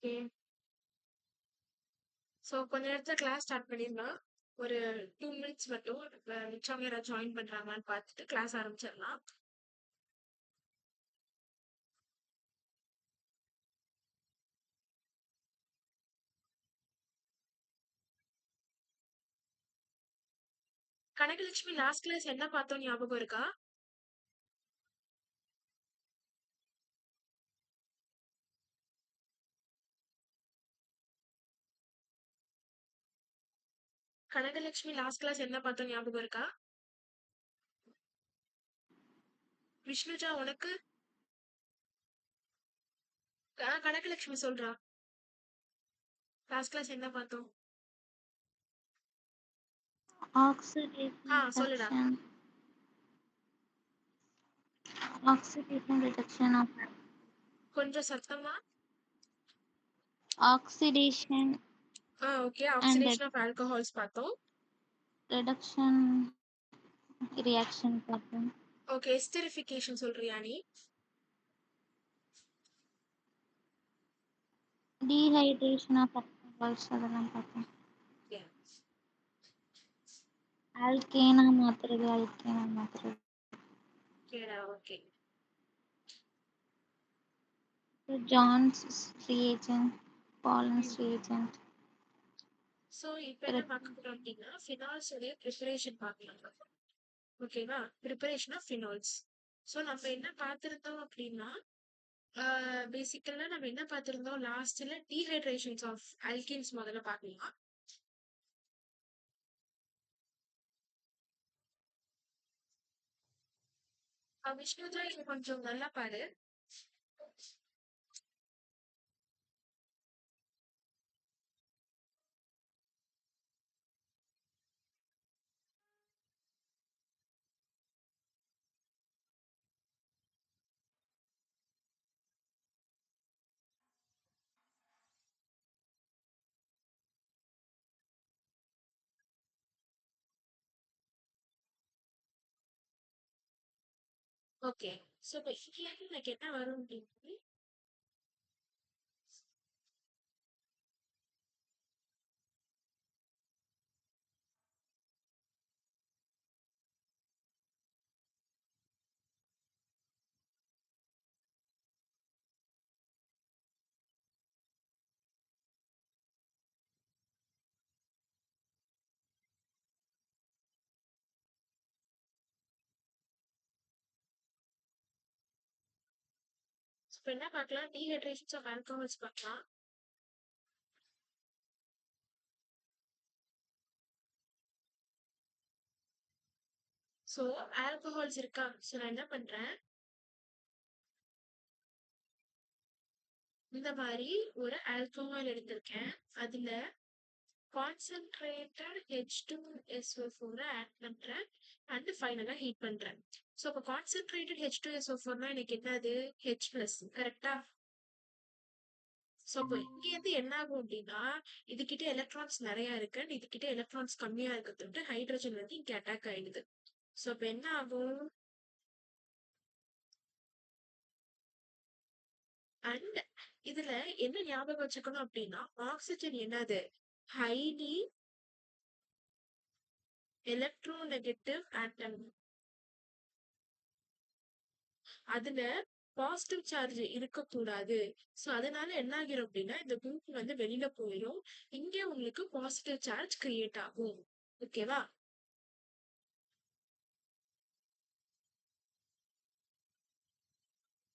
Okay. So கொஞ்ச நேரத்துல class start பண்ணிடலாம். ஒரு 2 மினிட்ஸ் மட்டும் மிச்சவங்க யாராவது ஜாயின் பண்றாங்களான்னு பார்த்துட்டு கிளாஸ் ஆரம்பிச்சிடலாம். கனகலட்சுமி லாஸ்ட் கிளாஸ் என்ன பார்த்தோம் ஞாபகம் இருக்கா? கனகலட்சுமி லாஸ்ட் கிளாஸ் என்ன பார்த்தோம் ஞாபகம் இருக்கா? விஷ்ணுஜா உனக்கு? கனகலட்சுமி சொல்றா. லாஸ்ட் கிளாஸ் என்ன பார்த்தோம்? Oxidation சொல்லுடா. reduction of கொஞ்சம் சத்தமா. oxidation okay. and oxidation of alcohols பார்த்தோம். reduction reaction pattern. Okay. Esterification சொல்றியா நீ? Dehydration of alcohols அதெல்லாம் பார்த்தோம். alkane மாத்துறது ஓகேடா. Okay. John's reagent, Paul's reagent. So இப்போ என்ன பார்க்க போறோம் அப்படின்னா ஃபினால்ஸோடைய ப்ரிப்பரேஷன் பார்க்கலாம். ஓகேவா? Preparation of phenols. ஸோ நம்ம என்ன பார்த்துருந்தோம் அப்படின்னா பேசிக்கலா நம்ம என்ன பார்த்துருந்தோம் லாஸ்ட்ல டீஹைட்ரேஷன்ஸ் ஆஃப் அல்கீன்ஸ் முதல்ல பார்க்கலாம். விஷ்ணுஜா இது கொஞ்சம் நல்லா பாரு. ஓகே. ஸோ இப்போ இங்கே எனக்கு என்ன வரும் அப்படின்னு இப்போ என்ன பார்க்கலாம்? டீஹைட்ரேஷன்ஸ் ஆஃப் ஆல்கஹால்ஸ் பார்க்கலாம். ஸோ ஆல்கஹால்ஸ் இருக்கா? ஸோ நான் என்ன பண்றேன், இந்த மாதிரி ஒரு ஆல்கஹால் எடுத்திருக்கேன். அதுல கான்சென்ட்ரேட்டட் H2SO4 ஆட் பண்றேன் அண்ட் ஃபைனலா ஹீட் பண்றேன். ஸோ இப்போ கான்சென்ட்ரேட்டட் H2SO4னா எனக்கு என்னது? H+, கரெக்டா? ஸோ இப்போ இங்க இருந்து என்ன ஆகும் அப்படின்னா இதுகிட்ட எலக்ட்ரான்ஸ் நிறைய இருக்கு, இதுகிட்ட எலக்ட்ரான்ஸ் கம்மியா இருக்கிறது ஹைட்ரஜன் வந்து இங்க அட்டாக் ஆயிடுது. ஸோ இப்போ என்ன ஆகும்? அண்ட் இதுல என்ன ஞாபகம் வச்சுக்கணும் அப்படின்னா ஆக்சிஜன் என்னது? ஹைலி எலக்ட்ரோநெகட்டிவ் ஆட்டம். அதுல பாசிட்டிவ் சார்ஜ் இருக்கக்கூடாது. ஸோ அதனால என்ன ஆகிரும் அப்படின்னா இந்த குரூப் வந்து வெளியில போயிடும். இங்க உங்களுக்கு பாசிட்டிவ் சார்ஜ் கிரியேட் ஆகும். ஓகேவா?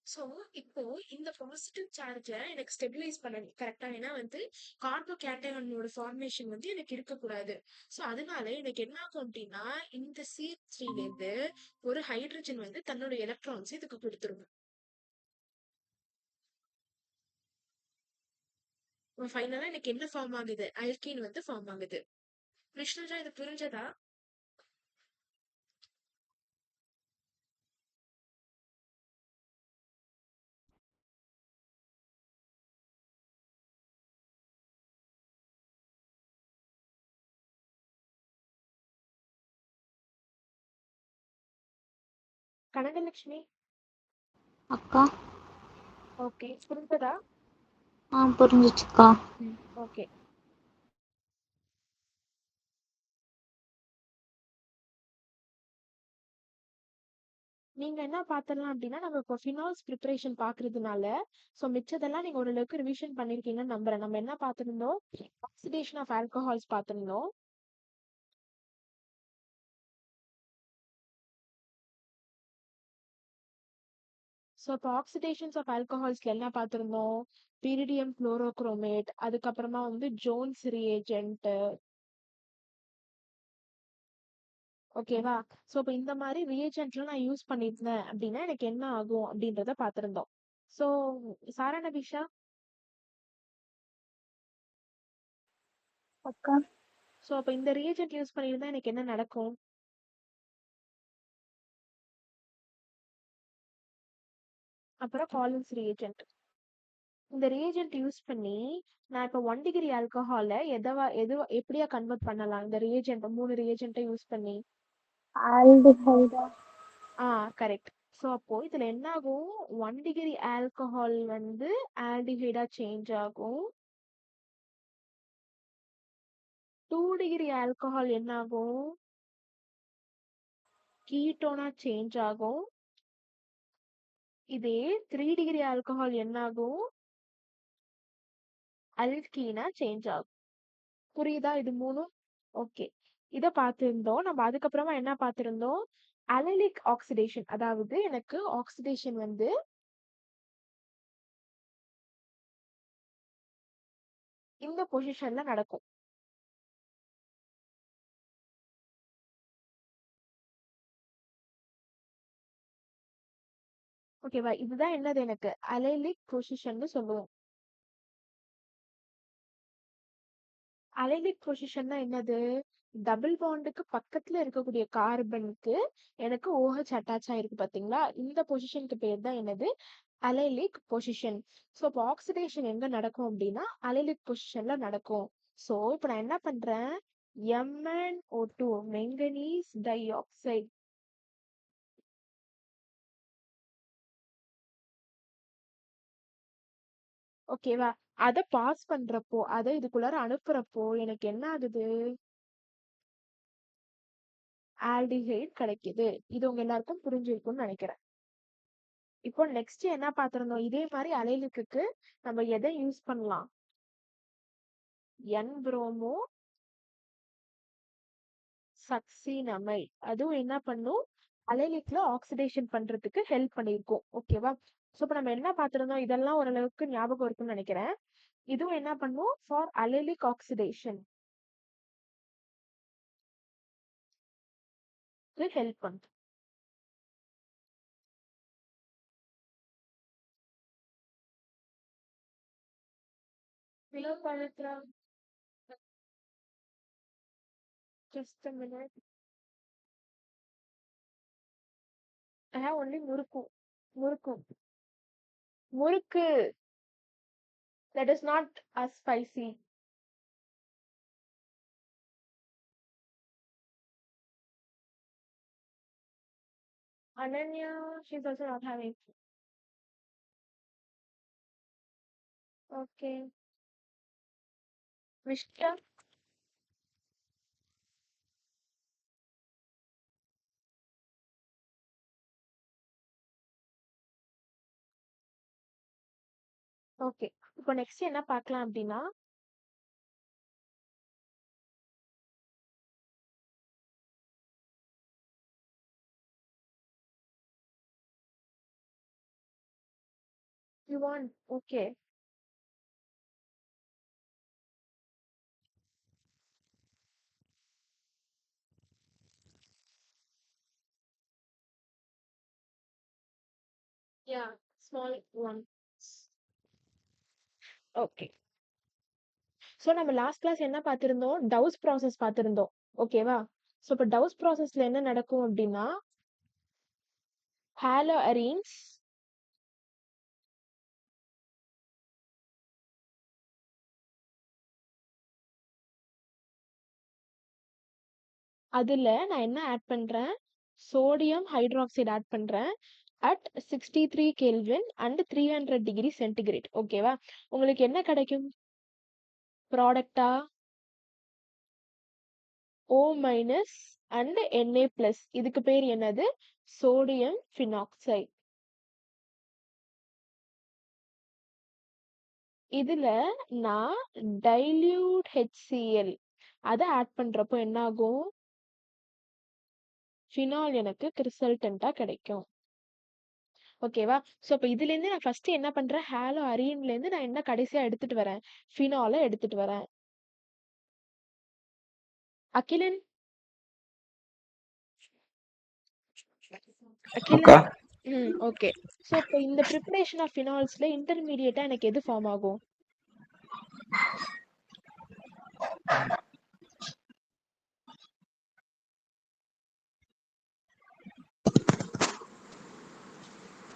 ஸோ இப்போ இந்த பாசிட்டிவ் சார்ஜை எனக்கு ஸ்டெபிலைஸ் பண்ணணும் கரெக்டா. ஏன்னா வந்து கார்போ கேட்டையானோட ஃபார்மேஷன் வந்து எனக்கு இருக்கக்கூடாது. ஸோ அதனால எனக்கு என்ன ஆகும் அப்படின்னா இந்த C3ல இருந்து ஒரு ஹைட்ரஜன் வந்து தன்னோட எலக்ட்ரான்ஸ் இதுக்கு கொடுத்துரும். ஃபைனலா எனக்கு என்ன ஃபார்ம் ஆகுது? அல்கீன் வந்து ஃபார்ம் ஆகுது. விஷ்ணுஜா இது புரிஞ்சதா? கனகலட்சுமி அக்கா ஓகே புரிஞ்சதா? புரிஞ்சிச்சுக்கா. ஓகே. நீங்க என்ன பாத்துடலாம் அப்படின்னா, நம்ம இப்போ ஃபினால்ஸ் ப்ரிப்பரேஷன் பாக்குறதுனால, ஸோ மிச்சதெல்லாம் நீங்க ஓரளவுக்கு ரிவிஷன் பண்ணிருக்கீங்கன்னு நம்புறேன். நம்ம என்ன பார்த்திருந்தோம்? ஆக்சிடேஷன் ஆஃப் ஆல்கஹால்ஸ் பார்த்திருந்தோம். ஸோ இப்போ ஆக்சிடேஷன்ஸ் ஆஃப் ஆல்கஹால்ஸ்ல என்ன பார்த்திருந்தோம்? பீரிடியம் குளோரோக்ரோமேட், அதுக்கப்புறமா வந்து ஜோன்ஸ் ரியேஜென்ட். ஓகேவா? ஸோ இப்போ இந்த மாதிரி ரியேஜென்ட்லாம் நான் யூஸ் பண்ணியிருந்தேன் அப்படின்னா எனக்கு என்ன ஆகும் அப்படின்றத பார்த்திருந்தோம். ஸோ சாரா நபிஷா, அக்கா. ஸோ அப்போ இந்த ரியேஜென்ட் யூஸ் பண்ணியிருந்தா எனக்கு என்ன நடக்கும்? அப்புறம் காலின்ஸ் ரியேஜென்ட். இந்த ரியேஜென்ட் யூஸ் பண்ணி நான் இப்போ 1 டிகிரி ஆல்கஹாலை எப்படியா கன்வெர்ட் பண்ணலாம் இந்த ரியேஜென்ட் 3 ரியேஜென்ட்டை யூஸ் பண்ணி? ஆல்டிஹைடா. கரெக்ட். ஸோ அப்போ இதுல என்ன ஆகும்? 1 டிகிரி ஆல்கஹால் வந்து ஆல்டிஹைடா சேஞ்ச் ஆகும். 2 டிகிரி ஆல்கஹால் என்ன ஆகும்? கீட்டோனா சேஞ்ச் ஆகும். இதே 3 டிகிரி ஆல்கஹால் என்ன ஆகும்? அல்கீனா சேஞ்ச் ஆகும். புரியுதா இது மூணும்? ஓகே. இத பார்த்திருந்தோம். நம்ம அதுக்கப்புறமா என்ன பார்த்திருந்தோம்? அலைலிக் ஆக்சிடேஷன். அதாவது எனக்கு ஆக்சிடேஷன் வந்து இந்த பொசிஷன்ல நடக்கும். ஓகேவா? இதுதான் என்னது எனக்கு அலைலிக் பொசிஷன்னு சொல்லுவோம். அலைலிக் பொசிஷன்னா என்னது? டபுள் பாண்டுக்கு பக்கத்துல இருக்கக்கூடிய கார்பனுக்கு எனக்கு OH அட்டாச் ஆயிருக்கு பாத்தீங்களா? இந்த பொசிஷனுக்கு பேர் தான் என்னது? அலைலிக் பொசிஷன். ஸோ இப்போ ஆக்சிடேஷன் எங்க நடக்கும் அப்படின்னா அலைலிக் பொசிஷன்ல நடக்கும். ஸோ இப்போ நான் என்ன பண்றேன்? MnO2 மெங்கனீஸ் di oxide. ஓகேவா? அதை பாஸ் பண்றப்போ, அதை இதுக்குள்ளார அனுப்புறப்போ எனக்கு என்ன ஆகுது? ஆல்டிஹைட் கிடைக்குது. இது உங்க எல்லாருக்கும் புரிஞ்சிருக்கும்னு நினைக்கிறேன். இப்போ நெக்ஸ்ட் என்ன பார்த்திருந்தோம்? இதே மாதிரி அலைலுக்கு நம்ம எதை யூஸ் பண்ணலாம்? என் புரோமோ சக்சினமைட். அதுவும் என்ன பண்ணும்? அலைலிக்ல ஆக்சிடேஷன் பண்றதுக்கு ஹெல்ப் பண்ணியிருக்கோம். ஓகேவா? ஸோ இப்போ நம்ம என்ன பார்த்திருந்தோம்? இதெல்லாம் ஓரளவுக்கு ஞாபகம் இருக்கும்னு நினைக்கிறேன். இதுவும் என்ன பண்ணும்? ஃபார் அலைலிக் ஆக்சிடேஷன் ஹெல்ப் பண்ணும். Just a minute. I have only முறுக்கு. முறுக்கு. முறுக்கு. That is not as spicy. Ananya, she's also not having. Okay. Vishka. Okay. இப்போ நெக்ஸ்ட் என்ன பார்க்கலாம் அப்படின்னா you want okay. Yeah, small one. Okay. So நம்ம last class என்ன பார்த்திருந்தோம்? டவுஸ் ப்ராசஸ் பார்த்திருந்தோம். ஓகேவா? ஸோ இப்போ டவுஸ் ப்ராசஸ்ல என்ன நடக்கும் அப்படின்னா ஹாலோ அரீன்ஸ் அதுல நான் என்ன ஆட் பண்றேன்? சோடியம் ஹைட்ராக்சைடு ஆட் பண்றேன். at 63 Kelvin and 300 degree centigrade. ஓகேவா? உங்களுக்கு என்ன கிடைக்கும்? ப்ராடக்டா O minus and Na plus. இதுக்கு பேர் என்னது? சோடியம் ஃபினாக்சைடு. இதுல நான் டைல்யூட் HCl அதை ஆட் பண்றப்போ என்ன ஆகும்? ஃபினால் எனக்கு கிறிசல்டன்ட்டா கிடைக்கும். ஓகேவா? ஸோ இப்போ இதுல இருந்து நான் ஃபர்ஸ்ட் என்ன பண்றேன்? ஹாலோ அரீன்ல இருந்து நான் என்ன கடைசியா எடுத்துட்டு வரேன்? ஃபினாலை எடுத்துட்டு வரேன். அகிலன் அக்கா அகிலன் ஓகே. ஸோ இப்போ இந்த ப்ரிப்பரேஷன் ஆஃப் ஃபினால்ஸ்ல இன்டர்மீடியட்டா எனக்கு எது ஃபார்ம் ஆகும்?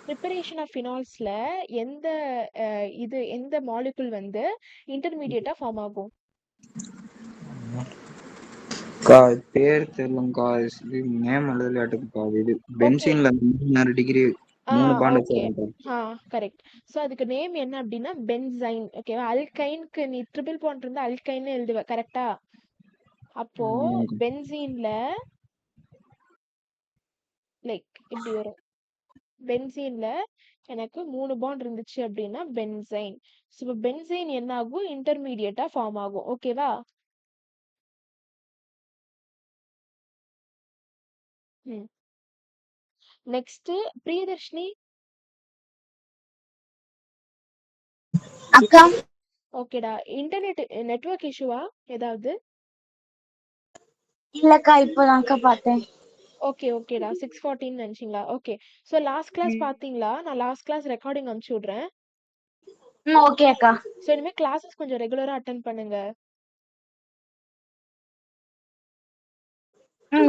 ப்ரிப்பரேஷன் ஆஃப் ஃபினால்ஸ்ல எந்த எந்த மாலிகுல் வந்து இன்டர்மீடியட்டா ஃபார்ம் ஆகும்? அக்கா பேர் தெரியலங்கா. இது நேம் எழுதலாட்டுக்கா. இது ஓகே. பென்சீன்ல 3 degree 3 bond okay. வச்சிருக்கேன். கரெக்ட். ஸோ அதுக்கு நேம் என்ன அப்படின்னா பென்சைன். ஓகேவா? அல்கைனுக்கு நீ ட்ரிபிள் பாண்ட் இருந்தா அல்கைன்னு எழுதுவ. கரெக்டா? அப்போ பென்சீன்ல லைக் இப்படி வரும். பென்சீன்ல எனக்கு 3 பாண்ட் இருந்துச்சு அப்படின்னா பென்சைன். ஸோ இப்போ பென்சைன் என்ன ஆகும்? இன்டர்மீடியட்டா ஃபார்ம் ஆகும். ஓகேவா? ம். நெக்ஸ்ட் பிரியதர்ஷினி. அக்கா ஓகேடா. இன்டர்நெட் நெட்வொர்க் இஷ்யூவா ஏதாவது? இல்லக்கா இப்போதான்க்கா பார்த்தேன். ஓகேடா. 6:14 நினைச்சீங்களா? ஓகே. ஸோ லாஸ்ட் கிளாஸ் பாத்தீங்களா? நான் லாஸ்ட் கிளாஸ் ரெக்கார்டிங் அனுப்பிச்சு விடுறேன். ஓகே அக்கா. ஸோ இனிமே கிளாஸஸ் கொஞ்சம் ரெகுலரா அட்டென்ட் பண்ணுங்க.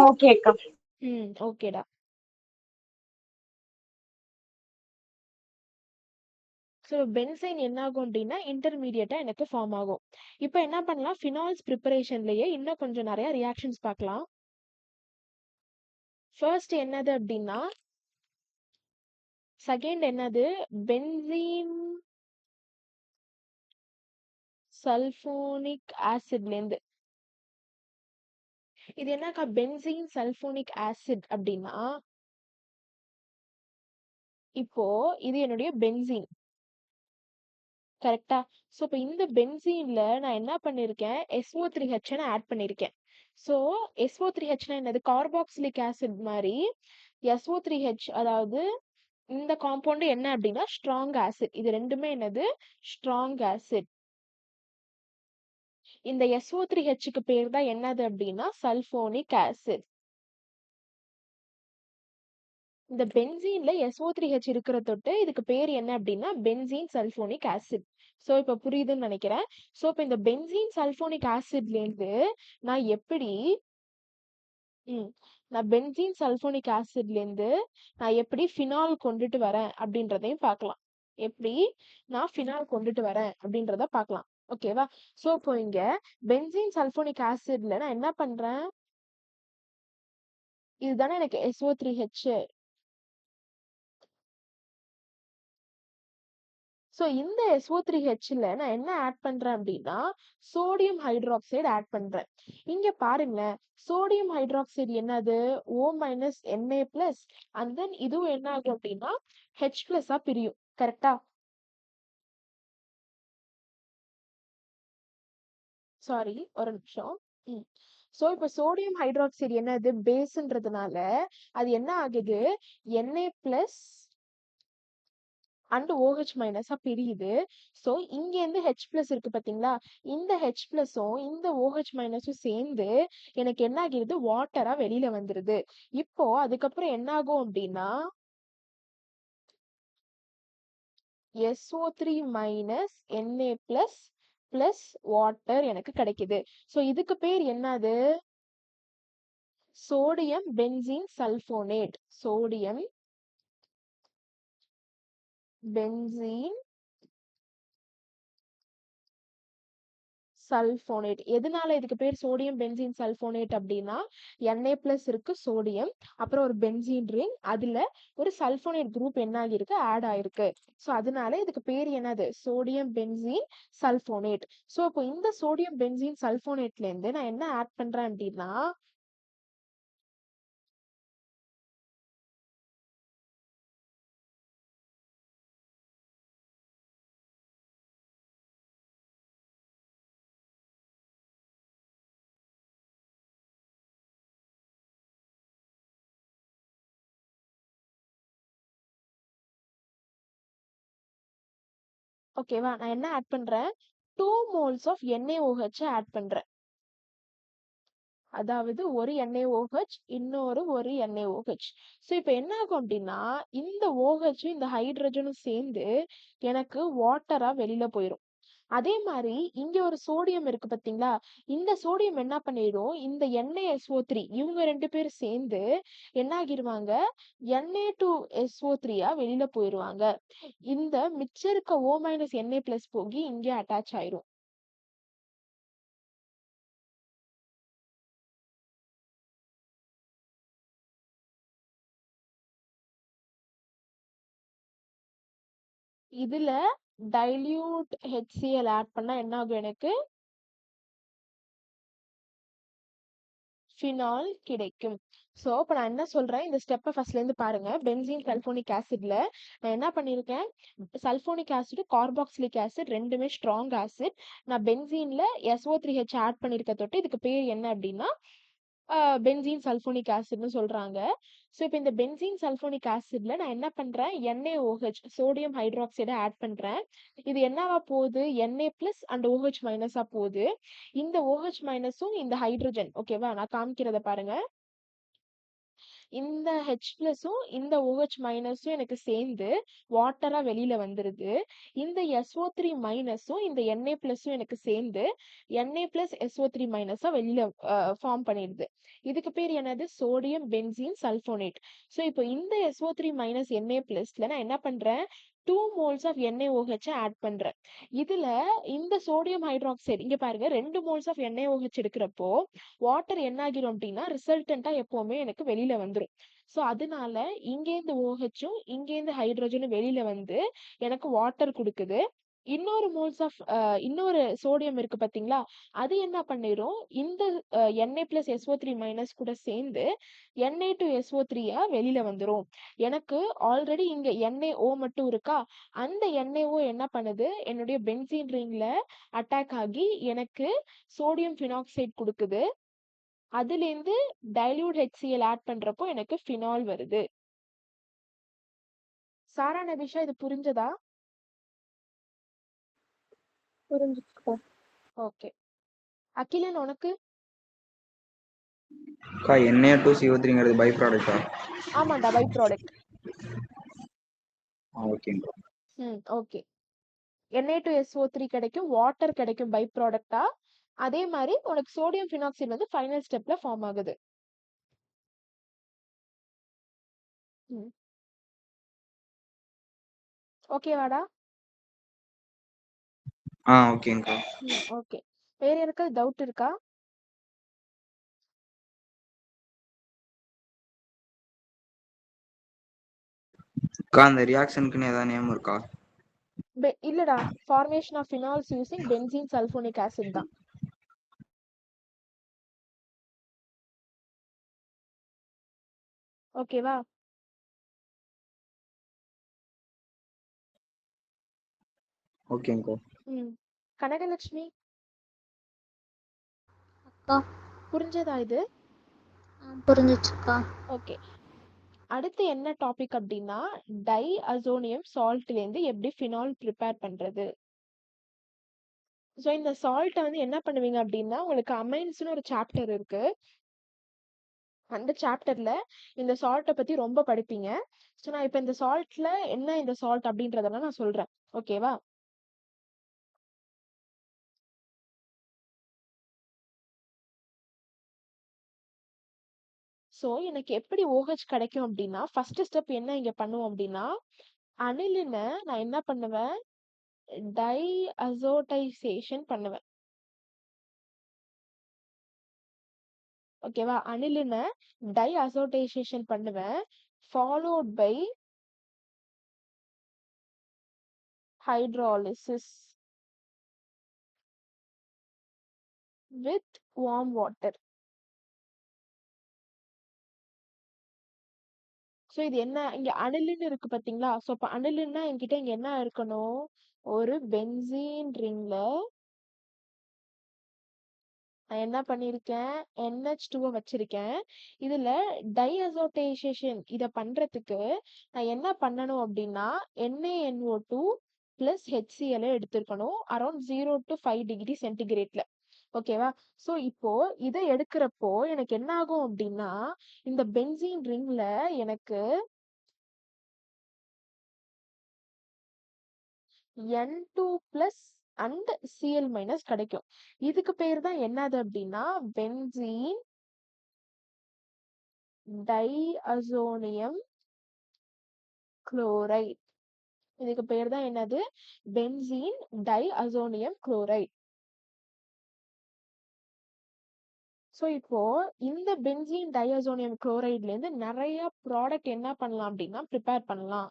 ஓகே அக்கா. ஓகேடா. ஸோ பென்சைன் என்ன ஆகும் அப்படின்னா இன்டர்மீடியட்டா எனக்கு ஃபார்ம் ஆகும். இப்போ என்ன பண்ணலாம்? ஃபினால்ஸ் ப்ரிப்பரேஷன்லயே இன்னும் கொஞ்சம் நிறைய ரியாக்ஷன்ஸ் பார்க்கலாம். ஃபர்ஸ்ட் என்னது அப்படின்னா செகண்ட் என்னது? பென்சீன் சல்போனிக் ஆசிட்லேருந்து. இது என்னக்கா பென்சீன் சல்போனிக் ஆசிட் அப்படின்னா இப்போ இது என்னுடைய பென்சீன். கரெக்டா? ஸோ இப்போ இந்த பென்சீன்ல நான் என்ன பண்ணிருக்கேன்? SO3H ஆட் பண்ணிருக்கேன். ஸோ SO3H என்னது? கார்பாக்சிலிக் ஆசிட் மாதிரி SO3H, அதாவது இந்த காம்பவுண்ட் என்ன அப்படின்னா ஸ்ட்ராங் ஆசிட். இது ரெண்டுமே என்னது? Strong acid. இந்த SO3Hக்கு பேர் தான் என்னது அப்படின்னா சல்போனிக் ஆசிட். இந்த பென்சீன்ல SO3H இருக்கிற தொட்டு இதுக்கு பேர் என்ன அப்படின்னா பென்சீன் சல்போனிக் ஆசிட். ஸோ இப்போ புரியுதுன்னு நினைக்கிறேன். ஸோ இப்போ இந்த பென்சீன் சல்போனிக் ஆசிட்லேருந்து நான் எப்படி நான் பென்சீன் சல்போனிக் ஆசிட்லேருந்து நான் எப்படி ஃபினால் கொண்டுட்டு வரேன் அப்படின்றதையும் பார்க்கலாம். எப்படி நான் ஃபினால் கொண்டுட்டு வரேன் அப்படின்றத பார்க்கலாம். ஓகேவா? ஸோ இப்போ இங்க பென்சீன் சல்போனிக் ஆசிட்ல நான் என்ன பண்றேன்? இதுதானே எனக்கு SO3H. ஸோ இந்த SO3Hல நான் என்ன ஆட் பண்றேன் அப்படின்னா சோடியம் ஹைட்ராக்சைடு ஆட் பண்றேன். இங்க பாருங்களேன், சோடியம் ஹைட்ராக்சைடு என்னது? O minus Na plus and then இதுவும் என்ன ஆகும் அப்படின்னா H பிளஸ்ஸா பிரியும். கரெக்டா? சாரி, ஒரு நிமிஷம். ஸோ இப்போ சோடியம் ஹைட்ராக்சைடு என்னது? பேஸ்ன்றதுனால அது என்ன ஆகுது? Na பிளஸ் அண்ட் OH மைனஸா பிரியுது. ஸோ இங்க இருந்து H பிளஸ் இருக்கு பாத்தீங்களா? இந்த H பிளஸும் இந்த OH மைனஸும் சேர்ந்து எனக்கு என்ன ஆகிருது? வாட்டரா வெளியில வந்துருது. இப்போ அதுக்கப்புறம் என்ன ஆகும் அப்படின்னா SO3 minus Na plus plus water எனக்கு கிடைக்குது. ஸோ இதுக்கு பேர் என்னது? Sodium benzene sulphonate. Sodium benzene sulphonate. எதனால இதுக்கு பேர் சோடியம் பென்சீன் சல்போனேட் அப்படின்னா Na+ இருக்கு சோடியம், அப்புறம் ஒரு பென்சீன் ரிங், அதுல ஒரு சல்போனேட் குரூப் என்ன ஆகிருக்கு ஆட் ஆயிருக்கு. ஸோ அதனால இதுக்கு பேர் என்னது சோடியம் பென்சீன் சல்போனேட். ஸோ இப்போ இந்த சோடியம் பென்சீன் சல்போனேட்ல இருந்து நான் என்ன ஆட் பண்றேன் அப்படின்னா ஓகேவா, நான் என்ன ஆட் பண்றேன் 2 moles ஆஃப் NaOH ஆட் பண்றேன். அதாவது ஒரு NaOH இன்னொரு ஒரு NaOH. ஸோ இப்போ என்ன ஆகும் அப்படின்னா இந்த OH இந்த ஹைட்ரஜனும் சேர்ந்து எனக்கு வாட்டரா வெளியில போயிடும். அதே மாதிரி இங்க ஒரு சோடியம் இருக்கு பாத்தீங்களா, இந்த சோடியம் என்ன பண்ணிடும் இந்த NaSO3 இவங்க 2 பேரும் சேர்ந்து என்ன ஆகிருவாங்க Na2SO3 வெளியில போயிருவாங்க. இந்த மிச்சம் இருக்க O- Na+ போகி இங்க அட்டாச் ஆயிரும். இதுல டைல்யூட் HCl ஆட் பண்ணா என்ன ஆகும் எனக்கு ஃபினால் கிடைக்கும். ஸோ இப்போ நான் என்ன சொல்றேன் இந்த ஸ்டெப்பை ஃபர்ஸ்ட்ல இருந்து பாருங்க. பென்சீன் சல்போனிக் ஆசிட்ல நான் என்ன பண்ணியிருக்கேன் சல்போனிக் ஆசிட் கார்பாக்சிலிக் ஆசிட் ரெண்டுமே ஸ்ட்ராங் ஆசிட். நான் பென்சீன்ல SO3H ஆட் பண்ணியிருக்க தொட்டு இதுக்கு பேர் என்ன அப்படின்னா பென்சீன் சல்போனிக் ஆசிட்னு சொல்றாங்க. ஸோ இப்போ இந்த பென்சீன் சல்போனிக் ஆசிட்ல நான் என்ன பண்றேன் NaOH சோடியம் ஹைட்ராக்சைடை ஆட் பண்றேன். இது என்னவா போகுது Na+ அண்ட் OH மைனஸா போகுது. இந்த OH மைனஸும் இந்த ஹைட்ரஜன் ஓகேவா நான் காமிக்கிறத பாருங்க. இந்த H+ம் இந்த OH மைனஸும் எனக்கு சேர்ந்து வாட்டரா வெளியில வந்துருது. இந்த SO3 மைனஸும் இந்த Na+ம் எனக்கு சேர்ந்து Na+SO3 மைனஸா வெளியில ஃபார்ம் பண்ணிடுது. இதுக்கு பேர் என்னது சோடியம் பென்சீன் சல்போனேட். ஸோ இப்போ இந்த SO3 மைனஸ் Na+ல நான் என்ன பண்றேன் 2 moles ஆஃப் NaOH ஆட் பண்றேன். இதுல இந்த சோடியம் ஹைட்ராக்சைடு இங்க பாருங்க 2 moles ஆஃப் NaOH எடுக்கிறப்போ வாட்டர் என்ன ஆகிரும் அப்படின்னா ரிசல்டண்டா எப்பவுமே எனக்கு வெளியில வந்துரும். ஸோ அதனால இங்கேருந்து OHம் இங்கேருந்து ஹைட்ரஜனும் வெளியில வந்து எனக்கு வாட்டர் கொடுக்குது. இன்னொரு மோல்ஸ் ஆஃப் இன்னொரு சோடியம் இருக்கு பாத்தீங்களா, அது என்ன பண்ணிரும் இந்த Na+SO3 மைனஸ் கூட சேர்ந்து Na2SO3 வெளியில வந்துரும். எனக்கு ஆல்ரெடி இங்க NaO மட்டும் இருக்கா, அந்த NaO என்ன பண்ணுது என்னுடைய பென்சீன் ரிங்ல அட்டாக் ஆகி எனக்கு சோடியம் பினாக்சைடு கொடுக்குது. அதுலேருந்து டைல்யூட் HCl ஆட் பண்றப்போ எனக்கு ஃபினால் வருது. சாரா நபிஷா இது புரிஞ்சதா? புரிஞ்சுச்சுக்கா. ஓகே. அகிலன் உனக்கு? அக்கா Na2CO3ங்கிறது பை ப்ராடக்டா? ஆமாண்டா பை ப்ராடக்ட். ஓகேங்கக்கா. ஓகே. Na2SO3 கிடைக்கும், வாட்டர் கிடைக்கும் பை ப்ராடக்டா. அதே மாதிரி உனக்கு சோடியம் பினாக்சைடு வந்து ஃபைனல் ஸ்டெப்ல ஃபார்ம் ஆகுது. ஓகேவாடா? ஓகேங்கக்கா. ஓகே. வேற யாருக்காவது டவுட் இருக்கா? அக்கா அந்த ரியாக்ஷனுக்குன்னு ஏதாவது நேம் இருக்கா? இல்லடா, formation of phenols using benzene sulphonic acid தான். ஓகேவா? ஓகேங்கக்கா. கனகலட்சுமி அக்கா புரிஞ்சதா இது? புரிஞ்சிச்சுக்கா. ஓகே. அடுத்து என்ன டாபிக் அப்படின்னா டை அசோனியம் சால்ட்ல இருந்து எப்படி ஃபினால் ப்ரிப்பேர் பண்றது. ஸோ இந்த சால்ட்டை வந்து என்ன பண்ணுவீங்க அப்படின்னா உங்களுக்கு அமைன்ஸ்னு ஒரு சாப்டர் இருக்கு. அந்த சாப்டர்ல இந்த சால்ட்டை பத்தி ரொம்ப படிப்பீங்க. ஸோ நான் இப்போ இந்த சால்ட்ல என்ன இந்த சால்ட் அப்படின்றதெல்லாம் நான் சொல்றேன். ஓகேவா? ஸோ எனக்கு எப்படி OH கிடைக்கும் அப்படின்னா ஃபர்ஸ்ட் ஸ்டெப் என்ன இங்க பண்ணுவோம் அப்படின்னா அனிலினை நான் என்ன பண்ணுவேன் டை அசோடைசேஷன் பண்ணுவேன். ஓகேவா? அனிலினை டை அசோடேஷேஷன் பண்ணுவேன். Followed by hydrolysis with warm water. So இது என்ன இங்க அனிலின் இருக்கு பாத்தீங்களா? ஸோ அப்ப அனிலின்னா என்கிட்ட இங்க என்ன இருக்கணும்? ஒரு பென்சீன் ரிங்ல நான் என்ன பண்ணியிருக்கேன்? NH2 வச்சிருக்கேன். இதுல டைஅசோடேஷேஷன் இத பண்றதுக்கு நான் என்ன பண்ணணும் அப்படின்னா NaNO2 பிளஸ் HCl எடுத்திருக்கணும். அரௌண்ட் 0 to 5 டிகிரி சென்டிகிரேட்ல. ஓகேவா? ஸோ இப்போ இதை எடுக்கிறப்போ எனக்கு என்ன ஆகும் அப்படின்னா இந்த பென்சீன் ரிங்ல எனக்கு N2 plus and Cl minus கிடைக்கும். இதுக்கு பேர் தான் என்னது அப்படின்னா பென்சீன் டைஅசோனியம் குளோரைட். இதுக்கு பேர் தான் என்னது? Benzene டைஅசோனியம் chloride. ஸோ இப்போ இந்த பென்சீன் டைஅசோனியம் குளோரைட்ல இருந்து நிறைய ப்ராடக்ட் என்ன பண்ணலாம் அப்படின்னா ப்ரிப்பேர் பண்ணலாம்.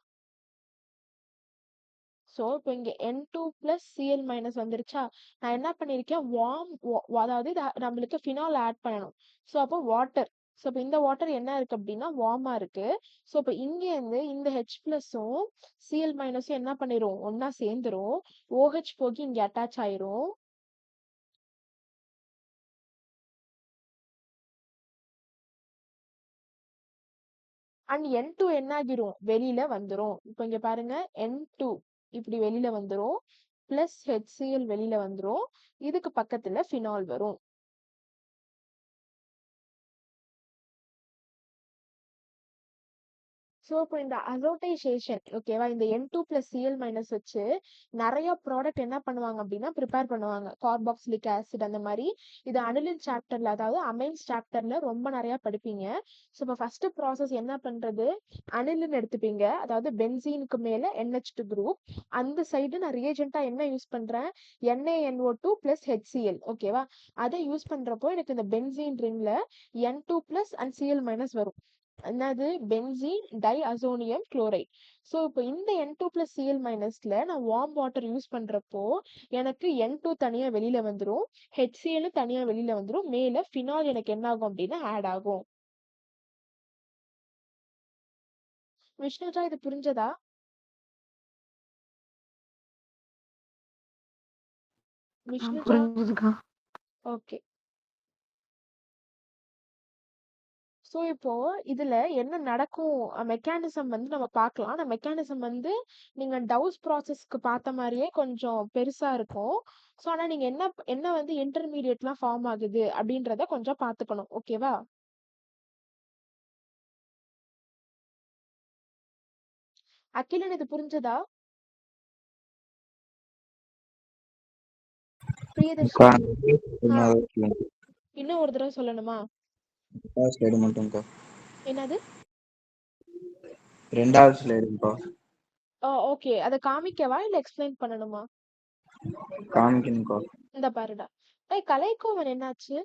ஸோ இப்போ இங்க N2 பிளஸ் Cl மைனஸ் வந்துருச்சா? நான் என்ன பண்ணியிருக்கேன்? அதாவது நம்மளுக்கு ஃபினால் ஆட் பண்ணணும். ஸோ அப்போ வாட்டர். ஸோ இப்போ இந்த வாட்டர் என்ன இருக்கு அப்படின்னா வார்மா இருக்கு. ஸோ இப்போ இங்க இருந்து இந்த H பிளஸும் Cl மைனஸும் என்ன பண்ணிரும்? ஒன்னா சேர்ந்துரும். OH போகி இங்க அட்டாச் ஆயிரும். அண்ட் N2 என்ன ஆகிரும்? வெளியில வந்துரும். இப்போ இங்க பாருங்க N2 இப்படி வெளியில வந்துரும். பிளஸ் HCl வெளியில வந்துரும். இதுக்கு பக்கத்துல ஃபினால் வரும். ஸோ இப்போ இந்த அசோடைசேஷன் ஓகேவா? இந்த N2 பிளஸ் Cl மைனஸ் வச்சு நிறைய ப்ராடக்ட் என்ன பண்ணுவாங்க அப்படின்னா ப்ரிப்பேர் பண்ணுவாங்க. கார்பாக்சிலிக் ஆசிட் அந்த மாதிரி. இது அனிலின் சாப்டர்ல அதாவது அமைன்ஸ் சாப்டர்ல ரொம்ப நிறைய படிப்பீங்க. ஸோ இப்போ ஃபர்ஸ்ட் ப்ராசஸ் என்ன பண்றது? அனிலின் எடுத்துப்பீங்க. அதாவது பென்சீனுக்கு மேல NH2 குரூப். அந்த சைடு நான் ரியேஜென்ட்டா என்ன யூஸ் பண்றேன்? NaNO2 plus HCl. ஓகேவா? அதை யூஸ் பண்றப்போ எனக்கு இந்த பென்சீன் ரிங்ல N2 plus and Cl minus வரும். என்னது? Benzene டைஅசோனியம் chloride. ஸோ இப்போ இந்த N2 பிளஸ் Cl மைனஸ்ல நான் வார்ம் வாட்டர் யூஸ் பண்றப்போ எனக்கு N2 தனியா வெளியில வந்துரும். HCl தனியா வெளியில வந்துரும். மேல ஃபினால் எனக்கு என்ன ஆகும் அப்படின்னா ஆட் ஆகும். விஷ்ணுஜா இது புரிஞ்சதா? விஷ்ணுஜா புரிஞ்சுதுக்கா. ஓகே. ஸோ இப்போ இதுல என்ன நடக்கும் மெக்கானிசம் வந்து நம்ம பார்க்கலாம். அந்த மெக்கானிசம் வந்து நீங்க டவுஸ் ப்ராசஸ்க்கு பார்த்த மாதிரியே கொஞ்சம் பெருசா இருக்கும். ஸோ ஆனா நீங்க என்ன என்ன வந்து இன்டர்மீடியட்லாம் ஃபார்ம் ஆகுது அப்படின்றத கொஞ்சம் பார்த்துக்கணும். ஓகேவா? அகிலன் இது புரிஞ்சதா? அக்கா பிரியதர்ஷினி இன்னும் ஒரு தடவை சொல்லணுமா? ஸ்லைடு மட்டும்க்கா. என்னது? ரெண்டாவது ஸ்லைடுக்கா. ஓகே. அதை காமிக்கவா இல்ல எக்ஸ்பிளைன் பண்ணணுமா? காமிக்கணும்க்கா. இந்த பாருடா. கலைக்கோவன் என்னாச்சு?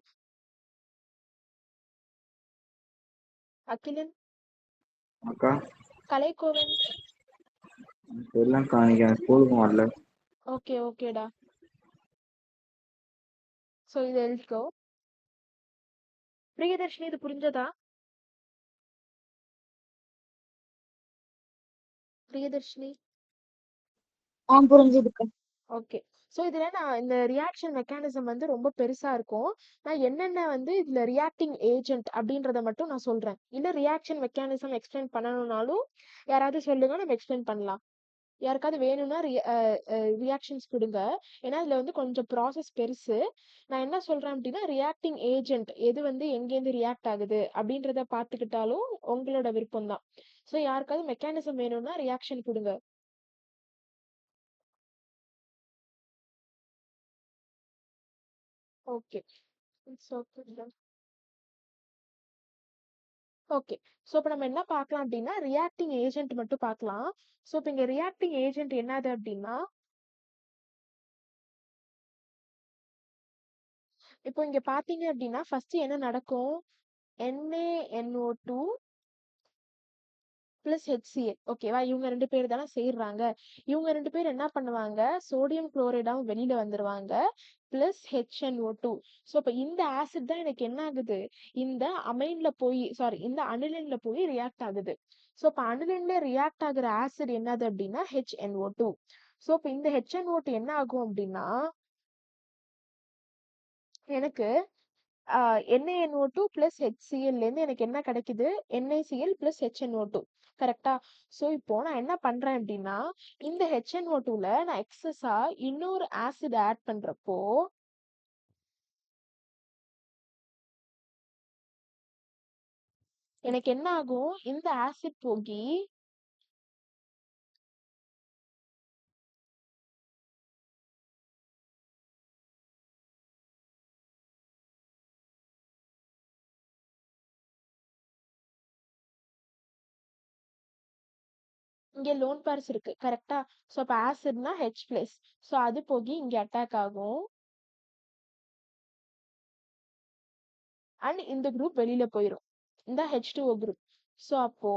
அகிலன் அக்கா கலைக்கோவன். எல்லாம் காணிக்க ஸ்கூலுக்கு வரல. ஓகே ஓகேடா. ஸோ இது எழுதிக்கோ. பிரியதர்ஷினி இது புரிஞ்சதா? பிரியதர்ஷினி புரிஞ்சுதுக்கா. ஓகே. ஸோ இதுல நான் இந்த ரியாக்ஷன் மெக்கானிசம் வந்து ரொம்ப பெருசா இருக்கும். நான் என்னென்ன வந்து இதுல ரியாக்டிங் ஏஜென்ட் அப்படின்றத மட்டும் நான் சொல்றேன். இல்ல ரியாக்ஷன் மெக்கானிசம் எக்ஸ்பிளைன் பண்ணணும்னாலும் யாராவது சொல்லுங்க, நம்ம எக்ஸ்பிளைன் பண்ணலாம். யாருக்காவது வேணும்னா ரியாக்ஷன்ஸ் கொடுங்க. ஏன்னா இதுல வந்து கொஞ்சம் ப்ராசஸ் பெருசு. நான் என்ன சொல்றேன் அப்படின்னா ரியாக்டிங் ஏஜென்ட் எது வந்து எங்கேருந்து ரியாக்ட் ஆகுது அப்படின்றத பார்த்துக்கிட்டாலும் உங்களோட விருப்பம் தான். ஸோ யாருக்காவது மெக்கானிசம் வேணும்னா ரியாக்ஷன் கொடுங்க. ஓகே. ஓகே. ஸோ இப்போ நம்ம என்ன பார்க்கலாம் அப்படின்னா ரியாக்டிங் ஏஜென்ட் மட்டும் பார்க்கலாம். ஸோ இப்போ இங்க ரியாக்டிங் ஏஜென்ட் என்னது அப்படின்னா இப்போ இங்க பாத்தீங்க அப்படின்னா ஃபர்ஸ்ட் என்ன நடக்கும்? NaNO2 plus HCl. ஓகேவா? இவங்க 2 பேர் தானே சேர்றாங்க. இவங்க 2 பேர் என்ன பண்ணுவாங்க? சோடியம் குளோரைடாவும் வெளியில வந்துருவாங்க. Plus HNO2. ஸோ அப்ப இந்த ஆசிட் தான் எனக்கு என்ன ஆகுது? இந்த அமைன்ல போய் இந்த அனிலின்ல போய் ரியாக்ட் ஆகுது. ஸோ அப்ப அனிலின்ல ரியாக்ட் ஆகுற ஆசிட் என்னது அப்படின்னா HNO2. ஸோ அப்ப இந்த HNO2 என்ன ஆகும் அப்படின்னா எனக்கு NaNO2 பிளஸ் HCl இருந்து எனக்கு என்ன கிடைக்குது? NaCl plus HNO2. கரெக்டா? ஸோ இப்போ நான் என்ன பண்றேன் அப்படின்னா இந்த HNO2ல நான் எக்ஸஸா இன்னொரு ஆசிட் ஆட் பண்றப்போ எனக்கு என்ன ஆகும்? இந்த ஆசிட் போகி இங்க லோன் பேர்ஸ் இருக்கு. கரெக்டா? ஸோ அப்ப ஆசிட்னா H பிளஸ். ஸோ அது போகி இங்க அட்டாக் ஆகும். அண்ட் இந்த குரூப் வெளியில போயிடும். இந்த H2O குரூப். ஸோ அப்போ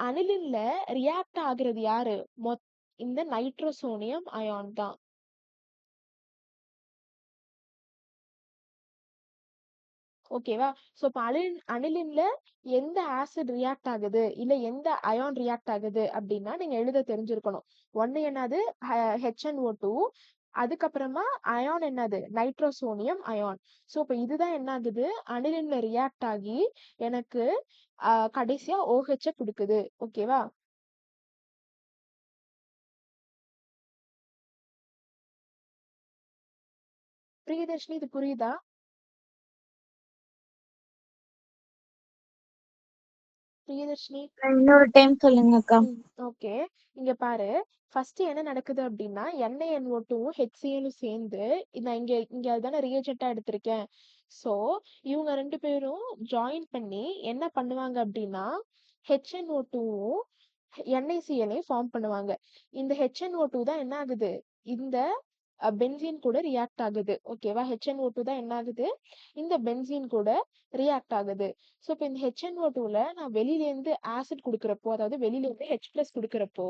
அனிலின்ல ரியாக்ட் ஆகுறது யாரு? இந்த நைட்ரோசோனியம் அயான் தான். ஓகேவா? ஸோ இப்போ அனிலின்ல எந்த ஆசிட் ரியாக்ட் ஆகுது இல்ல எந்த அயான் ரியாக்ட் ஆகுது அப்படின்னா நீங்க எழுத தெரிஞ்சிருக்கணும். ஒன்னு என்னது HNO2, அதுக்கப்புறமா அயான் என்னது நைட்ரோசோனியம் அயான். ஸோ இப்போ இதுதான் என்ன ஆகுது? அனிலின்ல ரியாக்ட் ஆகி எனக்கு கடைசியா OH கொடுக்குது. ஓகேவா? பிரியதர்ஷினி இது புரியுதா? பிரியதர்ஷினி இன்னொரு டைம் சொல்லுங்க அக்கா. ஓகே. இங்க பாரு, ஃபர்ஸ்ட் என்ன நடக்குது அப்படின்னா NaNO2 HCl சேர்ந்து நான் இங்க அதுதானே ரியேஜென்ட்டா எடுத்திருக்கேன். ஸோ இவங்க 2 பேரும் ஜாயின் பண்ணி என்ன பண்ணுவாங்க அப்படின்னா HNO2வும் NaCl ஃபார்ம் பண்ணுவாங்க. இந்த HNO2 தான் என்ன ஆகுது? இந்த பென்சீன் கூட ரியாக்ட் ஆகுது. ஓகேவா? HNO2 தான் என்ன ஆகுது? இந்த பென்சீன் கூட ரியாக்ட் ஆகுது. ஸோ இப்போ இந்த HNO2ல நான் வெளியில இருந்து ஆசிட் கொடுக்குறப்போ அதாவது வெளியில இருந்து H பிளஸ் கொடுக்குறப்போ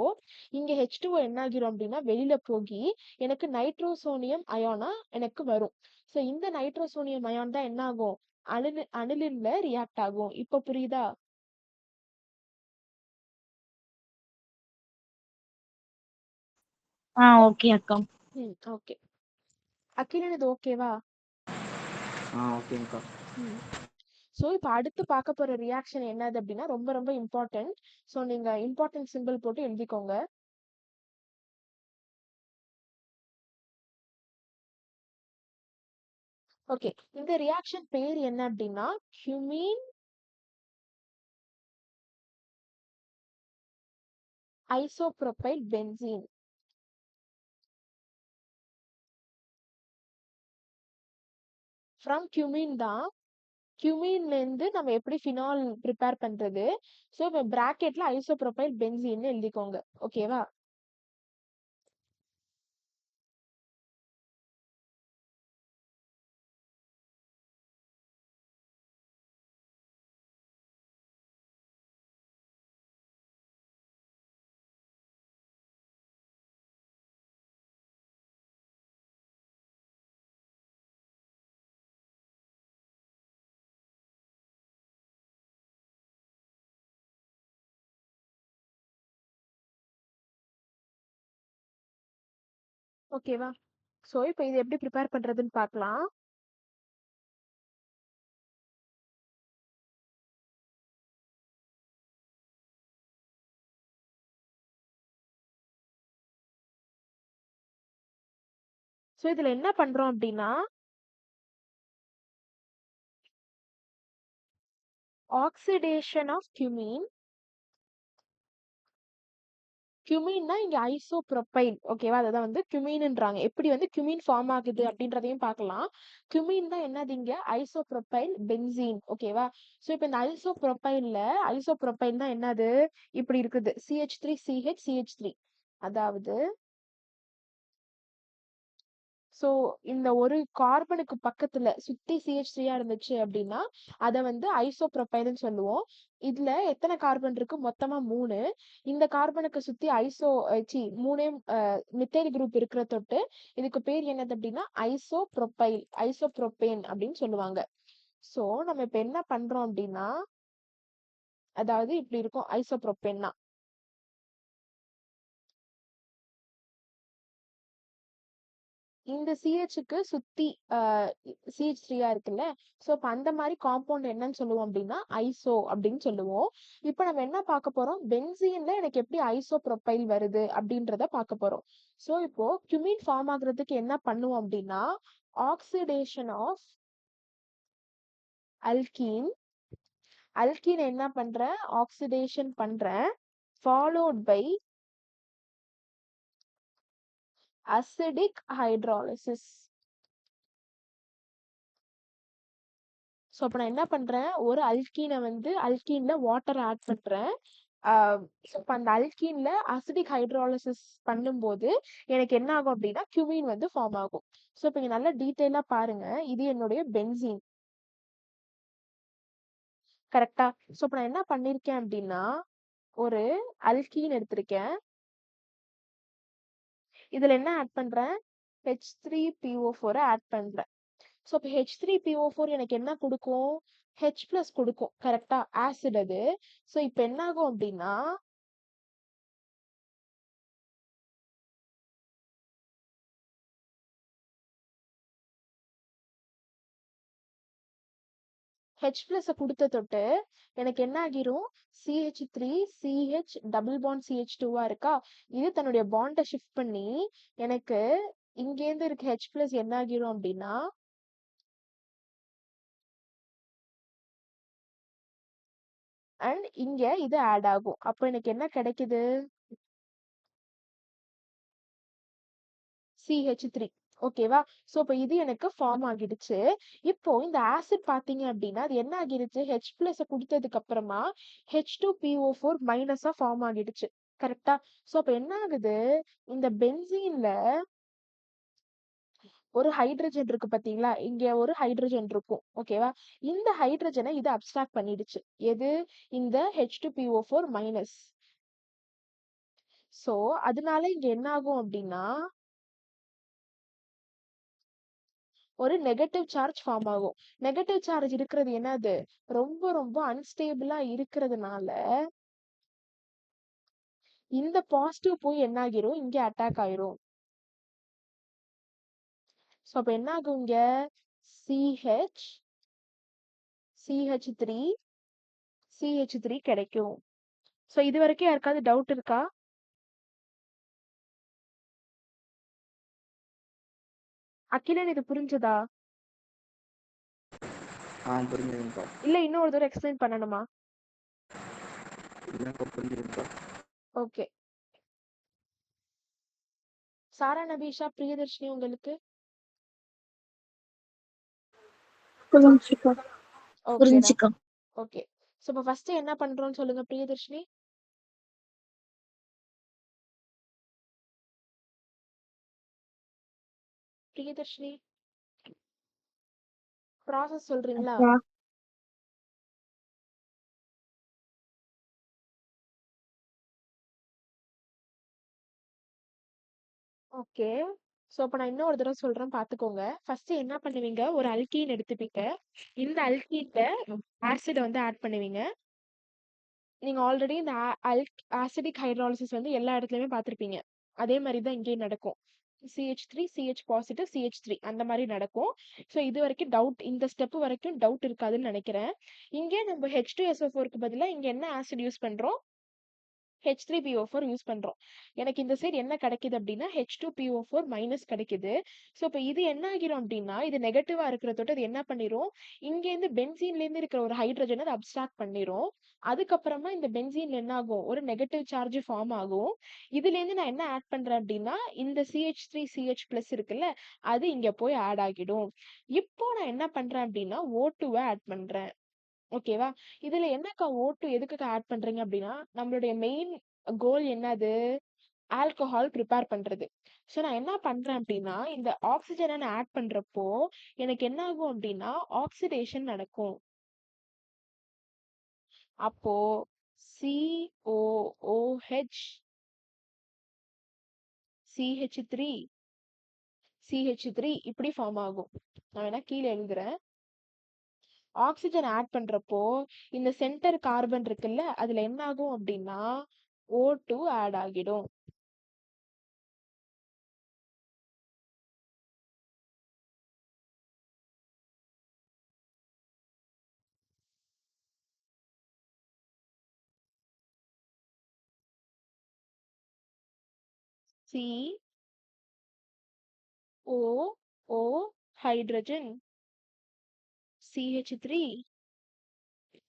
இங்க H2O என்ன ஆகிரும் அப்படின்னா வெளியில போகி எனக்கு நைட்ரோசோனியம் அயானா எனக்கு வரும். ஸோ இந்த நைட்ரோசோனியம் அயான் தான் என்ன ஆகும்? அனிலின்ல ரியாக்ட் ஆகும். இப்போ புரியுதா? ஓகே அக்கா. ஓகே. அகிலன் இது ஓகேவா? ஓகேங்கக்கா. ஸோ இப்போ அடுத்து பார்க்க போற ரியாக்ஷன் என்னது அப்படின்னா ரொம்ப ரொம்ப இம்பார்ட்டன்ட். ஸோ நீங்க இம்பார்ட்டன்ட் சிம்பிள் போட்டு எழுதிக்கோங்க. ஓகே. இந்த ரியாக்ஷன் பேர் என்ன அப்படின்னா ஹியூமின் ஐசோப்ரோபைல் பென்சீன். ஃப்ரம் கியூமின் தான். கியூமின்ல இருந்து நம்ம எப்படி ஃபினால் ப்ரிப்பேர் பண்றது? ஸோ இப்போ பிராக்கெட்ல ஐசோப்ரோபைல் பென்சீன் எழுதிக்கோங்க. ஓகேவா? ஓகேவா? ஸோ இப்போ இது எப்படி ப்ரிப்பேர் பண்றதுன்னு பார்க்கலாம். ஸோ இதுல என்ன பண்றோம் அப்படின்னா ஆக்சிடேஷன் ஆஃப் கியூமின். கியூமின்னா இங்க ஐசோப்ரோபைல். ஓகேவா? அதுதான் வந்து கியூமின்ன்றாங்க. எப்படி வந்து கியூமின் ஃபார்ம் ஆகுது அப்படின்றதையும் பார்க்கலாம். கியூமின் தான் என்னது இங்க ஐசோப்ரோபைல் பென்சீன். ஓகேவா? ஸோ இப்போ இந்த ஐசோப்ரோபைல் தான் என்னது இப்படி இருக்குது CH3CH CH3. அதாவது ஸோ இந்த ஒரு கார்பனுக்கு பக்கத்துல சுத்தி CH3 இருந்துச்சு அப்படின்னா அதை வந்து ஐசோப்ரோபைல்னு சொல்லுவோம். இதுல எத்தனை கார்பன் இருக்கு? மொத்தமா 3. இந்த கார்பனுக்கு சுத்தி மூணே மித்தைல் குரூப் இருக்கிற தொட்டு இதுக்கு பேர் என்னது அப்படின்னா ஐசோப்ரோபேன் அப்படின்னு சொல்லுவாங்க. சோ நம்ம இப்ப என்ன பண்றோம் அப்படின்னா, அதாவது இப்படி இருக்கும் ஐசோப்ரோபேன்னா. இந்த CHக்கு சுத்தி CH3 இருக்குல்ல, சோ இப்ப அந்த மாதிரி காம்பவுண்ட் என்னன்னு சொல்லுவோம் அப்படின்னா ஐசோ அப்படின்னு சொல்லுவோம். இப்ப நம்ம என்ன பார்க்க போறோம்? பென்சீன்ல எனக்கு எப்படி ஐசோப்ரோபைல் வருது அப்படின்றத பார்க்க போறோம். சோ இப்போ குமின் ஃபார்ம் ஆகுறதுக்கு என்ன பண்ணுவோம் அப்படின்னா, ஆக்சிடேஷன் ஆஃப் அல்கீன் என்ன பண்றேன்? ஆக்சிடேஷன் பண்றேன், followed by acidic hydrolysis. So அப்ப நான் என்ன பண்றேன்? ஒரு அல்கீன்ல வாட்டர் ஆட் பண்றேன். இப்ப அந்த அல்கீன்ல அசிடிக் ஹைட்ராலிசிஸ் பண்ணும்போது எனக்கு என்ன ஆகும் அப்படின்னா கியூமீன் வந்து ஃபார்ம் ஆகும். ஸோ இப்ப இங்க நல்லா டீட்டெயிலா பாருங்க. இது என்னுடைய பென்சீன். கரெக்டா? ஸோ இப்ப நான் என்ன பண்ணிருக்கேன் அப்படின்னா, ஒரு அல்கீன் எடுத்திருக்கேன். இதுல என்ன ஆட் பண்றேன்? H3PO4 ஆட் பண்றேன். ஸோ இப்போ H3PO4 எனக்கு என்ன கொடுக்கும்? H+ கொடுக்கும். கரெக்டா? ஆசிட் அது. ஸோ இப்போ என்ன ஆகும் அப்படின்னா, H+ கொடுத்த தொட்டு எனக்கு என்ன ஆகிரும்? CH3 CH double bond CH2 இருக்கா? இது தன்னுடைய பாண்டை ஷிஃப்ட் பண்ணி எனக்கு இங்கேருந்து இருக்க H+ என்ன ஆகிரும் அப்படின்னா அண்ட் இங்க இது ஆட் ஆகும். அப்போ எனக்கு என்ன கிடைக்குது? CH3. ஓகேவா? சோ இப்போ இது எனக்கு ஃபார்ம் ஆகிடுச்சு. இப்போ இந்த ஆசிட் பாத்தீங்க அப்படின்னா அது என்ன ஆகிடுச்சு? H+ கொடுத்ததுக்கு அப்புறமா H2PO4 மைனஸா ஃபார்ம் ஆகிடுச்சு. கரெக்டா? சோ அப்ப என்ன ஆகுது? இந்த பென்சீன்ல ஒரு ஹைட்ரஜன் இருக்கு பாத்தீங்களா? இங்க ஒரு ஹைட்ரஜன் இருக்கும். ஓகேவா? இந்த ஹைட்ரஜனை இது அப்ஸ்ட்ராக்ட் பண்ணிடுச்சு. எது? இந்த H2PO4 மைனஸ். சோ அதனால இங்க என்ன ஆகும் அப்படின்னா ஒரு நெகட்டிவ் சார்ஜ் ஃபார்ம் ஆகும். நெகட்டிவ் சார்ஜ் இருக்கிறது என்னது? ரொம்ப ரொம்ப அன்ஸ்டேபிளா இருக்கிறதுனால இந்த பாசிட்டிவ் போய் என்ன ஆகிரும்? இங்க அட்டாக் ஆயிரும். சோ அப்ப என்ன ஆகும்? இங்க CH3 கிடைக்கும். சோ இது வரைக்கும் யாருக்காவது டவுட் இருக்கா? அகிலன் இது புரிஞ்சதா? புரிஞ்சுதுங்கக்கா. இல்ல இன்னொரு தடவை எக்ஸ்பிளைன் பண்ணணுமா? இல்லைங்கக்கா, புரிஞ்சுதுங்கக்கா. ஓகே. சாரா நபீஷா, பிரியதர்ஷினி உங்களுக்கு? புரிஞ்சுக்கோ. ஓகேடா. புரிஞ்சுக்கோ. ஓகே. சோ இப்போ ஃபர்ஸ்ட் என்ன பண்றோம்னு சொல்லுங்க பிரியதர்ஷினி. பிரியதர்ஷினி ப்ராசஸ் சொல்றீங்களா? அக்கா, ஓகே. சோ அப்ப நான் இன்னொரு தடவை சொல்றேன் பாத்துக்கோங்க. ஃபர்ஸ்ட் என்ன பண்ணுவீங்க? ஒரு அல்கீன் எடுத்துப்பீங்க. இந்த அல்கீன்ல ஆசிட் வந்து ஆட் பண்ணுவீங்க. நீங்க ஆல்ரெடி இந்த ஆசிடிக் ஹைட்ராலிசிஸ் வந்து எல்லா இடத்துலயுமே பார்த்திருப்பீங்க. அதே மாதிரி தான் இங்கேயும் நடக்கும். CH3 CH பாசிட்டிவ் CH3 அந்த மாதிரி நடக்கும். ஸோ இது வரைக்கும் டவுட், இந்த ஸ்டெப் வரைக்கும் டவுட் இருக்காதுன்னு நினைக்கிறேன். இங்கே நம்ம H2SO4க்கு பதிலா இங்க என்ன ஆசிட் யூஸ் பண்றோம்? H3PO4 யூஸ் பண்றோம். எனக்கு இந்த சைடு என்ன கிடைக்குது அப்படின்னா H2PO4 மைனஸ் கிடைக்குது. ஸோ இப்போ இது என்ன ஆகிரும் அப்படின்னா இது நெகட்டிவா இருக்கிற தொட்டு அது என்ன பண்ணிரும்? இங்கேருந்து பென்சீன்ல இருந்து இருக்கிற ஒரு ஹைட்ரஜனை அது அப்ஸ்ட்ராக்ட் பண்ணிரும். அதுக்கப்புறமா இந்த பென்சீன்ல என்ன ஆகும்? ஒரு நெகட்டிவ் சார்ஜ் ஃபார்ம் ஆகும். இதுல இருந்து நான் என்ன ஆட் பண்றேன் அப்படின்னா இந்த CH3 CH+ இருக்குல்ல, அது இங்க போய் ஆட் ஆகிடும். இப்போ நான் என்ன பண்றேன் அப்படின்னா O2 ஆட் பண்றேன். ஓகேவா? இதுல என்னக்கா O2 எதுக்குக்கா ஆட் பண்றீங்க அப்படின்னா நம்மளுடைய மெயின் கோல் என்னது? ஆல்கஹால் ப்ரிப்பேர் பண்றது. ஸோ நான் என்ன பண்றேன் அப்படின்னா, இந்த ஆக்ஸிஜனை நான் ஆட் பண்றப்போ எனக்கு என்ன ஆகும் அப்படின்னா, ஆக்சிடேஷன் நடக்கும். அப்போ COOH CH3 CH3 இப்படி ஃபார்ம் ஆகும். நான் வேணா கீழே எழுதுறேன். ஆக்ஸிஜன் ஆட் பண்றப்போ இந்த சென்டர் கார்பன் இருக்குல்ல, அதுல என்ன ஆகும் அப்படின்னா O2 ஆட் ஆகிடும். COO ஹைட்ரஜன் CH3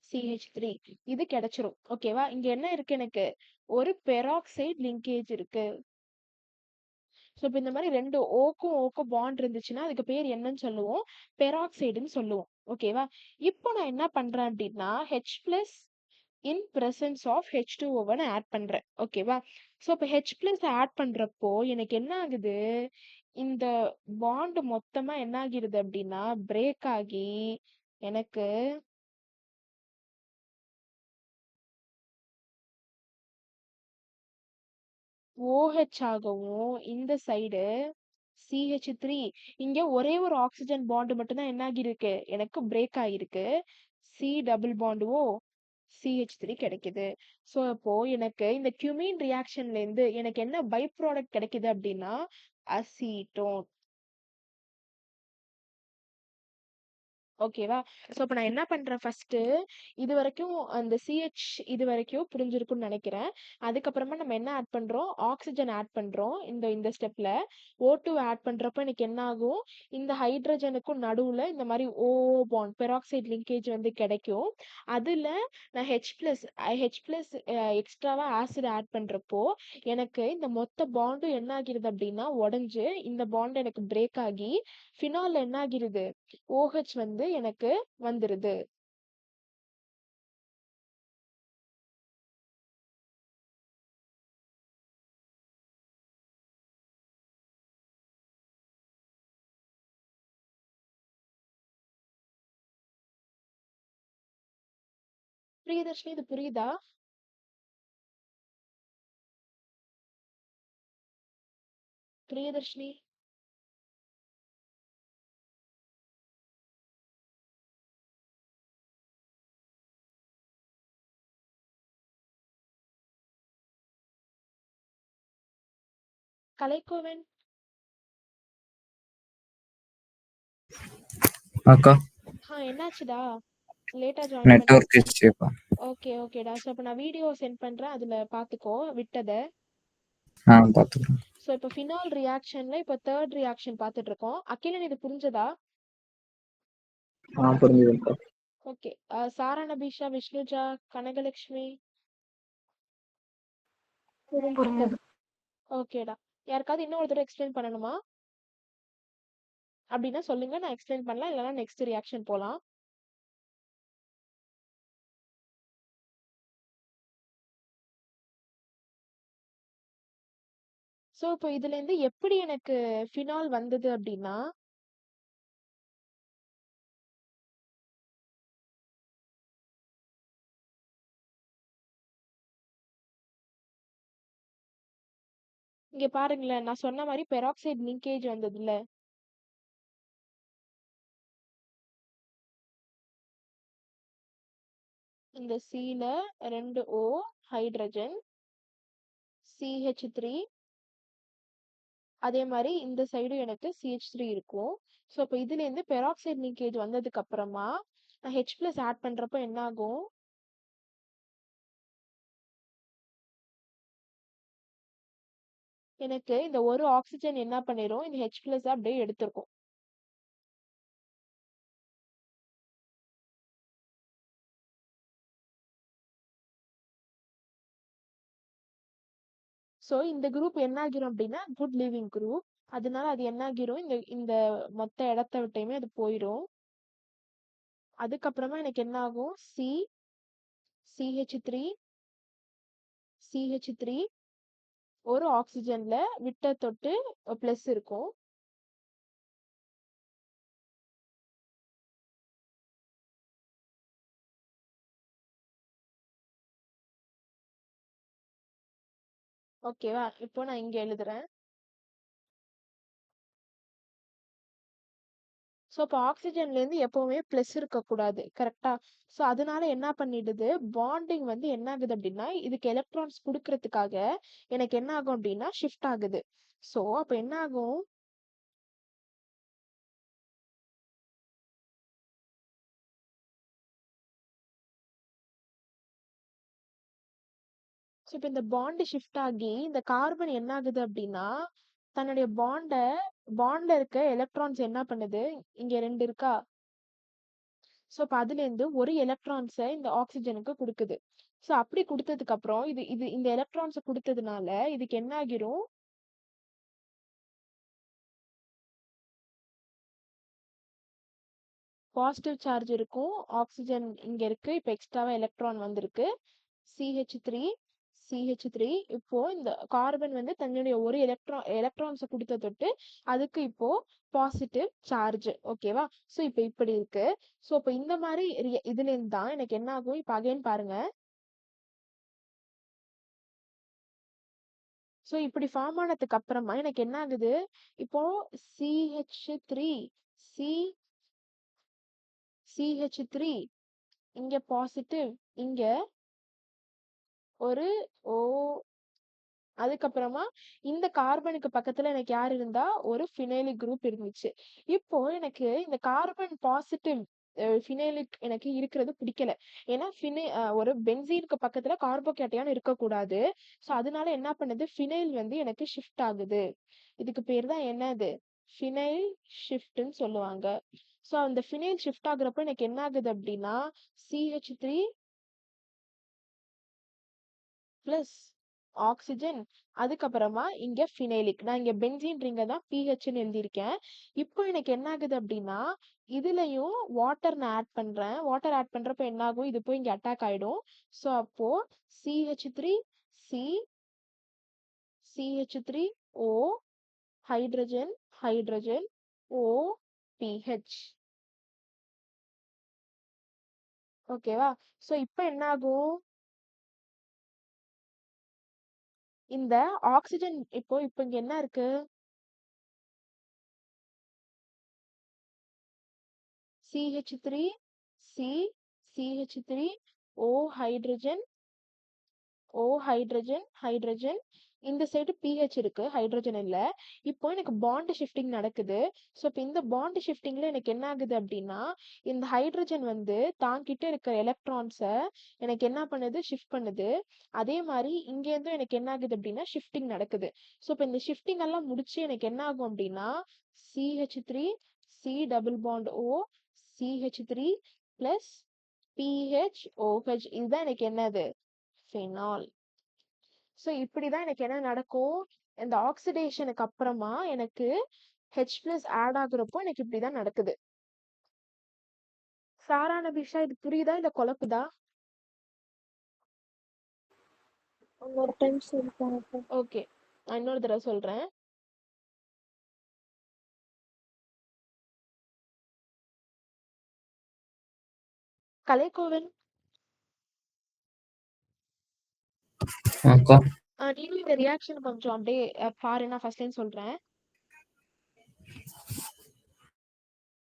CH3 இது கிடைச்சிரும். ஓகேவா? இங்க என்ன இருக்கு, எனக்கு ஒரு பெராக்சைடு லிங்கேஜ் இருக்கு. ஸோ இப்போ இந்த மாதிரி 2 ஓக்கும் ஓக்கும் பாண்ட் இருந்துச்சுன்னா அதுக்கு பேர் என்னன்னு சொல்லுவோம், பெராக்சைடுன்னு சொல்லுவோம். ஓகேவா? இப்போ நான் என்ன பண்றேன் அப்படின்னா H plus in presence of H2O add பண்றேன். ஓகேவா? ஸோ இப்போ H பிளஸ் ஆட் பண்றப்போ எனக்கு என்ன ஆகுது, இந்த பாண்ட் மொத்தமா என்ன ஆகிருது அப்படின்னா பிரேக் ஆகி எனக்கு OH ஆகவும் இந்த சைடு CH3 இங்க ஒரே ஒரு ஆக்சிஜன் பாண்ட் மட்டும் தான் என்ன ஆகிருக்கு, எனக்கு பிரேக் ஆகிருக்கு. C double bond O CH3 கிடைக்குது. ஸோ அப்போ எனக்கு இந்த கியூமீன் ரியாக்ஷன்ல இருந்து எனக்கு என்ன பை ப்ராடக்ட் கிடைக்குது அப்படின்னா அசிட்டோன். ஓகேவா? ஸோ இப்போ நான் என்ன பண்றேன், ஃபர்ஸ்ட் இது வரைக்கும் அந்த CH இது வரைக்கும் புரிஞ்சிருக்கும்னு நினைக்கிறேன். அதுக்கப்புறமா நம்ம என்ன ஆட் பண்றோம், ஆக்சிஜன் ஆட் பண்றோம். இந்த ஸ்டெப்ல O2 ஆட் பண்றப்ப எனக்கு என்ன ஆகும், இந்த ஹைட்ரஜனுக்கும் நடுவுல இந்த மாதிரி O பாண்ட் பெராக்சைடு லிங்கேஜ் வந்து கிடைக்கும். அதுல நான் H பிளஸ் எக்ஸ்ட்ராவா ஆசிட் ஆட் பண்றப்போ எனக்கு இந்த மொத்த பாண்டும் என்ன ஆகிருது அப்படின்னா உடைஞ்சு இந்த பாண்ட் எனக்கு பிரேக் ஆகி ஃபினால்ல என்ன ஆகிருது, OH வந்து எனக்கு வந்துருது. பிரியதர்ஷினி இது புரியுதா? பிரியதர்ஷினி கலைக்கோவன் அக்கா என்னாச்சுடா, லேட்டா ஜாயின் பண்ண? நெட்வொர்க் இஷ்யூக்கா. ஓகேடா. ஸோ அப்போ நான் வீடியோ சென்ட் பண்றேன், அதுல பாத்துக்கோ விட்டதை. பார்த்துக்குறேன். ஸோ இப்போ ஃபினால் ரியாக்ஷன்ல இப்போ தேர்ட் ரியாக்ஷன் பார்த்துட்டு இருக்கோம். அகிலன் இது புரிஞ்சதா? புரிஞ்சுதுக்கா. ஓகே. சாரா நபீஷா, விஷ்ணுஜா, கனகலட்சுமி. புரிஞ்சது. ஓகேடா. யாருக்காவது இன்னொரு தடவை எக்ஸ்பிளைன் பண்ணணுமா அப்படின்னா சொல்லுங்க, நான் எக்ஸ்பிளைன் பண்ணலாம், இல்லைன்னா நெக்ஸ்ட் ரியாக்ஷன் போலாம். ஸோ இப்போ இதுல இருந்து எப்படி எனக்கு ஃபினால் வந்தது அப்படின்னா, இங்க பாருங்களேன், நான் சொன்ன மாதிரி பெராக்சைடு லிங்கேஜ் வந்ததுல, இந்த Cல 2 O ஹைட்ரஜன் CH3, அதே மாதிரி இந்த சைடு எனக்கு CH3 இருக்கும். ஸோ இப்போ இதுல இருந்து பெராக்சைடு லிங்கேஜ் வந்ததுக்கு அப்புறமா நான் H பிளஸ் ஆட் பண்றப்ப என்ன ஆகும், எனக்கு இந்த ஒரு ஆக்சிஜன் என்ன பண்ணிரும், இந்த H பிளஸ் அப்படியே எடுத்திருக்கும். ஸோ இந்த குரூப் என்ன ஆகிரும் அப்படின்னா குட் லிவிங் குரூப். அதனால அது என்ன ஆகிரும், இந்த இந்த மொத்த இடத்த விட்டையுமே அது போயிடும். அதுக்கப்புறமா எனக்கு என்ன ஆகும், CH3 CH3 ஒரு ஆக்சிஜன்ல விட்ட தொட்டு பிளஸ் இருக்கும். ஓகேவா? இப்போ நான் இங்க எழுதுறேன். ஸோ அப்போ ஆக்சிஜன்ல இருந்து எப்பவுமே பிளஸ் இருக்கக்கூடாது. கரெக்ட்டா? ஸோ அதனால என்ன பண்ணிடுது, பாண்டிங் வந்து என்ன ஆகுது அப்படின்னா, இதுக்கு எலக்ட்ரான்ஸ் குடுக்கறதுக்காக எனக்கு என்ன ஆகும் அப்படின்னா, ஷிஃப்ட் ஆகுது. ஸோ அப்ப என்ன ஆகும்? ஸோ இப்ப இந்த பாண்ட் ஷிஃப்ட் ஆகி இந்த கார்பன் என்ன ஆகுது அப்படின்னா, தன்னுடைய பாண்ட்ல இருக்க எலக்ட்ரான்ஸ் என்ன பண்ணுது, இங்க 2 இருக்கா? ஸோ அப்ப அதுலேருந்து ஒரு எலக்ட்ரான்ஸ இந்த ஆக்ஸிஜனுக்கு குடுக்குது. ஸோ அப்படி குடுத்ததுக்கு அப்புறம் இது இது இந்த எலக்ட்ரான்ஸ குடுத்ததுனால இதுக்கு என்ன ஆகிரும்? பாசிட்டிவ் சார்ஜ் இருக்கும். ஆக்ஸிஜன் இங்க இருக்கு. இப்ப எக்ஸ்ட்ராவா எலக்ட்ரான் வந்திருக்கு. CH3 CH3 இப்போ இந்த கார்பன் வந்து தன்னுடைய ஒரு எலக்ட்ரான்ஸ குடுத்த தொட்டு அதுக்கு இப்போ பாசிட்டிவ் சார்ஜ். ஓகேவா? ஸோ இப்ப இப்படி இருக்கு. ஸோ இப்ப இந்த மாதிரி இதுல இருந்து தான் எனக்கு என்ன ஆகும்? இப்ப அகைன் பாருங்க. ஸோ இப்படி ஃபார்ம் ஆனதுக்கு அப்புறமா எனக்கு என்ன ஆகுது? இப்போ CH3 C CH3 இங்க பாசிட்டிவ், இங்க ஒரு O. அதுக்கப்புறமா இந்த கார்பனுக்கு பக்கத்துல எனக்கு யார் இருந்தா? ஒரு ஃபினைலிக் குரூப் இருந்துச்சு. இப்போ எனக்கு இந்த கார்பன் பாசிட்டிவ் ஃபினைலிக் எனக்கு இருக்கிறது பிடிக்கல. ஏன்னா ஒரு பென்சீனுக்கு பக்கத்துல கார்போகேட்டையான் இருக்கக்கூடாது. ஸோ அதனால என்ன பண்ணுது? ஃபினைல் வந்து எனக்கு ஷிஃப்ட் ஆகுது. இதுக்கு பேர் தான் என்னது? ஃபினைல் ஷிஃப்ட்ன்னு சொல்லுவாங்க. ஸோ அந்த ஃபினைல் ஷிஃப்ட் ஆகுறப்ப எனக்கு என்ன ஆகுது அப்படின்னா, CH3 பிளஸ் ஆக்ஸிஜன், அதுக்கப்புறமா இங்க ஃபினைலிக். நான் இங்க பென்சீன் ரிங்க தான் PHன்னு எழுதியிருக்கேன். இப்போ எனக்கு என்ன ஆகுது அப்படின்னா, இதுலயும் வாட்டர் நான் ஆட் பண்றேன். வாட்டர் ஆட் பண்றப்ப என்ன ஆகும்? இது போய் இங்க அட்டாக் ஆயிடும். ஸோ அப்போ CH3 C CH3O hydrogen hydrogen OPH. ஓகேவா? ஸோ இப்போ என்ன ஆகும்? இந்த ஆக்ஸிஜன் இப்போ இப்போ இங்க என்ன இருக்கு? CH3 C CH3 O hydrogen hydrogen. இந்த சைடு pH இருக்கு, ஹைட்ரஜன் இல்ல. இப்போ எனக்கு பாண்ட் ஷிஃப்டிங் நடக்குது. ஸோ இப்போ இந்த பாண்ட் ஷிஃப்டிங்ல எனக்கு என்ன ஆகுது அப்படின்னா, இந்த ஹைட்ரஜன் வந்து தாங்கிட்ட இருக்கிற எலக்ட்ரான்ஸ எனக்கு என்ன பண்ணுது? ஷிஃப்ட் பண்ணுது. அதே மாதிரி இங்க இருந்தும் எனக்கு என்ன ஆகுது அப்படின்னா, ஷிஃப்டிங் நடக்குது. ஸோ இப்போ இந்த ஷிஃப்டிங் எல்லாம் முடிச்சு எனக்கு என்ன ஆகும் அப்படின்னா, CH3 C double bond O CH3 plus PHOH. இதுதான் எனக்கு என்னது? ஃபினால். ஸோ இப்படிதான் எனக்கு என்ன நடக்கும்? இந்த ஆக்சிடேஷனுக்கு அப்புறமா எனக்கு H+ ஆட் ஆகுறப்போ எனக்கு இப்படிதான் நடக்குது. சாரா நபிஷா, இது புரியுதா இல்ல குழப்புதா? ஒரு டைம் சொல்லுங்க. ஓகே, நான் இன்னொரு தடவை சொல்றேன். கலைக்கோவன், அக்கா நீங்களும் இந்த ரியாக்ஷன் கொஞ்சம் அப்படியே பாரு. நான் ஃபர்ஸ்ட் லைன் சொல்றேன்.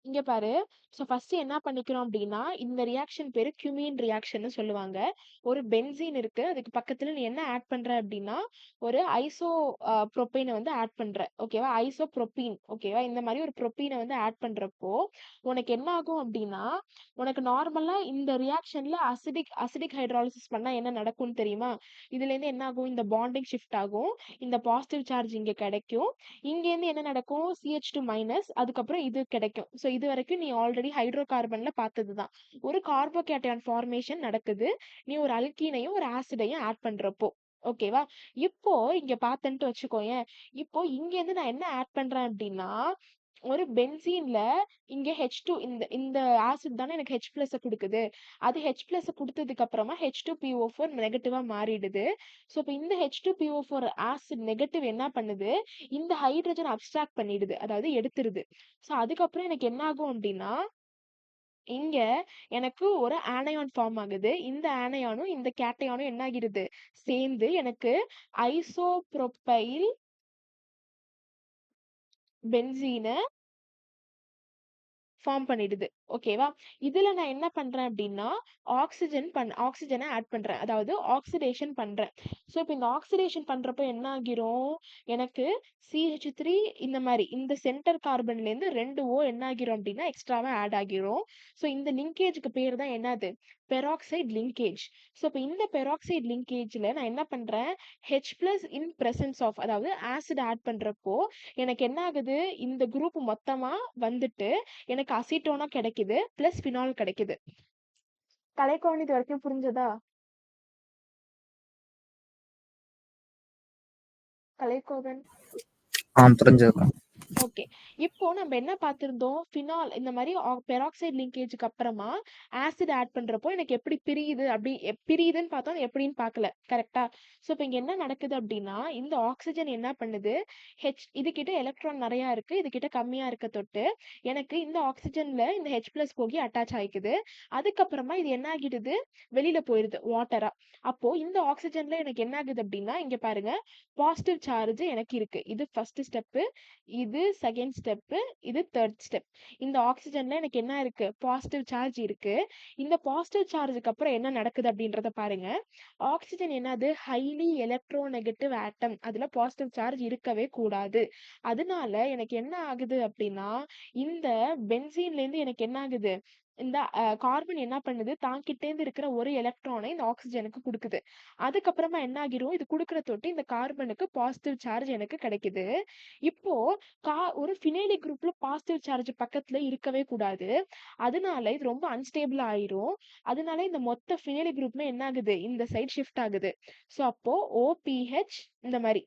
இங்க பாரு. ஸோ ஃபர்ஸ்ட் என்ன பண்ணிக்கிறோம் அப்படின்னா, இந்த ரியாக்ஷன் பேரு கியூமீன் ரியாக்ஷன்னு சொல்லுவாங்க. ஒரு பென்சீன் இருக்கு. அதுக்கு பக்கத்துல நீ என்ன ஆட் பண்ற அப்படின்னா, ஒரு ஐசோ புரோப்பேனை வந்து ஆட் பண்ற. ஓகேவா? Iso propene. ஓகேவா? இந்த மாதிரி ஒரு புரோப்பீனை வந்து ஆட் பண்றப்போ உனக்கு என்ன ஆகும் அப்படின்னா, உனக்கு நார்மலா இந்த ரியாக்ஷன்ல அசிடிக் ஹைட்ராலிசிஸ் பண்ணா என்ன நடக்கும்னு தெரியுமா? இதுல இருந்து என்ன ஆகும்? இந்த பாண்டிங் ஷிஃப்ட் ஆகும். இந்த பாசிட்டிவ் சார்ஜ் இங்க கிடைக்கும். இங்க இருந்து என்ன நடக்கும்? CH2 மைனஸ், அதுக்கப்புறம் இது கிடைக்கும். ஸோ இது வரைக்கும் நீ ஆல்ரெடி ஹைட்ரோ கார்பன்ல பார்த்ததுதான். ஒரு கார்போகேட்டையான் ஃபார்மேஷன் நடக்குது. நீ ஒரு அல்கீனையும் ஒரு ஆசிடையும் ஆட் பண்றப்போ. ஓகேவா? இப்போ இங்க பார்த்தேன்ட்டு வச்சுக்கோயேன். இப்போ இங்க இருந்து நான் என்ன ஆட் பண்றேன் அப்படின்னா, ஒரு பென்சீன்ல இங்க H2 இந்த ஆசிட் தானே எனக்கு H+ குடுக்குது. அது H+ குடுத்ததுக்கு அப்புறமா H2PO4 நெகட்டிவா மாறிடுது. ஸோ இப்ப இந்த H2PO4 ஆசிட் நெகட்டிவ் என்ன பண்ணுது? இந்த ஹைட்ரஜன் அப்ஸ்ட்ராக்ட் பண்ணிடுது. அதாவது எடுத்துருது. ஸோ அதுக்கப்புறம் எனக்கு என்ன ஆகும் அப்டின்னா, இங்க எனக்கு ஒரு ஆனயான் ஃபார்ம் ஆகுது. இந்த ஆனயானும் இந்த கேட்டயானும் என்ன ஆகிடுது? சேர்ந்து எனக்கு ஐசோப்ரோபைல் பென்சீன ஃபார்ம் பண்ணிடுது. ஓகேவா? இதுல நான் என்ன பண்றேன் அப்டின்னா, ஆக்ஸிஜன ஆட் பண்றேன். அதாவது ஆக்சிடேஷன் பண்றேன். ஸோ இப்ப இந்த ஆக்சிடேஷன் பண்றப்போ என்ன ஆகிரும்? எனக்கு CH3 இந்த மாரி இந்த சென்டர் கார்பன்லேருந்து 2 O என்ன ஆகிரும் அப்டின்னா, எக்ஸ்ட்ராவா ஆட் ஆகிரும். ஸோ இந்த லிங்கேஜ்க்கு பேரு தான் என்னது? Peroxide linkage. ஸோ இப்ப இந்த பெராக்சைடு லிங்கேஜ்ல நான் என்ன பண்றேன்? H+ இன் பிரசன்ஸ் ஆஃப் அதாவது ஆசிட் ஆட் பண்றப்போ, எனக்கு என்ன ஆகுது? இந்த குரூப் மொத்தமா வந்துட்டு எனக்கு அசிட்டோனா கிடைக்குது. பிளஸ் ஃபினால் கிடைக்குது. கலைக்கோன் இது வரைக்கும் புரிஞ்சதா? கலைக்கோவன். புரிஞ்சதுக்கா. ஓகே. இப்போ நம்ம என்ன பார்த்திருந்தோம்? ஃபினால் இந்த மாரி பெராக்சைடு லிங்கேஜ்க்கு அப்புறமா ஆசிட் ஆட் பண்றப்போ எனக்கு எப்படி பிரியுது பிரியுதுன்னு பார்த்தோம். எப்படின்னு பார்க்கல. கரெக்ட்டா? ஸோ இப்ப இங்க என்ன நடக்குது அப்படின்னா, இந்த ஆக்ஸிஜன் என்ன பண்ணுது? இதுகிட்ட எலக்ட்ரான் நெறையா இருக்கு. இதுகிட்ட கம்மியா இருக்க தொட்டு, எனக்கு இந்த ஆக்ஸிஜன்ல இந்த H+ போய் அட்டாச் ஆயிக்குது. அதுக்கப்புறமா இது என்ன ஆகிடுது? வெளியில போயிருது வாட்டரா. அப்போ இந்த ஆக்ஸிஜன்ல எனக்கு என்ன ஆகுது அப்படின்னா, இங்க பாருங்க பாசிட்டிவ் சார்ஜ் எனக்கு இருக்கு. இது ஃபர்ஸ்ட் ஸ்டெப்பு. இது செகண்ட் ஸ்டெப்பு. இது தேர்ட் ஸ்டெப். இந்த ஆக்ஸிஜன்ல எனக்கு என்ன இருக்கு? பாசிட்டிவ் சார்ஜ் இருக்கு. இந்த பாசிட்டிவ் சார்ஜ்க்கு அப்புறம் என்ன நடக்குது அப்படின்றத பாருங்க. ஆக்ஸிஜன் என்னது? ஹைலி எலக்ட்ரோநெகட்டிவ் ஆட்டம். அதுல பாசிட்டிவ் சார்ஜ் இருக்கவே கூடாது. அதனால எனக்கு என்ன ஆகுது அப்படின்னா, இந்த பென்சீன்லேருந்து எனக்கு என்ன ஆகுது? இந்த கார்பன் என்ன பண்ணுது? தாங்கிட்டேந்து இருக்கிற ஒரு எலக்ட்ரானை இந்த ஆக்ஸிஜனுக்கு குடுக்குது. அதுக்கப்புறமா என்ன ஆகிரும்? இது குடுக்குற தொட்டு இந்த கார்பனுக்கு பாசிட்டிவ் சார்ஜ் எனக்கு கிடைக்குது. இப்போ ஒரு ஃபினைலிக் குரூப்ல பாசிட்டிவ் சார்ஜ் பக்கத்துல இருக்கவே கூடாது. அதனால இது ரொம்ப அன்ஸ்டேபிள் ஆயிரும். அதனால இந்த மொத்த ஃபினைலிக் குரூப்மே என்ன ஆகுது? இந்த சைடு ஷிஃப்ட் ஆகுது. ஸோ அப்போ OPH இந்த மாரி.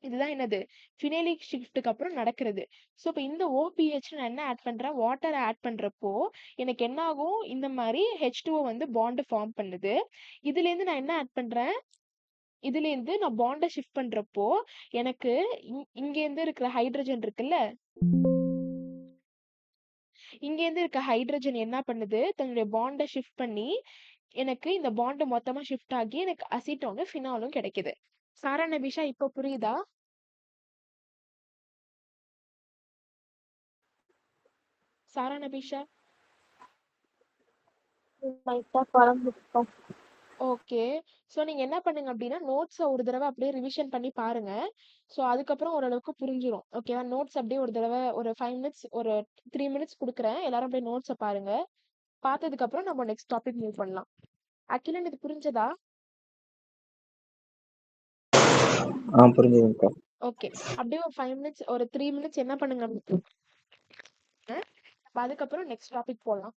இதுதான் என்னது? ஃபினைலிக் ஷிஃப்ட்க்கு அப்புறம் நடக்கிறது. ஸோ இப்ப இந்த OPH நான் என்ன ஆட் பண்றேன்? வாட்டர் ஆட் பண்றப்போ எனக்கு என்ன ஆகும்? இந்த மாரி H2O வந்து பாண்ட் ஃபார்ம் பண்ணுது. இதுலேருந்து நான் என்ன ஆட் பண்றேன்? இதுலேருந்து நான் பாண்ட ஷிஃப்ட் பண்றப்போ எனக்கு இங்கேருந்து இருக்கிற ஹைட்ரஜன் இருக்குல்ல, இங்கேருந்து இருக்க ஹைட்ரஜன் என்ன பண்ணுது? தன்னுடைய பாண்ட ஷிஃப்ட் பண்ணி எனக்கு இந்த பாண்ட் மொத்தமா ஷிஃப்ட் ஆகி எனக்கு அசிட்டோனும் ஃபினாலும் கிடைக்குது. சாரா நபிஷா இப்போ புரியுதா? சாரா நபிஷா? லைட்டா குழம்புக்கா. ஓகே. ஸோ நீங்க என்ன பண்ணுங்க அப்படின்னா, நோட்ஸ ஒரு தடவ அப்படியே ரிவிஷன் பண்ணி பாருங்க. ஸோ அதுக்கப்புறம் ஓரளவுக்கு புரிஞ்சிரும். ஓகேவா? நோட்ஸ் அப்படியே ஒரு தடவ ஒரு 5 மினிட்ஸ் ஒரு 3 மினிட்ஸ் குடுக்குறேன். எல்லாரும் அப்படியே நோட்ஸ பாருங்க. பார்த்ததுக்கு அப்புறம் நம்ம நெக்ஸ்ட் டாபிக் மூவ் பண்ணலாம். அகிலன் இது புரிஞ்சதா? புரிஞ்சதுக்கா. ஓகே. அப்படியே ஒரு 5 மினிட்ஸ் ஒரு 3 மினிட்ஸ் என்ன பண்ணுங்க அதுக்கப்புறம் நெக்ஸ்ட் டாபிக் போலாம்.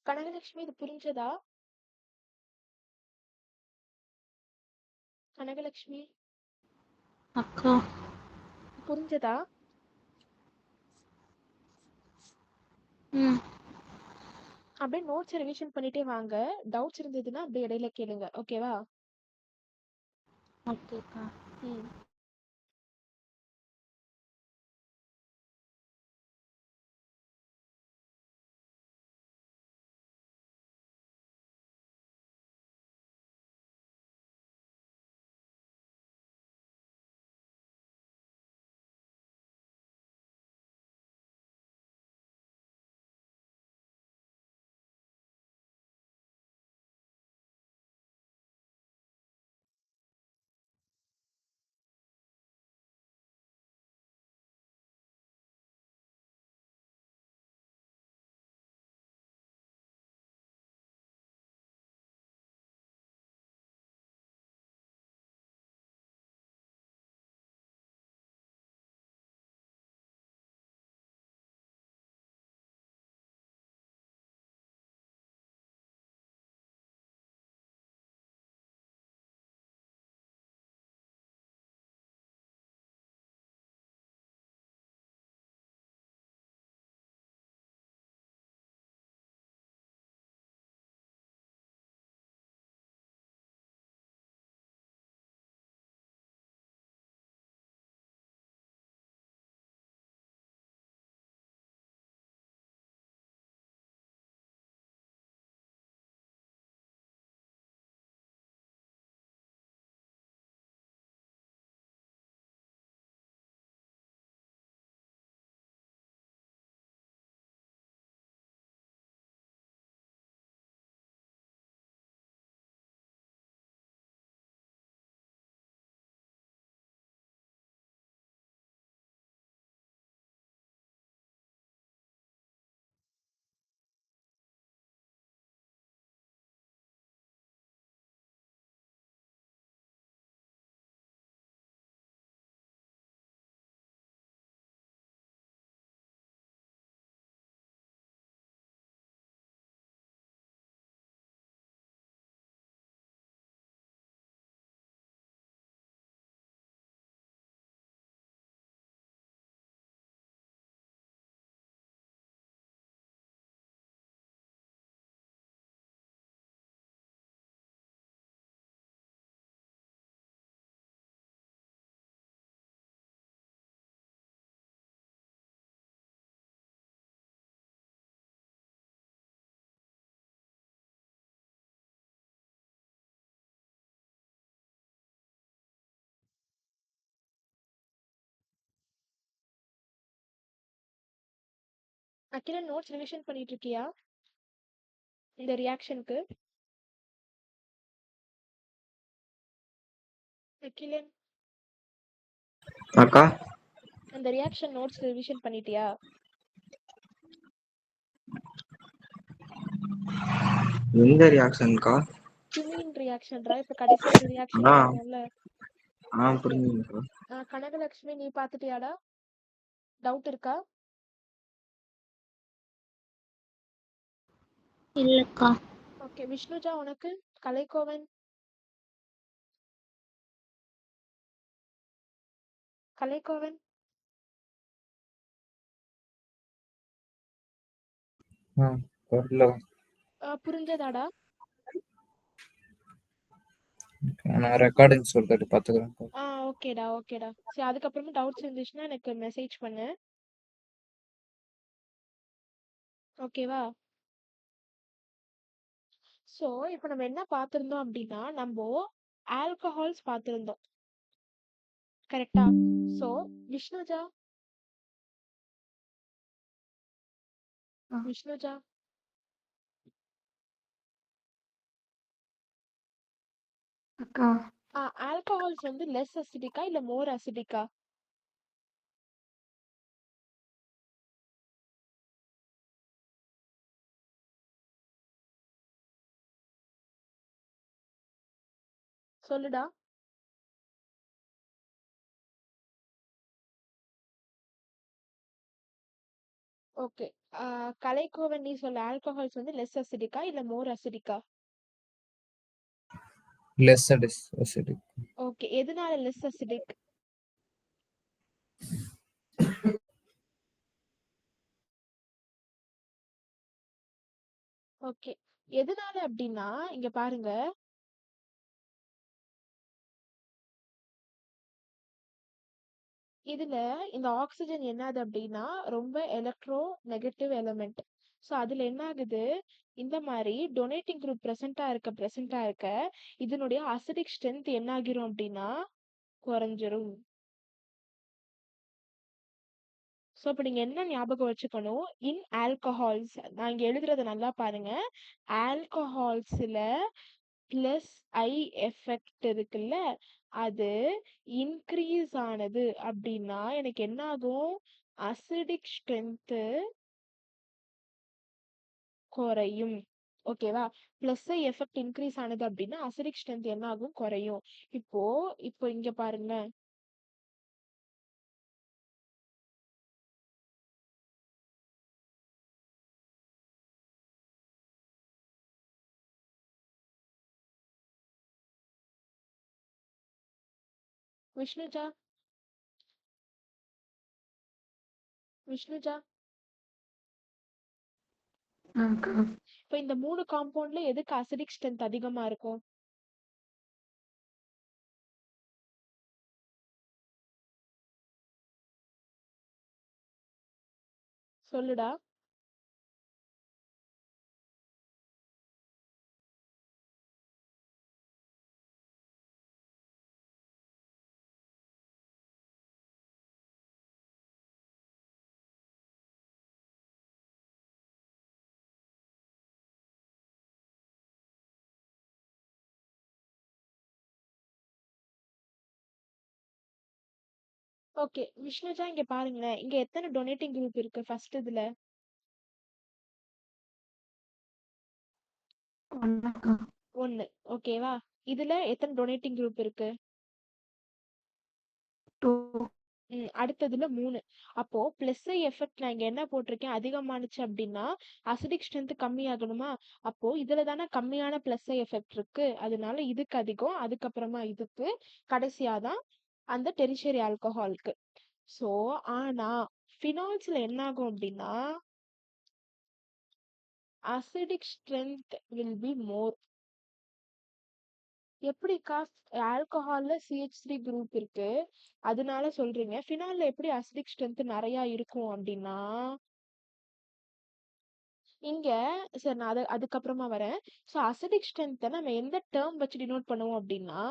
கனகலட்சுமி இது புரிஞ்சதா? கனகலட்சுமி அக்கா புரிஞ்சதா? ம் அப்படியே நோட்ஸ் ரிவிஷன் பண்ணிட்டே வாங்க. டவுட்ஸ் இருந்ததுன்னா அப்படியே இடையில கேளுங்க. ஓகேவா? ஓகேக்கா. ம். அகிலன் நோட்ஸ் ரிவிஷன் பண்ணிட்டு இருக்கியா? இந்த ரியாக்ஷனுக்கு. அகிலன் அக்கா அந்த ரியாக்ஷன் நோட்ஸ் ரிவிஷன் பண்ணிட்டியா? எந்த ரியாக்ஷன்க்கா? குமீன் ரியாக்ஷன்ரா. இப்ப கடைசியா ஒரு ரியாக்ஷன் ஆ பார்த்தோம்ல. புரிஞ்சுதுக்கா. கனகலட்சுமி நீ பாத்துட்டியாடா? டவுட் இருக்கா? இல்லக்கா. ஓகே. விஷ்ணுஜா உனக்கு? கலைக்கோவன் கலைக்கோவன் வரல. புரிஞ்சதாடா? நான் ரெக்கார்டிங் சொல்லிட்டு பாத்துக்கிறேன். ஓகேடா ஓகேடா. சரி, அதுக்கப்புறமா டவுட்ஸ் இருந்துச்சுன்னா எனக்கு மெசேஜ் பண்ணு. ஓகேவா? ஸோ இப்போ நம்ம என்ன பார்த்திருந்தோம் அப்படின்னா, நம்ம ஆல்கஹால்ஸ் பார்த்திருந்தோம். கரெக்டா? ஸோ விஷ்ணுஜா ஆ. விஷ்ணுஜா அக்கா ஆல்கஹால்ஸ் வந்து லெஸ் அசிடிக்கா இல்ல மோர் அசிடிக்கா? சொல்லுடா. ஓகே. கலைக்கோவன் நீ சொல்ல ஆல்கஹால்ஸ் வந்து லெஸ் அசிடிக்கா இல்ல மோர் அசிடிக்கா? less acidic. ஓகே. எதனால லெஸ் அசிடிக்? ஓகே. எதனால அப்படின்னா இங்க பாருங்க. இதுல இந்த ஆக்ஸிஜன் என்னது அப்படின்னா ரொம்ப எலக்ட்ரோ நெகட்டிவ் எலிமெண்ட். ஸோ அதுல என்ன ஆகுது, இந்த மாதிரி டொனேட்டிங் குரூப் பிரசண்டா இருக்க இதனுடைய அசிடிக் ஸ்ட்ரென்த் என்ன ஆகிரும் அப்படின்னா குறைஞ்சிரும். ஸோ இப்போ நீங்க என்ன ஞாபகம் வச்சுக்கணும், இன் ஆல்கஹால்ஸ் நான் இங்க எழுதுறத நல்லா பாருங்க. ஆல்கஹால்ஸ்ல பிளஸ் ஐ எஃபெக்ட் இருக்குல்ல, அது இன்க்ரீஸ் ஆனது அப்படின்னா எனக்கு என்ன ஆகும், அசிடிக் ஸ்ட்ரென்த் குறையும். ஓகேவா? பிளஸ் ஐ எஃபெக்ட் இன்க்ரீஸ் ஆனது அப்படின்னா அசிடிக் ஸ்ட்ரென்த் என்ன ஆகும், குறையும். இப்போ இப்போ இங்க பாருங்க. விஷ்ணுஜா விஷ்ணுஜா இப்போ இந்த 3 காம்பவுண்ட்ல எதுக்கு அசிடிக் ஸ்ட்ரென்த் அதிகமா இருக்கும்? சொல்லுடா. ஓகே விஷ்ணுஜா இங்க பாருங்களேன், இங்க எத்தனை டொனேட்டிங் குரூப் இருக்கு ஃபர்ஸ்ட் இதுல? 1. ஓகேவா? இதுல எத்தனை டொனேட்டிங் குரூப் இருக்கு? அடுத்ததுல 3. அப்போ பிளஸ் ஐ எஃபெக்ட் நான் இங்க என்ன போட்டிருக்கேன், அதிகமானுச்சு அப்படின்னா அசிடிக் ஸ்ட்ரென்த் கம்மி ஆகணுமா? அப்போ இதுல தானே கம்மியான பிளஸ் ஐ எஃபெக்ட் இருக்கு, அதனால இதுக்கு அதிகம், அதுக்கப்புறமா இதுக்கு, கடைசியா தான் அந்த டெரிஷரி ஆல்கஹாலுக்கு. ஸோ ஆனா ஃபினால்ஸ்ல என்ன ஆகும் அப்படின்னா acidic strength will be more. எப்படிக்கா? ஆல்கஹால்ல CH3 குரூப் இருக்கு அதனால சொல்றீங்க, ஃபினால்ல எப்படி அசிடிக் ஸ்ட்ரென்த் நிறைய இருக்கும் அப்படின்னா இங்க சரி நான் அதுக்கப்புறமா வரேன். ஸோ அசிடிக் ஸ்ட்ரென்த்தை நம்ம எந்த டேர்ம் வச்சு டினோட் பண்ணுவோம் அப்படின்னா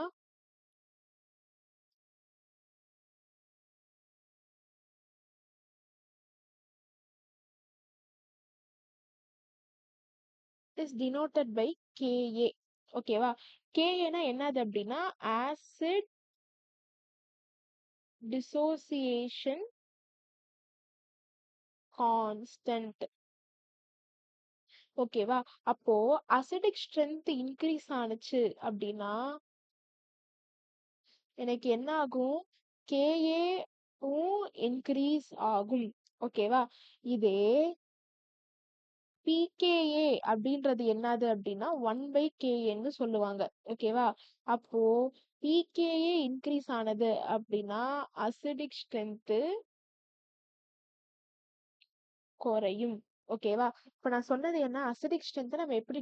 இஸ் டினோட்டட் பை KA. ஓகேவா? KAனா என்னது அப்படின்னா ஆசிட் டிசோசியேஷன் கான்ஸ்டன்ட். ஓகேவா? அப்போ அசிடிக் ஸ்ட்ரென்த் இன்க்ரீஸ் ஆனுச்சு அப்படின்னா எனக்கு என்ன ஆகும், KAவும் இன்க்ரீஸ் ஆகும். ஓகேவா? இதே PKA அப்படின்றது என்னது அப்படின்னா 1/KAன்னு சொல்லுவாங்க. ஓகேவா? அப்போ PKA இன்க்ரீஸ் ஆனது அப்படின்னா அசிடிக் ஸ்ட்ரென்த் குறையும். ஓகேவா? இப்ப நான் சொன்னது என்ன, அசிடிக் ஸ்ட்ரென்த்தை நம்ம எப்படி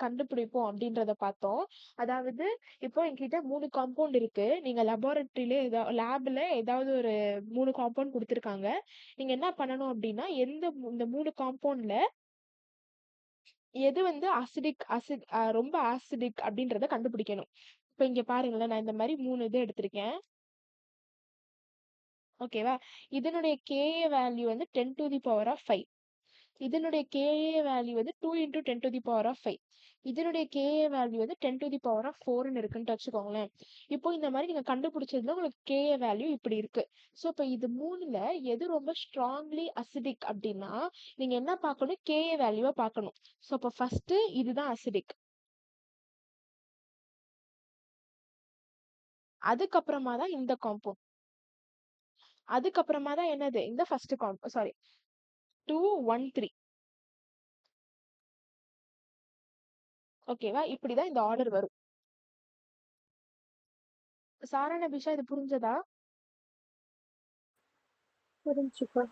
கண்டுபிடிப்போம் அப்படின்றத பார்த்தோம். அதாவது இப்போ என்கிட்ட 3 காம்பவுண்ட் இருக்கு, நீங்க லெபார்டரியில லேப்ல ஏதாவது ஒரு 3 காம்பவுண்ட் கொடுத்துருக்காங்க. நீங்க என்ன பண்ணணும் அப்படின்னா இந்த 3 காம்பவுண்ட்ல எது வந்து ரொம்ப ஆசிடிக் அப்படின்றத கண்டுபிடிக்கணும். இப்ப இங்க பாருங்களேன், நான் இந்த மாதிரி 3 இது எடுத்திருக்கேன். ஓகேவா? இதனுடைய KA வேல்யூ வந்து 10⁵. இதனுடைய KA வேல்யூ வந்து 2 × 10⁵. இதனுடைய KA வேல்யூ வந்து 10⁴ இருக்குன்னு வச்சுக்கோங்களேன். இப்போ இந்த மாதிரி நீங்க கண்டுபிடிச்சதுல உங்களுக்கு KA வேல்யூ இப்படி இருக்கு. ஸோ இப்போ இது 3ல எது ரொம்ப ஸ்ட்ராங்லி அசிடிக் அப்படின்னா நீங்க என்ன பார்க்கணும், KA வேல்யூவை பார்க்கணும். ஸோ இப்போ ஃபர்ஸ்ட் இதுதான் அசிடிக், அதுக்கப்புறமா தான் இந்த காம்பவுண்ட், அதுக்கப்புறமா தான் என்னது இந்த ஃபர்ஸ்ட் காம்பவுண்ட், சாரி 213. ஓகேவா? இப்படிதான் இந்த ஆர்டர் வரும். சாரா நபிஷா இது புரிஞ்சதா? புரிஞ்சுக்கோ.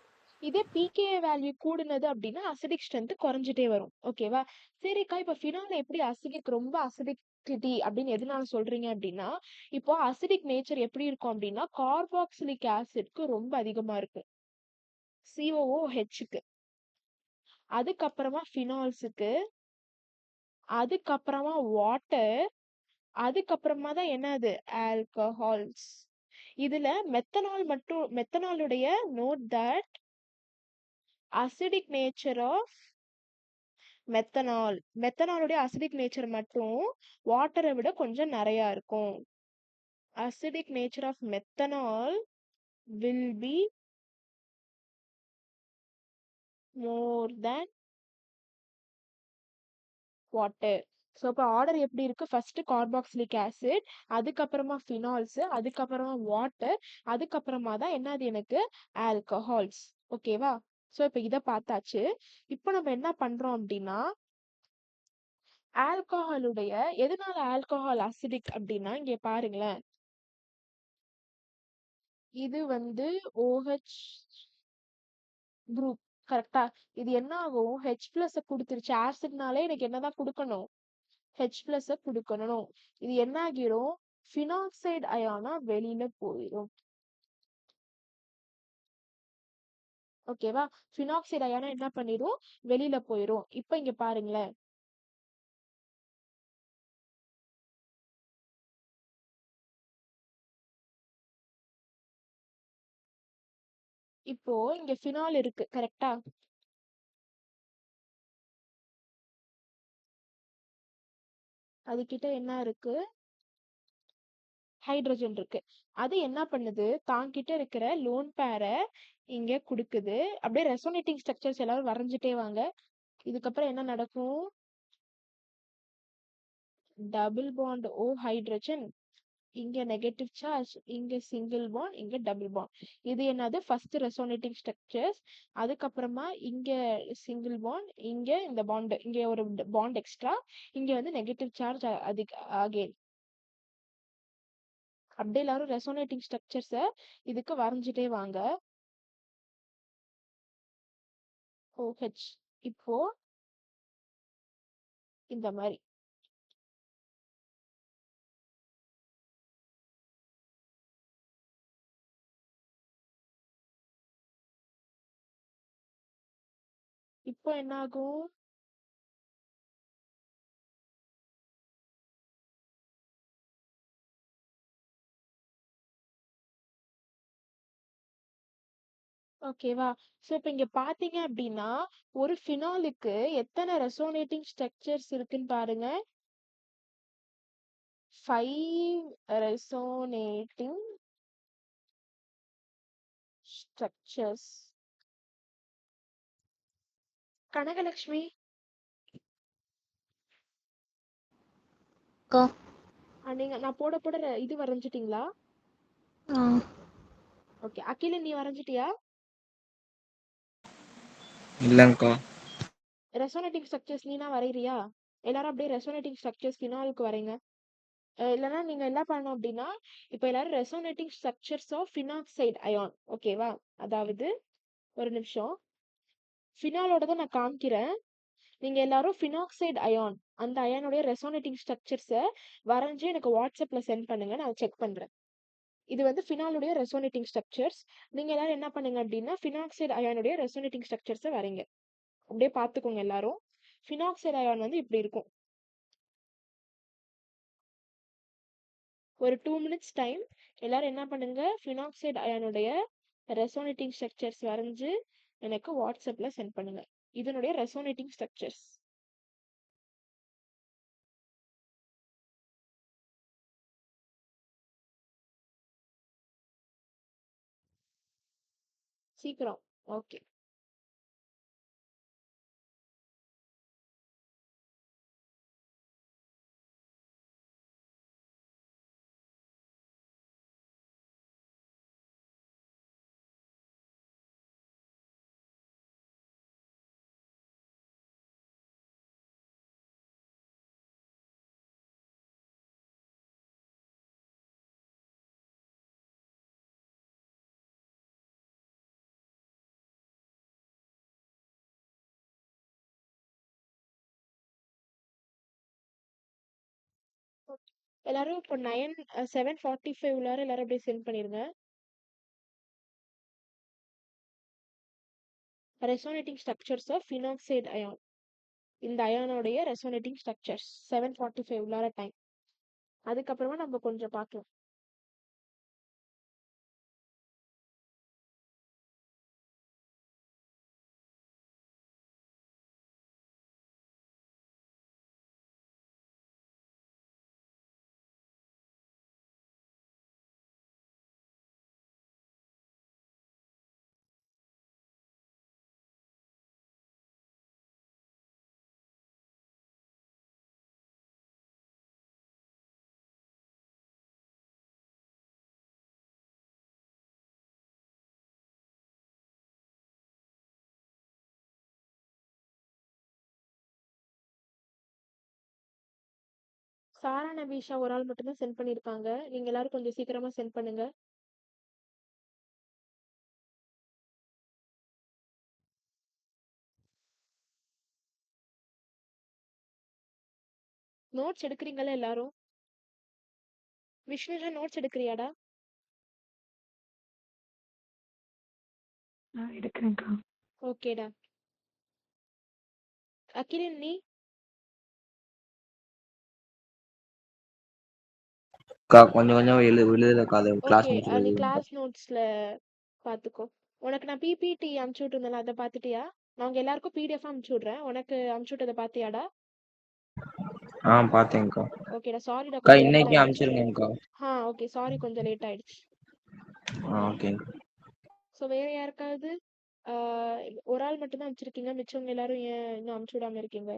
இதே pKa வேல்யூ கூடுனது அப்படின்னா அசிடிக் ஸ்ட்ரென்த் குறைஞ்சிட்டே வரும். ஓகேவா? சரிக்கா, இப்ப ஃபினால் எப்படி அசிடிக் ரொம்ப அசிடிசிட்டி அப்படின்னு எதனால சொல்றீங்க அப்படின்னா, இப்போ அசிடிக் நேச்சர் எப்படி இருக்கும் அப்படின்னா கார்பாக்சிலிக் ஆசிட்க்கு ரொம்ப அதிகமா இருக்கும். COOHக்கு, அதுக்கப்புறமா ஃபினால்ஸுக்கு, அதுக்கப்புறமா வாட்டர், அதுக்கப்புறமா தான் என்னது ஆல்கஹால்ஸ். இதுல மெத்தனாலுடைய note that acidic nature of மெத்தனாலுடைய அசிடிக் நேச்சர் மட்டும் வாட்டரை விட கொஞ்சம் நிறைய இருக்கும். Acidic nature of methanol will be more than water. So இப்போ ஆர்டர் எப்படி இருக்கு? ஃபர்ஸ்ட் கார்பாக்சிலிக் ஆசிட், அதுக்கப்புறமா ஃபினால்ஸ், அதுக்கப்புறமா வாட்டர், அதுக்கப்புறமா தான் என்னது எனக்கு ஆல்கஹால்ஸ். ஓகேவா? ஸோ இப்போ இதை பார்த்தாச்சு. இப்போ நம்ம என்ன பண்றோம் அப்படின்னா ஆல்கஹாலுடைய எதனால ஆல்கஹால் அசிடிக் அப்படின்னா இங்க பாருங்களேன், இது வந்து OH குரூப். கரெக்டா? இது என்ன ஆகும்? H+ கொடுத்துருச்சு. ஆசிட்னாலே எனக்கு என்னதான் கொடுக்கணும்? H+ கொடுக்கணும். இது என்ன ஆகிரும்? பினாக்சைடு அயானா வெளியில போயிடும். ஓகேவா? பினாக்சைடு அயானா என்ன பண்ணிரும்? வெளியில போயிரும். இப்ப இங்க பாருங்களேன், இப்போ இங்க பினால் இருக்கு. கரெக்டா? அது கிட்ட என்ன இருக்கு? ஹைட்ரஜன் இருக்கு. அது என்ன பண்ணுது? தாங்கிட்ட இருக்கிற லோன் பேரை இங்க குடுக்குது. அப்படியே ரெசோனேட்டிங் ஸ்ட்ரக்சர்ஸ் எல்லாரும் வரைஞ்சிட்டே வாங்க. இதுக்கப்புறம் என்ன நடக்கும்? டபுள் பாண்ட் O ஹைட்ரஜன், இங்க நெகட்டிவ் சார்ஜ், இங்க சிங்கிள் பாண்ட், இங்க டபுள் பாண்ட். இது என்னது? First resonating structures. அதுக்கப்புறமா இங்க சிங்கிள் பாண்ட், இங்க இந்த பாண்ட், இங்க ஒரு பாண்ட் எக்ஸ்ட்ரா, இங்க வந்து நெகட்டிவ் சார்ஜ் அகைன். அப்படியே எல்லாரும் ரெசோனேட்டிங் ஸ்ட்ரக்சர்ஸ இதுக்கு வரைஞ்சிட்டே வாங்க. OH இப்போ இந்த மாதிரி. இப்போ என்ன ஆகும்? ஓகேவா? சோ இப்ப இங்க பாத்தீங்க அப்படின்னா ஒரு ஃபினாலுக்கு எத்தனை ரெசோனேட்டிங் ஸ்ட்ரக்சர்ஸ் இருக்குன்னு பாருங்க. 5 ரெசோனேட்டிங் ஸ்ட்ரக்சர்ஸ். கனகலட்சுமி, அக்கா. நீங்க நான் போட போட இது வரைஞ்சிட்டீங்களா? ஆ. ஓகே. அகில நீ வரைஞ்சிட்டியா? இல்லைங்கக்கா. ரெசோனேட்டிங் ஸ்ட்ரக்சர்ஸ் நீனா வரையறியா? எல்லாரும் அப்படியே ரெசோனேட்டிங் ஸ்ட்ரக்சர்ஸ் ஃபினாலுக்கு வரைங்க. இல்லைன்னா நீங்க என்ன பண்ணணும் அப்படின்னா இப்ப எல்லாரும் ரெசோனேட்டிங் ஸ்ட்ரக்சர்ஸ் ஆஃப் ஃபினாக்சைடு அயான். ஓகேவா? அதாவது ஒரு நிமிஷம், ஃபினாலோட தான் நான் காமிக்கிறேன். நீங்க எல்லாரும் ஃபினாக்சைடு அயான், அந்த அயானுடைய ரெசோனேட்டிங் ஸ்ட்ரக்சர்ஸை வரைஞ்சு எனக்கு வாட்ஸ்அப்ல சென்ட் பண்ணுங்க, நான் செக் பண்றேன். இது வந்து ஃபினாலுடைய ரெசோனேட்டிங் ஸ்ட்ரக்சர்ஸ். நீங்க எல்லாரும் என்ன பண்ணுங்க அப்படின்னா ஃபினாக்சைடு அயானுடைய ரெசோனேட்டிங் ஸ்ட்ரக்சர்ஸை வரைங்க. அப்படியே பார்த்துக்கோங்க எல்லாரும். ஃபினாக்சைடு அயான் வந்து இப்படி இருக்கும். ஒரு 2 minutes டைம். எல்லாரும் என்ன பண்ணுங்க, ஃபினாக்சைடு அயானுடைய ரெசோனேட்டிங் ஸ்ட்ரக்சர்ஸ் வரைஞ்சு எனக்கு வாட்ஸ்அப்ல சென்ட் பண்ணுங்க. இதனுடைய ரெசோனேட்டிங் ஸ்ட்ரக்சர்ஸ். சீக்கிரம். ஓகே. எல்லாரும் இப்போ 7:45 உள்ளார எல்லாரும் அப்படியே சென்ட் பண்ணிருங்க. Resonating structures of ஃபினாக்சைடு ion. இந்த அயானோடைய ரெசோனேட்டிங் ஸ்ட்ரக்சர்ஸ் 7:45 உள்ளார டைம். அதுக்கப்புறமா நம்ம கொஞ்சம் பார்க்கலாம். சாரா நபீஷா ஒரு ஆள் மட்டும் தான் சென்ட் பண்ணிருக்காங்க. நீங்க எல்லாரும் கொஞ்சம் சீக்கிரமா சென்ட் பண்ணுங்க. நோட்ஸ் எடுக்கிறீங்களா எல்லாரும்? விஷ்ணுஜா நோட்ஸ் எடுக்கிறியாடா? எடுக்கிறேன்க்கா. ஓகேடா. அகிலன் நீ? அக்கா கொஞ்சம் கொஞ்சம் விழுதுலக்கா அது கிளாஸ் ஓகே. நோட்ஸ் நீ எழுதுங்கக்கா. கிளாஸ் நோட்ஸ்ல பாத்துக்கோ. உனக்கு நான் பிபிடி அனுப்பிச்சு விட்டுருந்தேன்ல, அதை பார்த்துட்டியா? நான் உங்க எல்லாருக்கும் பிடிஎஃப் அனுப்பிச்சு விடுறேன். உனக்கு அனுப்பிச்சு விட்டதை பார்த்தியாடா? பார்த்தேங்க்கா. ஓகேடா. சாரிடா அக்கா கொஞ்சம் லேட் இன்னைக்கு ஆயிடுச்சு. அனுப்பிச்சிருங்கக்கா. ஓகே. சாரி கொஞ்சம் லேட் ஆயிடுச்சு. ஓகேங்க்கா. ஸோ வேற யாருக்காவது ஒரு ஆள் மட்டும் தான் அனுப்பிச்சிருக்கீங்க. மிச்சவங்க எல்லாரும் ஏன் இன்னும் அனுப்பிச்சு விடாம இருக்கீங்க?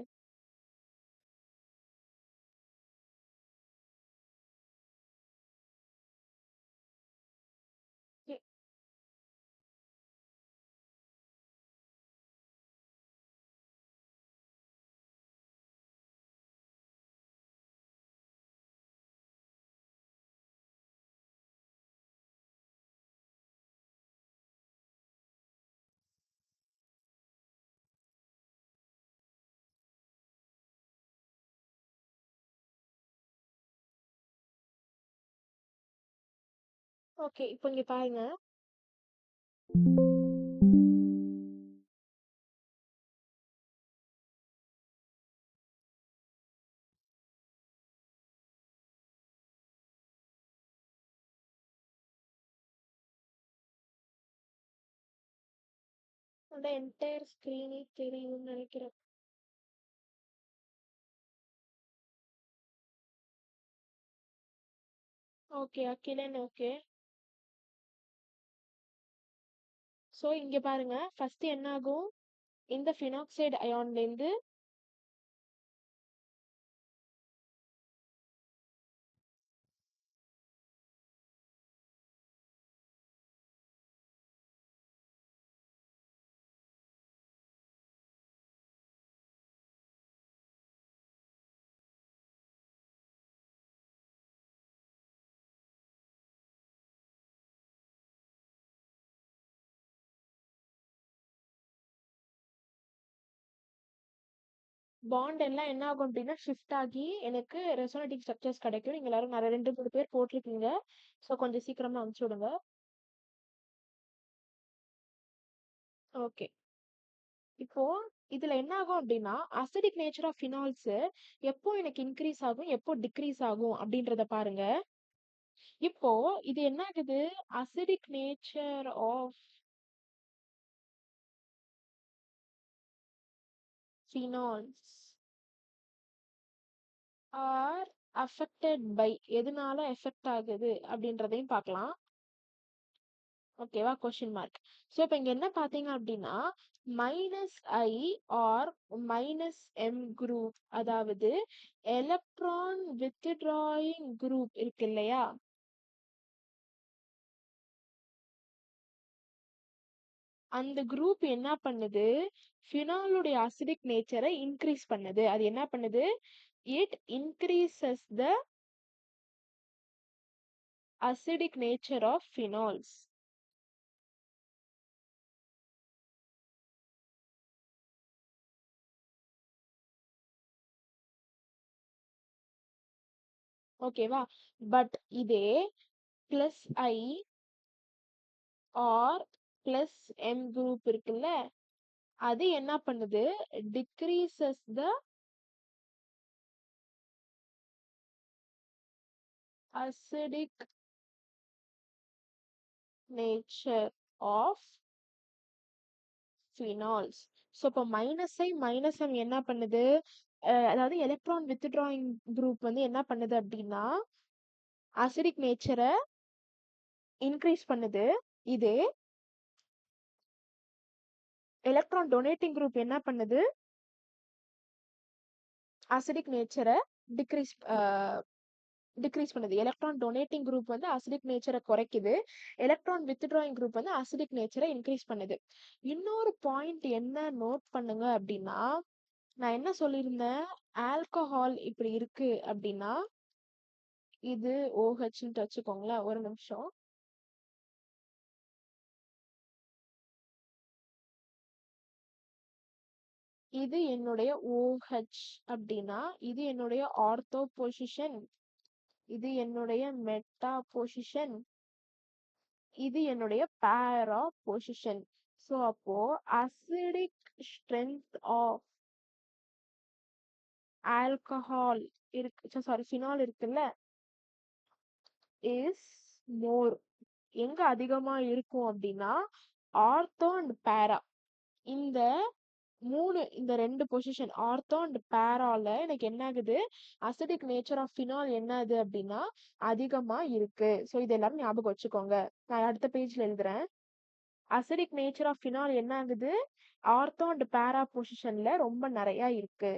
ஓகே. இப்போ இங்க பாருங்க. அந்த என்டையர் ஸ்கிரீனே தெரியும்னு நினைக்கிறேன். ஓகே. அகிலன் ஓகே. ஸோ இங்க பாருங்க. ஃபர்ஸ்ட் என்ன ஆகும்? இந்த ஃபினாக்சைடு அயான்லேருந்து பாண்ட் எல்லாம் என்ன ஆகும் அப்படின்னா ஷிஃப்ட் ஆகி எனக்கு ரெசோனேட்டிங் ஸ்ட்ரக்சர்ஸ் கிடைக்கும். நீங்க எல்லாரும் நிறைய 2-3 பேர் போட்டிருக்கீங்க. ஸோ கொஞ்சம் சீக்கிரமா அனுப்பிச்சு விடுங்க. ஓகே. இப்போ இதுல என்ன ஆகும் அப்படின்னா அசிடிக் நேச்சர் ஆஃப் ஃபினால்ஸ் எப்போ எனக்கு இன்க்ரீஸ் ஆகும், எப்போ டிக்ரீஸ் ஆகும் அப்படின்றத பாருங்க. இப்போ இது என்ன ஆகுது? Acidic nature of phenols are affected by எதனால எஃபெக்ட் ஆகுது அப்படின்றதையும் பார்க்கலாம். ஓகேவா? Question mark. ஸோ இப்போ இங்க என்ன பார்த்தீங்க அப்படின்னா -I ஆர் -M குரூப், அதாவது எலக்ட்ரான் வித்ட்ராயிங் குரூப் இருக்கு இல்லையா? அந்த குரூப் என்ன பண்ணுது? ஃபினாலுடைய அசிடிக் நேச்சரை இன்க்ரீஸ் பண்ணுது. அது என்ன பண்ணுது? It increases the acidic nature of phenols. ஓகேவா? பட் இதே plus I R plus M group இருக்குல்ல, அது என்ன பண்ணுது? Decreases the acidic nature of phenols. So இப்போ மைனஸ் எம் என்ன பண்ணுது? அதாவது எலக்ட்ரான் வித்ட்ராயிங் குரூப் வந்து என்ன பண்ணுது அப்படின்னா அசிடிக் நேச்சரை இன்க்ரீஸ் பண்ணுது. இதே எலக்ட்ரான் டொனேட்டிங் குரூப் என்ன பண்ணுது? அசிடிக் நேச்சரை டிக்ரீஸ் டிக்ரீஸ் பண்ணுது. எலக்ட்ரான் டொனேட்டிங் குரூப் வந்து அசிடிக் நேச்சரை குறைக்குது. எலக்ட்ரான் வித்ட்ராயிங் குரூப் வந்து அசிடிக் நேச்சரை இன்க்ரீஸ் பண்ணுது. இன்னொரு பாயிண்ட் என்ன நோட் பண்ணுங்க அப்படின்னா, நான் என்ன சொல்லியிருந்தேன்? ஆல்கஹால் இப்படி இருக்கு அப்படின்னா இது ஓஹெச்ன்னு வச்சுக்கோங்களேன். ஒரு நிமிஷம். இது என்னுடைய OH அப்படின்னா இது என்னுடைய ஆர்த்தோ பொசிஷன், இது என்னுடைய மெட்டா பொசிஷன், இது என்னுடைய பேரா பொசிஷன். ஸோ அப்போ அசிடிக் ஸ்ட்ரென்த் ஆஃப் ஆல்கஹால் இருக்கு, சாரி ஃபினால் இருக்குல்ல, இஸ் மோர். எங்க அதிகமா இருக்கும் அப்படின்னா ஆர்த்தோ அண்ட் பேரா, இந்த இந்த ரெண்டு பொசிஷன் ஆர்த்தோ அண்ட் பேரால எனக்கு என்ன ஆகுது? அசிடிக் நேச்சர் ஆஃப் ஃபினால் என்ன ஆகுது அப்படின்னா அதிகமா இருக்கு. ஸோ இது எல்லாரும் ஞாபகம் வச்சுக்கோங்க. நான் அடுத்த பேஜ்ல எழுதுறேன். அசிடிக் நேச்சர் ஆஃப் ஃபினால் என்ன ஆகுது? ஆர்த்தோ அண்ட் பேரா பொசிஷன்ல ரொம்ப நிறைய இருக்கு.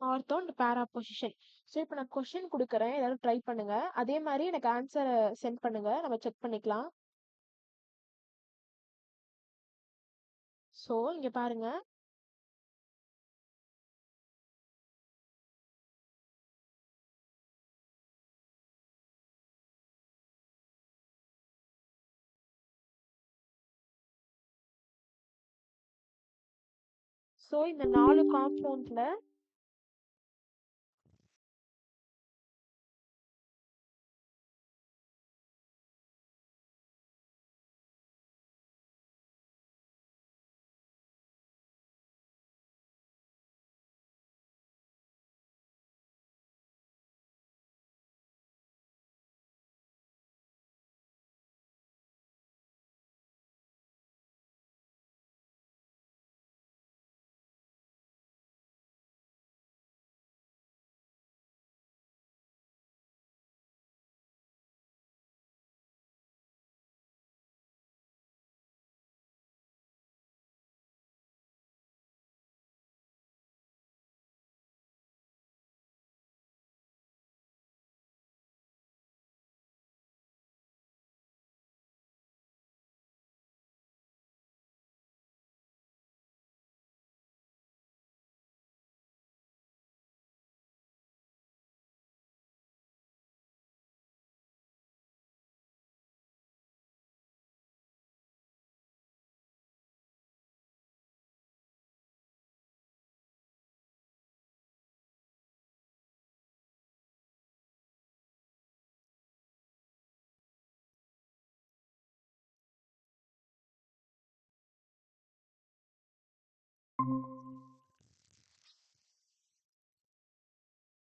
ஆர்த்தோ அண்ட் பேரா பொசிஷன். ஸோ இப்போ நான் கொஸ்டின் கொடுக்குறேன், ஏதாவது ட்ரை பண்ணுங்க. அதே மாதிரி எனக்கு ஆன்சரை சென்ட் பண்ணுங்க, நம்ம செக் பண்ணிக்கலாம். ஸோ இங்க பாருங்க, ஸோ இந்த 4 காம்பவுண்ட்ல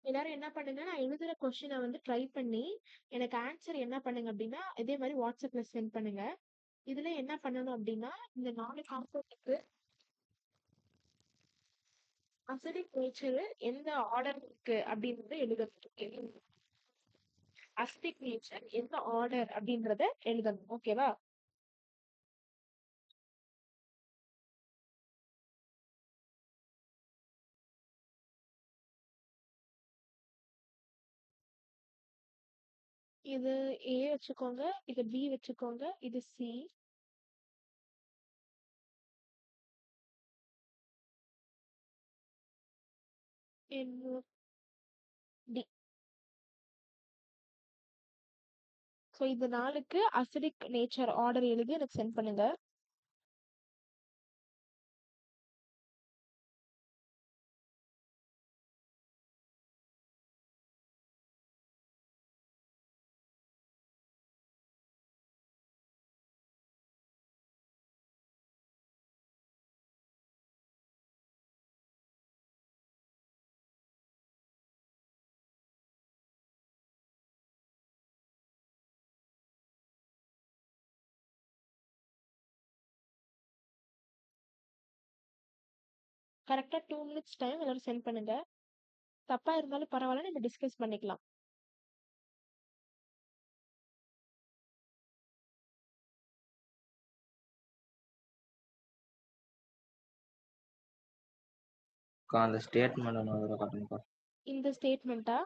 எல்லாரும் என்ன பண்ணுங்க, நான் எழுதுற கொஸ்டினை வந்து ட்ரை பண்ணி எனக்கு ஆன்சர் என்ன பண்ணுங்க அப்படின்னா இதே மாதிரி வாட்ஸ்அப்ல சென்ட் பண்ணுங்க. இதுல என்ன பண்ணணும் அப்படின்னா இந்த 4 காம்பவுண்டுக்கு அசிடிக் நேச்சர் எந்த ஆர்டர் இருக்கு அப்படின்றத எழுதணும். அசிடிக் நேச்சர் எந்த ஆர்டர் அப்படின்றத எழுதணும். ஓகேவா? இது A வச்சுக்கோங்க, இது B வச்சுக்கோங்க, இது C. NO D. ஸோ இது 4க்கு அசிடிக் நேச்சர் ஆர்டர் எழுதி எனக்கு சென்ட் பண்ணுங்க. கரெக்டா 2 மினிட்ஸ் டைம் எல்லாரும் சென்ட் பண்ணுங்க. தப்பா இருந்தாலும் பரவாயில்ல, நம்ம டிஸ்கஸ் பண்ணிக்கலாம். அக்கா அந்த ஸ்டேட்மெண்ட் ஒன்று அதில் காட்டுங்கக்கா. இந்த ஸ்டேட்மெண்ட்டா?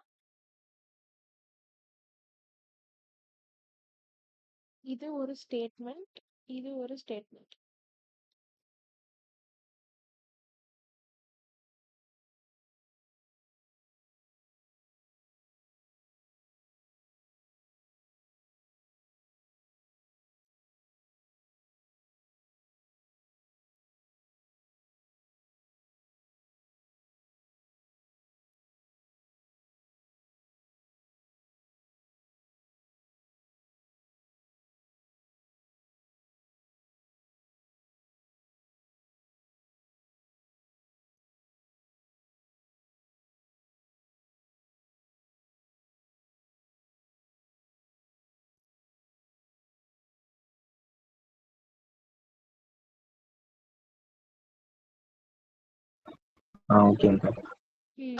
இது ஒரு ஸ்டேட்மெண்ட், இது ஒரு ஸ்டேட்மெண்ட். ஓகேங்கக்கா. ம்.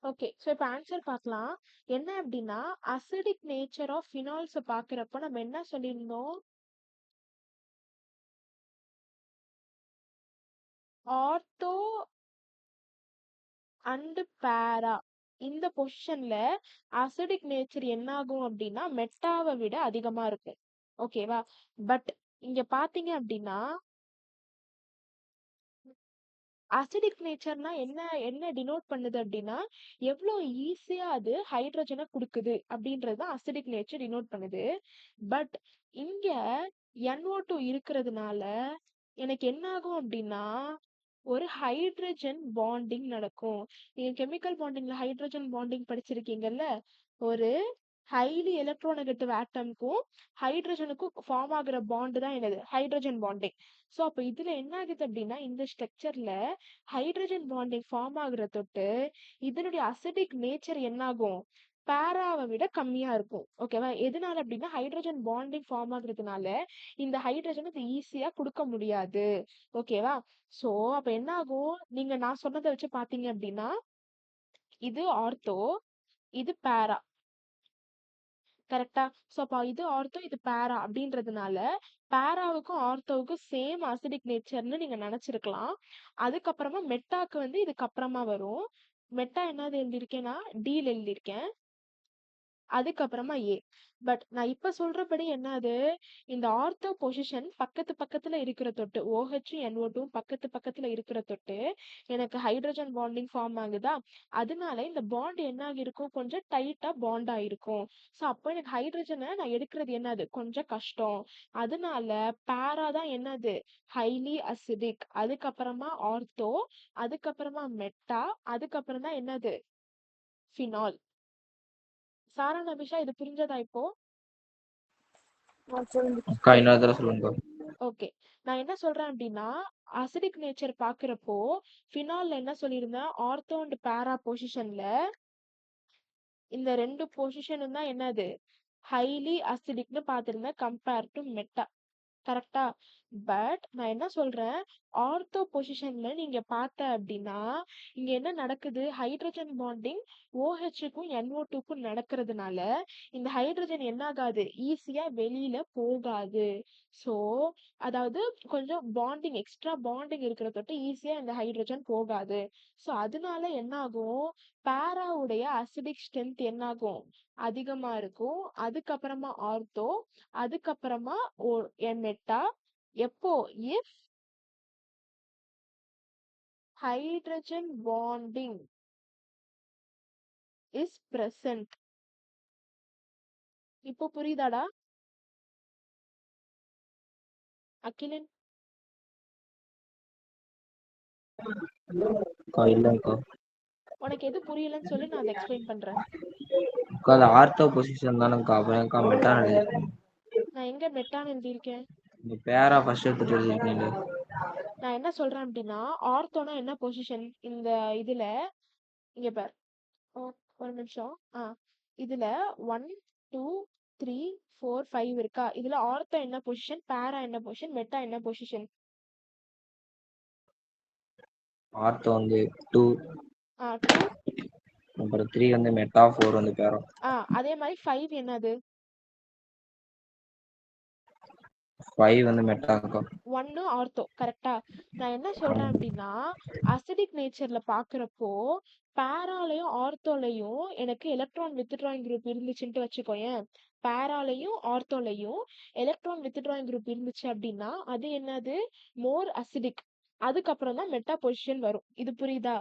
ஓகே. ஸோ இப்போ ஆன்சர் பார்க்கலாம். என்ன அப்படின்னா, அசிடிக் நேச்சர் ஆஃப் ஃபினால்ஸை பார்க்குறப்ப நம்ம என்ன சொல்லியிருந்தோம்? ஆர்த்தோ அண்ட் பேரா இந்த பொசிஷன்ல அசிடிக் நேச்சர் என்ன ஆகும் அப்படின்னா மெட்டாவை விட அதிகமா இருக்கும். ஓகேவா? பட் இங்க பாத்தீங்க அப்படின்னா அசிடிக் நேச்சர்னா என்ன என்ன டினோட் பண்ணுது அப்படின்னா எவ்வளோ ஈஸியா அது ஹைட்ரஜனை கொடுக்குது அப்படின்றது தான் அசிடிக் நேச்சர் டினோட் பண்ணுது. பட் இங்க NO2 இருக்கிறதுனால எனக்கு என்ன ஆகும் அப்படின்னா ஒரு ஹைட்ரஜன் பாண்டிங் நடக்கும். நீங்க கெமிக்கல் பாண்டிங்ல ஹைட்ரஜன் பாண்டிங் படிச்சிருக்கீங்கல்ல, ஒரு ஹைலி எலக்ட்ரோநெகட்டிவ் ஆட்டம்க்கும் ஹைட்ரஜனுக்கும் ஃபார்ம் ஆகுற பாண்டு தான் என்னது ஹைட்ரஜன் பாண்டிங். ஸோ அப்போ இதுல என்ன ஆகுது அப்படின்னா இந்த ஸ்ட்ரக்சர்ல ஹைட்ரஜன் பாண்டிங் ஃபார்ம் ஆகுற தொட்டு இதனுடைய அசிடிக் நேச்சர் என்ன ஆகும் பேராவை விட கம்மியா இருக்கும். ஓகேவா? எதனால அப்படின்னா ஹைட்ரஜன் பாண்டிங் ஃபார்ம் ஆகுறதுனால இந்த ஹைட்ரஜன் இது ஈஸியா கொடுக்க முடியாது. ஓகேவா? சோ அப்ப என்ன ஆகும், நீங்க நான் சொன்னதை வச்சு பாத்தீங்க அப்படின்னா இது ஆர்த்தோ, இது பேரா. கரெக்டா? சோ அப்ப இது ஆர்த்தோ, இது பேரா அப்படின்றதுனால பேராவுக்கும் ஆர்த்தோவுக்கும் சேம் அசிடிக் நேச்சர்னு நீங்க நினைச்சிருக்கலாம். அதுக்கப்புறமா மெட்டாக்கு வந்து இதுக்கு அப்புறமா வரும். மெட்டா என்னது எழுதியிருக்கேன்னா டீல் எழுதியிருக்கேன். அதுக்கப்புறமா ஏ. பட் நான் இப்ப சொல்றபடி என்னது, இந்த ஆர்த்தோ பொசிஷன் பக்கத்து பக்கத்துல இருக்கிற தொட்டு OH NO2 பக்கத்து பக்கத்துல இருக்கிற தொட்டு எனக்கு ஹைட்ரஜன் பாண்டிங் ஃபார்ம் ஆகுதா, அதனால இந்த பாண்ட் என்ன ஆகிருக்கும் கொஞ்சம் டைட்டா பாண்ட் ஆயிருக்கும். ஸோ அப்போ எனக்கு ஹைட்ரஜனை நான் எடுக்கிறது என்னது கொஞ்சம் கஷ்டம். அதனால பேரா தான் என்னது ஹைலி அசிடிக், அதுக்கப்புறமா ஆர்த்தோ, அதுக்கப்புறமா மெட்டா, அதுக்கப்புறம் தான் என்னது ஃபினால். சாரா நபிஷா இது புரிஞ்சதா இப்போ? அக்கா இன்னொரு தடவை சொல்லுங்கக்கா. ஓகே. நான் என்ன சொல்றேன் அப்படின்னா அசிடிக் நேச்சர் பாக்குறப்போ ஃபினால்ல என்ன சொல்லியிருந்தேன் ஆர்த்தோ அண்ட் பேரா பொசிஷன்ல இந்த ரெண்டு பொசிஷனும் தான் என்னது ஹைலி அசிடிக்னு பார்த்திருந்தேன் கம்பேர் டு மெட்டா. கரெக்டா? பட் நான் என்ன சொல்றேன், ஆர்த்தோ பொசிஷன்ல நீங்க பார்த்த அப்படின்னா இங்க என்ன நடக்குது, ஹைட்ரஜன் பாண்டிங் OHக்கும் NO2க்கும் நடக்கிறதுனால இந்த ஹைட்ரஜன் என்ன ஆகாது, ஈஸியா வெளியில போகாது. ஸோ அதாவது கொஞ்சம் பாண்டிங், எக்ஸ்ட்ரா பாண்டிங் இருக்கிற தொட்டு ஈஸியா இந்த ஹைட்ரஜன் போகாது. ஸோ அதனால என்ன ஆகும், பேராவுடைய அசிடிக் ஸ்ட்ரென்த் என்ன ஆகும், அதிகமா இருக்கும். அதுக்கப்புறமா ஆர்த்தோ, அதுக்கப்புறமா மெட்டா. எப்போ, if hydrogen bonding is present. இப்போ புரியுதாடா அகிலன்? அக்கா இல்லைக்கா. உனக்கு எது புரியலன்னு சொல்லி நான் அதை எக்ஸ்பிளைன் பண்றேன். அக்கா அது ஆர்த்தோ பொசிஷன் தானேக்கா, அப்புறம் ஏன்க்கா மெட்டான் எழுதிருக்கீங்க? நான் எங்க மெட்டான்னு எழுதியிருக்கேன்? நீங்க பேரா ஃபர்ஸ்ட் எடுத்துட்டு எழுதிருக்கீங்க. நான் என்ன சொல்றேன் அப்படின்னா, ஆர்த்தோனா என்ன பொசிஷன் இந்த இதுல, இங்க பார். ஒரு நிமிஷம். இதுல 1 2 3 4 5 இருக்கா, இதுல ஆர்த்தோ என்ன பொசிஷன், பேரா என்ன பொசிஷன், மெட்டா என்ன பொசிஷன்? ஆர்த்தோ வந்து 2, 2. அப்புறம் 3 வந்து மெட்டா, 4 வந்து பேரா. அதே மாதிரி 5 என்னது, 5 வந்து மெட்டாக்கா. 1 ஆர்த்தோ. கரெக்டா? நான் என்ன சொல்றேன் அப்படின்னா, அசிடிக் நேச்சர்ல பாக்குறப்போ பேராலையும் ஆர்த்தோலையும் எனக்கு எலக்ட்ரான் வித்ட்ராயிங் குரூப் இருந்துச்சுன்ட்டு வச்சுக்கோயேன். பேராலையும் ஆர்த்தோலையும் எலக்ட்ரான் வித்ட்ராயிங் குரூப் இருந்துச்சு அப்படின்னா அது என்னது, மோர் அசிடிக். அதுக்கப்புறம் தான் மெட்டா பொசிஷன் வரும். இது புரியுதா?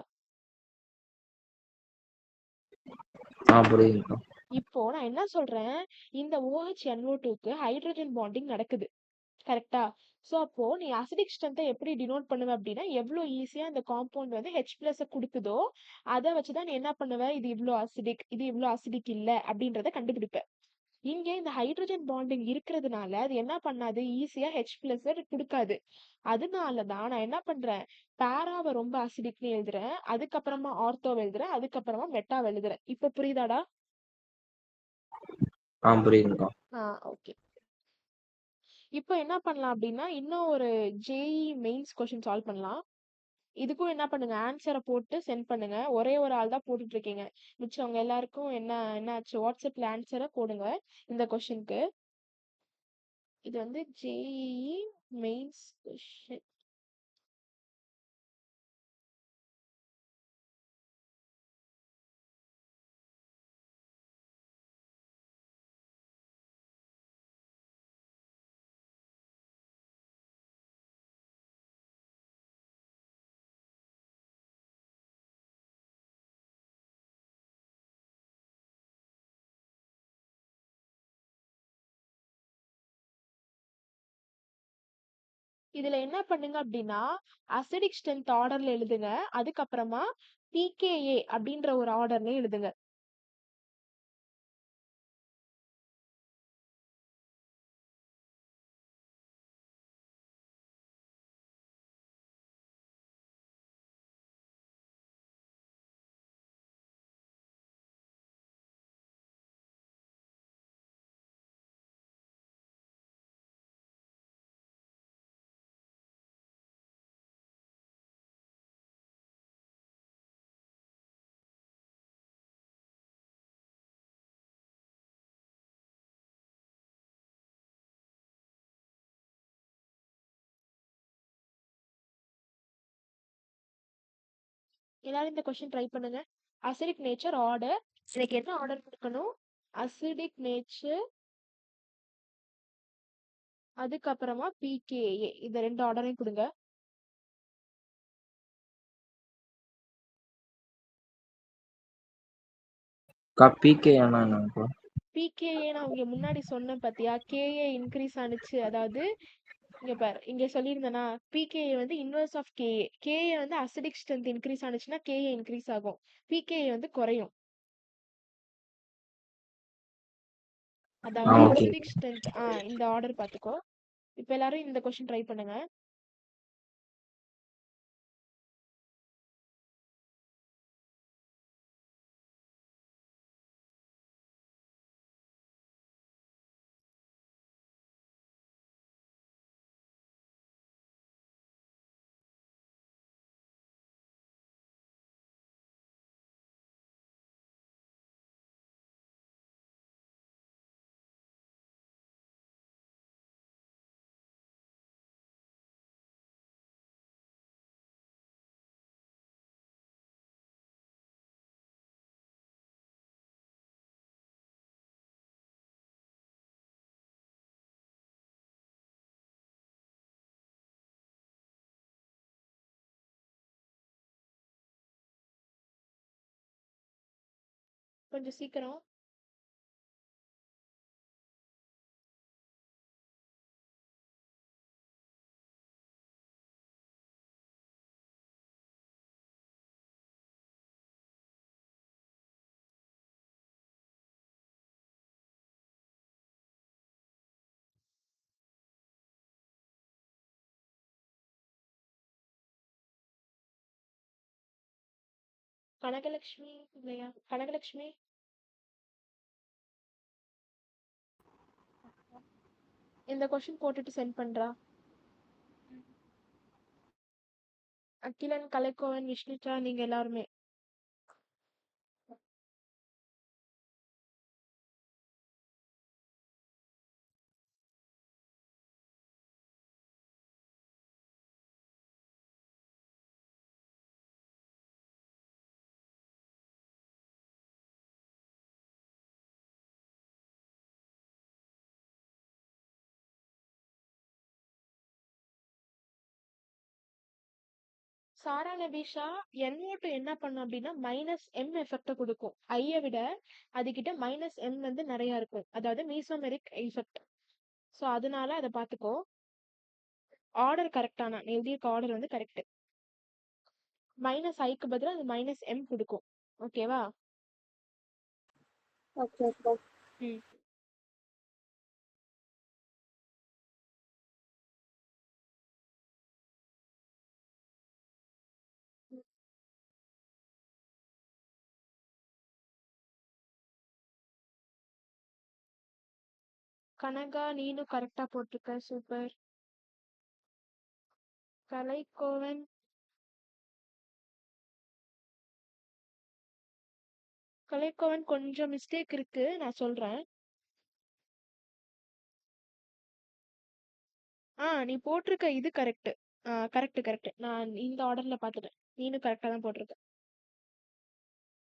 புரியுதுக்கா. இப்போ நான் என்ன சொல்றேன், இந்த OHNO2க்கு ஹைட்ரஜன் பாண்டிங் நடக்குது. கரெக்டா? ஸோ அப்போ நீ அசிடிக் ஸ்ட்ரென்த்தை எப்படி டினோட் பண்ணுவ அப்படின்னா, எவ்வளோ ஈஸியா இந்த காம்பவுண்ட் வந்து H+ கொடுக்குதோ அதை வச்சுதான் நீ என்ன பண்ணுவ, இது இவ்வளோ அசிடிக், இது இவ்வளோ அசிடிக் இல்ல அப்படின்றத கண்டுபிடிப்ப. இங்க இந்த ஹைட்ரஜன் பாண்டிங் இருக்கிறதுனால அது என்ன பண்ணாது, ஈஸியா H+ கொடுக்காது. அதனாலதான் நான் என்ன பண்றேன், பேராவை ரொம்ப அசிடிக்னு எழுதுறேன், அதுக்கப்புறமா ஆர்த்தோ எழுதுறேன், அதுக்கப்புறமா மெட்டா எழுதுறேன். இப்ப புரியுதாடா? புரியுதுக்கா. ஓகே. இப்போ என்ன பண்ணலாம் அப்படின்னா, இன்னும் ஒரு JEE மெயின்ஸ் கொஸ்டின் சால்வ் பண்ணலாம். இதுக்கும் என்ன பண்ணுங்க, ஆன்சரை போட்டு சென்ட் பண்ணுங்க. ஒரே ஒரு ஆள் தான் போட்டுட்டு இருக்கீங்க. மிச்சவங்க எல்லாருக்கும் என்னாச்சு, வாட்ஸ்அப்ல ஆன்சரை போடுங்க இந்த கொஸ்டினுக்கு. இது வந்து JEE மெயின்ஸ் கொஸ்டின். இதுல என்ன பண்ணுங்க அப்படின்னா, அசிடிக் ஸ்ட்ரென்த் ஆர்டர்ல எழுதுங்க, அதுக்கப்புறமா PKA அப்படின்ற ஒரு ஆர்டர்ல எழுதுங்க. எல்லாரும் இந்த கொஸ்டின் ட்ரை பண்ணுங்க. அசிடிக் நேச்சர் ஆர்டர், எனக்கு என்ன ஆர்டர் கொடுக்கணும், அசிடிக் நேச்சர், அதுக்கப்புறமா PKA, இந்த 2 ஆர்டரையும் கொடுங்க. பிகே என்னக்கா? PKA நான் இங்க முன்னாடி சொன்னேன் பாத்தியா, KA இன்க்ரீஸ் ஆனிச்சு. அதாவது இங்க பாரு, இங்க சொல்லியிருந்தேனா, PKA வந்து இன்வர்ஸ் ஆஃப் KA. KA வந்து அசிடிக் ஸ்ட்ரென்த் இன்க்ரீஸ் ஆனிச்சுன்னா KA இன்க்ரீஸ் ஆகும், PKA வந்து குறையும். அதாவது ஓகே. Acidic strength. இந்த ஆர்டர் பாத்துக்கோ. இப்ப எல்லாரும் இந்த கொஸ்டின் ட்ரை பண்ணுங்க. கொஞ்சம் சீக்கிரம். கனகலட்சுமி இல்லையா? கனகலட்சுமி இந்த கொஸ்டின் போட்டுட்டு சென்ட் பண்றா. அகிலன், கலைக்கோவன், விஷ்ணுச்சா நீங்க எல்லாருமே. சாரா நபீஷா NO2 என்ன பண்ணும் அப்படின்னா மைனஸ் எம் எஃபெக்ட கொடுக்கும். ஐய விட அதுகிட்ட மைனஸ் எம் வந்து நிறைய இருக்கும், அதாவது மீசோமெரிக் எஃபெக்ட். ஸோ அதனால அதை பார்த்துக்கோ. ஆர்டர் கரெக்டானா நீ எழுதியிருக்க ஆர்டர் வந்து கரெக்ட். மைனஸ் ஐக்கு பதிலாக அது மைனஸ் எம் கொடுக்கும். ஓகேவா? Okay okay. ம். கனகா நீனும் கரெக்டா போட்டிருக்க, சூப்பர். கலைக்கோவன் கலைக்கோவன் கொஞ்சம் மிஸ்டேக் இருக்கு, நான் சொல்றேன். நீ போட்டிருக்க இது கரெக்ட். Correct correct. நான் இந்த ஆர்டர்ல பார்த்துட்டேன். நீனும் கரெக்டா தான் போட்டிருக்க.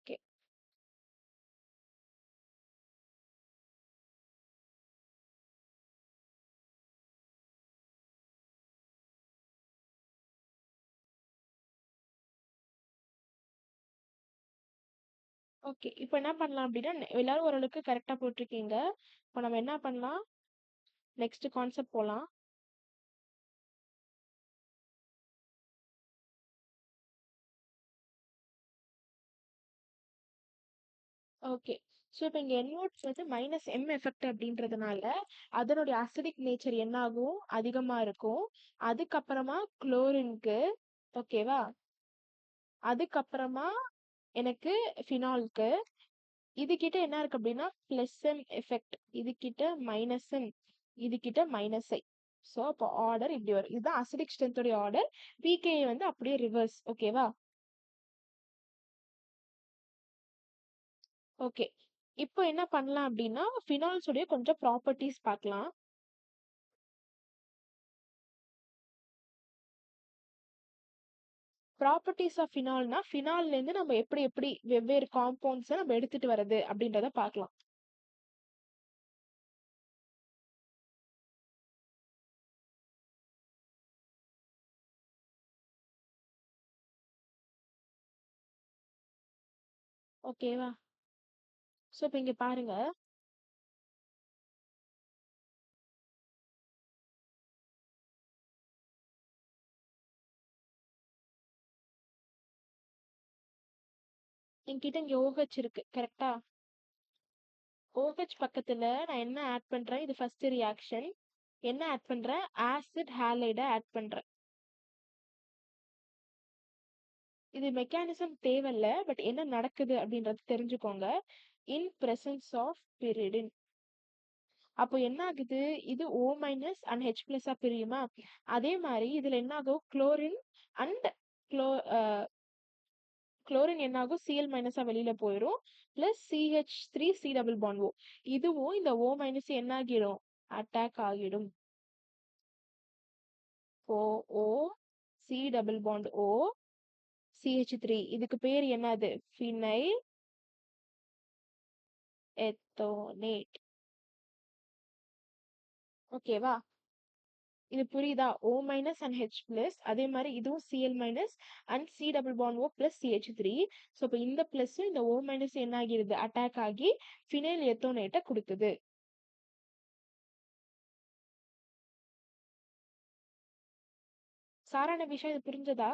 ஓகே. ஓகே, இப்போ என்ன பண்ணலாம் அப்படின்னா எல்லாரும் ஓரளவுக்கு கரெக்டா போட்டிருக்கீங்க. இப்போ நம்ம என்ன பண்ணலாம், நெக்ஸ்ட் கான்செப்ட் போலாம். ஓகே. ஸோ இப்போ இங்கே NO2 வந்து மைனஸ் எம் எஃபெக்ட் அப்படின்றதுனால அதனுடைய அசிடிக் நேச்சர் என்ன ஆகும், அதிகமாக இருக்கும். அதுக்கப்புறமா குளோரினுக்கு, ஓகேவா, அதுக்கப்புறமா எனக்கு ஃபினால்க்கு, இது கிட்ட என்ன இருக்கு அப்படின்னா பிளஸ் எம் எஃபெக்ட், இது கிட்ட மைனஸ் எம், இது கிட்ட மைனஸ் ஐ. ஸோ அப்போ ஆர்டர் இப்படி வரும். இதுதான் அசிடிக் ஸ்ட்ரென்த்தோடைய ஆர்டர். பிகே வந்து அப்படியே ரிவர்ஸ். ஓகேவா? ஓகே. இப்போ என்ன பண்ணலாம் அப்படின்னா ஃபினால்ஸ் உடைய கொஞ்சம் ப்ராப்பர்ட்டிஸ் பார்க்கலாம். ப்ராப்பர்ட்டிஸ் ஆஃப் ஃபினால்னா ஃபினால்ல இருந்து நம்ம எப்படி எப்படி வெவ்வேறு காம்பவுண்ட்ஸை நம்ம எடுத்துட்டு வர்றது அப்படின்றத பார்க்கலாம். ஓகேவா? ஸோ இப்போ இங்க பாருங்க, என்கிட்ட இங்க OH இருக்கு, கரெக்டா? OH பக்கத்துல நான் என்ன ஆட் பண்றேன், இது ஃபர்ஸ்ட் ரியாக்ஷன். என்ன ஆட் பண்றேன், ஆசிட் ஹாலைடை ஆட் பண்றேன். இது மெக்கானிசம் தேவையில்ல, பட் என்ன நடக்குது அப்படின்றது தெரிஞ்சுக்கோங்க. இன் பிரசன்ஸ் ஆஃப் பிரிடின், அப்போ என்ன ஆகுது, இது O மைனஸ் அண்ட் H பிளஸா பிரியுமா? அதே மாதிரி இதுல என்ன ஆகும், குளோரின் அண்ட் குளோ குளோரின் என்ன ஆகும், Cl மைனஸா வெளியில போயிடும். Plus CH3 C double bond O, இதுவும் இந்த O மைனஸ் என்ன ஆகிடும், அட்டாக் ஆகிடும். O C double bond O CH3, இதுக்கு பேர் என்னது, ஃபினைல் எத்தோனேட். ஓகேவா? இது புரியுதா? O minus and H plus, அதே மாதிரி இதுவும் Cl minus and C double bond O plus CH3. So இப்போ இந்த பிளஸ் இந்த O மைனஸ் என்ன ஆகிருது, அட்டாக் ஆகி ஃபினைல் எத்தோனேட்டை கொடுக்குது. சாரா நபிஷா இது புரிஞ்சதா?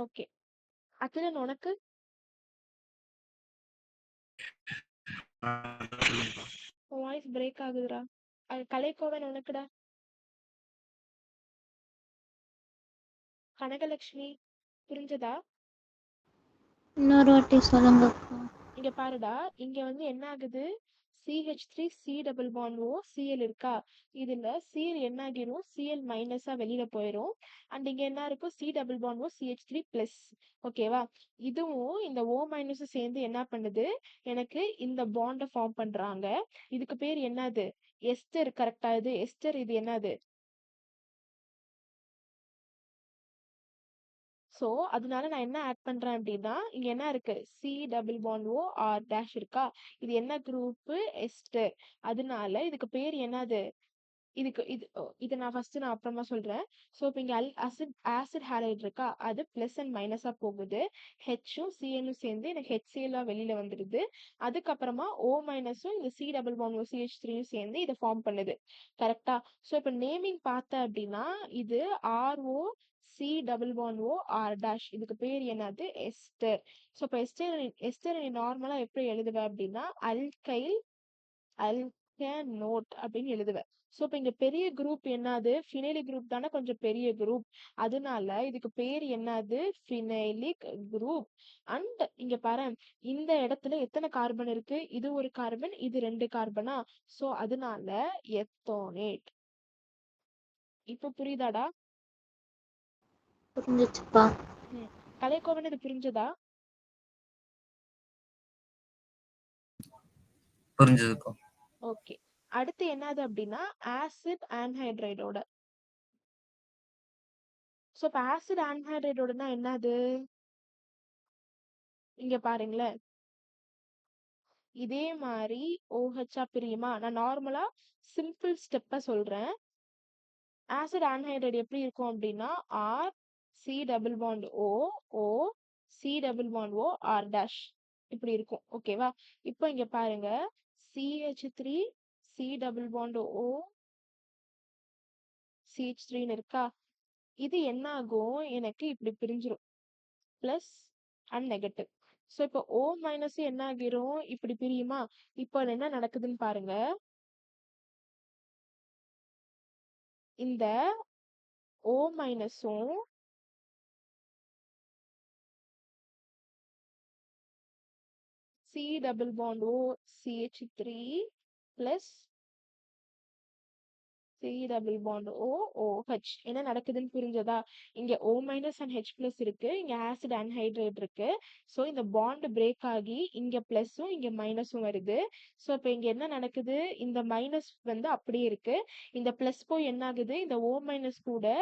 ஓகே. அத்துடன் உனக்கு வாய்ஸ் பிரேக் ஆகுதுடா. கலைக்கோவன் உனக்குடா? கனகலட்சுமி புரிஞ்சதா? இன்னொரு வாட்டி சொல்லுங்கக்கா. இங்க பாருடா, இங்க வந்து என்ன ஆகுது, CH3 C double bond O Cl இருக்கா, இதுல Cl என்ன ஆகிரும், Cl மைனஸா வெளியில போயிரும். அண்ட் இங்க என்ன இருக்கும், C double bond O CH3 plus. ஓகேவா? இதுவும் இந்த O மைனஸும் சேர்ந்து என்ன பண்ணுது, எனக்கு இந்த பாண்டை ஃபார்ம் பண்றாங்க. இதுக்கு பேர் என்னது, எஸ்டர். கரெக்டா? இது எஸ்டர். இது என்னது? ஸோ அதனால நான் என்ன ஆட் பண்றேன் அப்படின்னா, இங்க என்ன இருக்கு, C double bond O R dash இருக்கா, இது என்ன குரூப், எஸ்டர். அதனால இதுக்கு பேர் என்னது, இதுக்கு இது நான் ஃபர்ஸ்ட் நான் அப்புறமா சொல்றேன். ஸோ இப்போ இங்க ஆசிட் ஹாலைட் இருக்கா, அது பிளஸ் அண்ட் மைனஸா போகுது. ஹெச்சும் சிஎனும் சேர்ந்து எனக்கு HCl வெளியில வந்துடுது. அதுக்கப்புறமா O மைனஸும் இந்த C டபுள் பாண்ட் O CH3யும் சேர்ந்து இதை ஃபார்ம் பண்ணுது. கரெக்டா? ஸோ இப்போ நேமிங் பார்த்த அப்படின்னா இது RO C double bond O R dash, இதுக்கு பேர் என்னது, எஸ்டர். ஸோ இப்போ எஸ்டர் நீ நார்மலா எப்படி எழுதுவ அப்படின்னா அல்கைல் அல்கனோட் அப்படின்னு எழுதுவேன். ஸோ இப்போ இங்க பெரிய குரூப் என்னது, ஃபினைலிக் குரூப் தானே, கொஞ்சம் பெரிய குரூப். அதனால இதுக்கு பேர் என்னது, ஃபினைலிக் குரூப். அண்ட் இங்க பாரு, இந்த இடத்துல எத்தனை கார்பன் இருக்கு, இது ஒரு கார்பன், இது 2 கார்பனா. ஸோ அதனால எத்தோனேட். இப்போ புரியுதாடா? புரிஞ்சிச்சுப்பா. கலைக்கோவன் இது புரிஞ்சதா? புரிஞ்சதுக்கா. ஓகே. அடுத்து என்னது அப்படின்னா ஆசிட் ஆன்ஹைட்ரைடோட. ஸோ இப்போ ஆசிட் ஆன்ஹைட்ரைடோடனா என்னது, இங்க பாருங்களேன், இதே மாதிரி OH பிரியுமா. நான் நார்மலா சிம்பிள் ஸ்டெப்பை சொல்றேன். ஆசிட் ஆன்ஹைட்ரைடு எப்படி இருக்கும் அப்படின்னா R C double bond O O C double bond O R dash இப்படி இருக்கும். ஓகேவா? இப்போ இங்க பாருங்க, CH3 C double bond O CH3ன்னு இருக்கா, இது என்ன ஆகும், எனக்கு இப்படி பிரிஞ்சிரும், பிளஸ் அண்ட் நெகட்டிவ். ஸோ இப்போ O மைனஸ் என்ன ஆகிரும், இப்படி பிரியுமா. இப்போ என்ன நடக்குதுன்னு பாருங்க, இந்த O மைனஸும் C double bond O CH3 plus C double bond O OH என்ன நடக்குதுன்னு புரிஞ்சதா? இங்க O minus and H plus இருக்கு, இங்க ஆசிட் அன்ஹைட்ரேட் இருக்கு. ஸோ இந்த பாண்ட் பிரேக் ஆகி இங்க பிளஸும் இங்க மைனஸும் வருது. ஸோ இப்போ இங்க என்ன நடக்குது, இந்த மைனஸ் வந்து அப்படியே இருக்கு, இந்த பிளஸ் போய் என்ன ஆகுது, இந்த O மைனஸ் கூட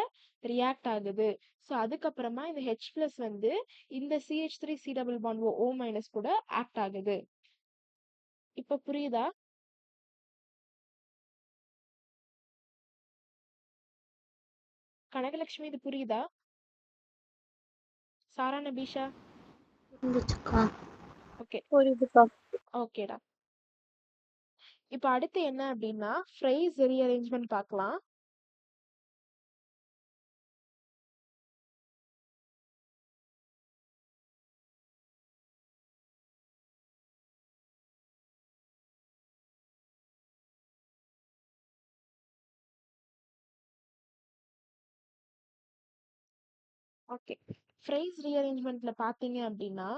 ரியாக்ட் ஆகுது. ஸோ அதுக்கப்புறமா இந்த H பிளஸ் வந்து இந்த CH3 C double bond O minus கூட ஆக்ட் ஆகுது. இப்போ புரியுதா? கனகலட்சுமி இது புரியுதா? சாரா நபீஷா? புரிஞ்சிச்சுக்கா. ஓகே. புரியுதுக்கா. ஓகேடா. இப்போ அடுத்து என்ன அப்படின்னா ஃப்ரேஸ் ரீஅரேஞ்ச்மெண்ட் பார்க்கலாம். ஓகே. ஃப்ரேஸ் ரீஅரேஞ்ச்மெண்ட்ல பார்த்தீங்க அப்படின்னா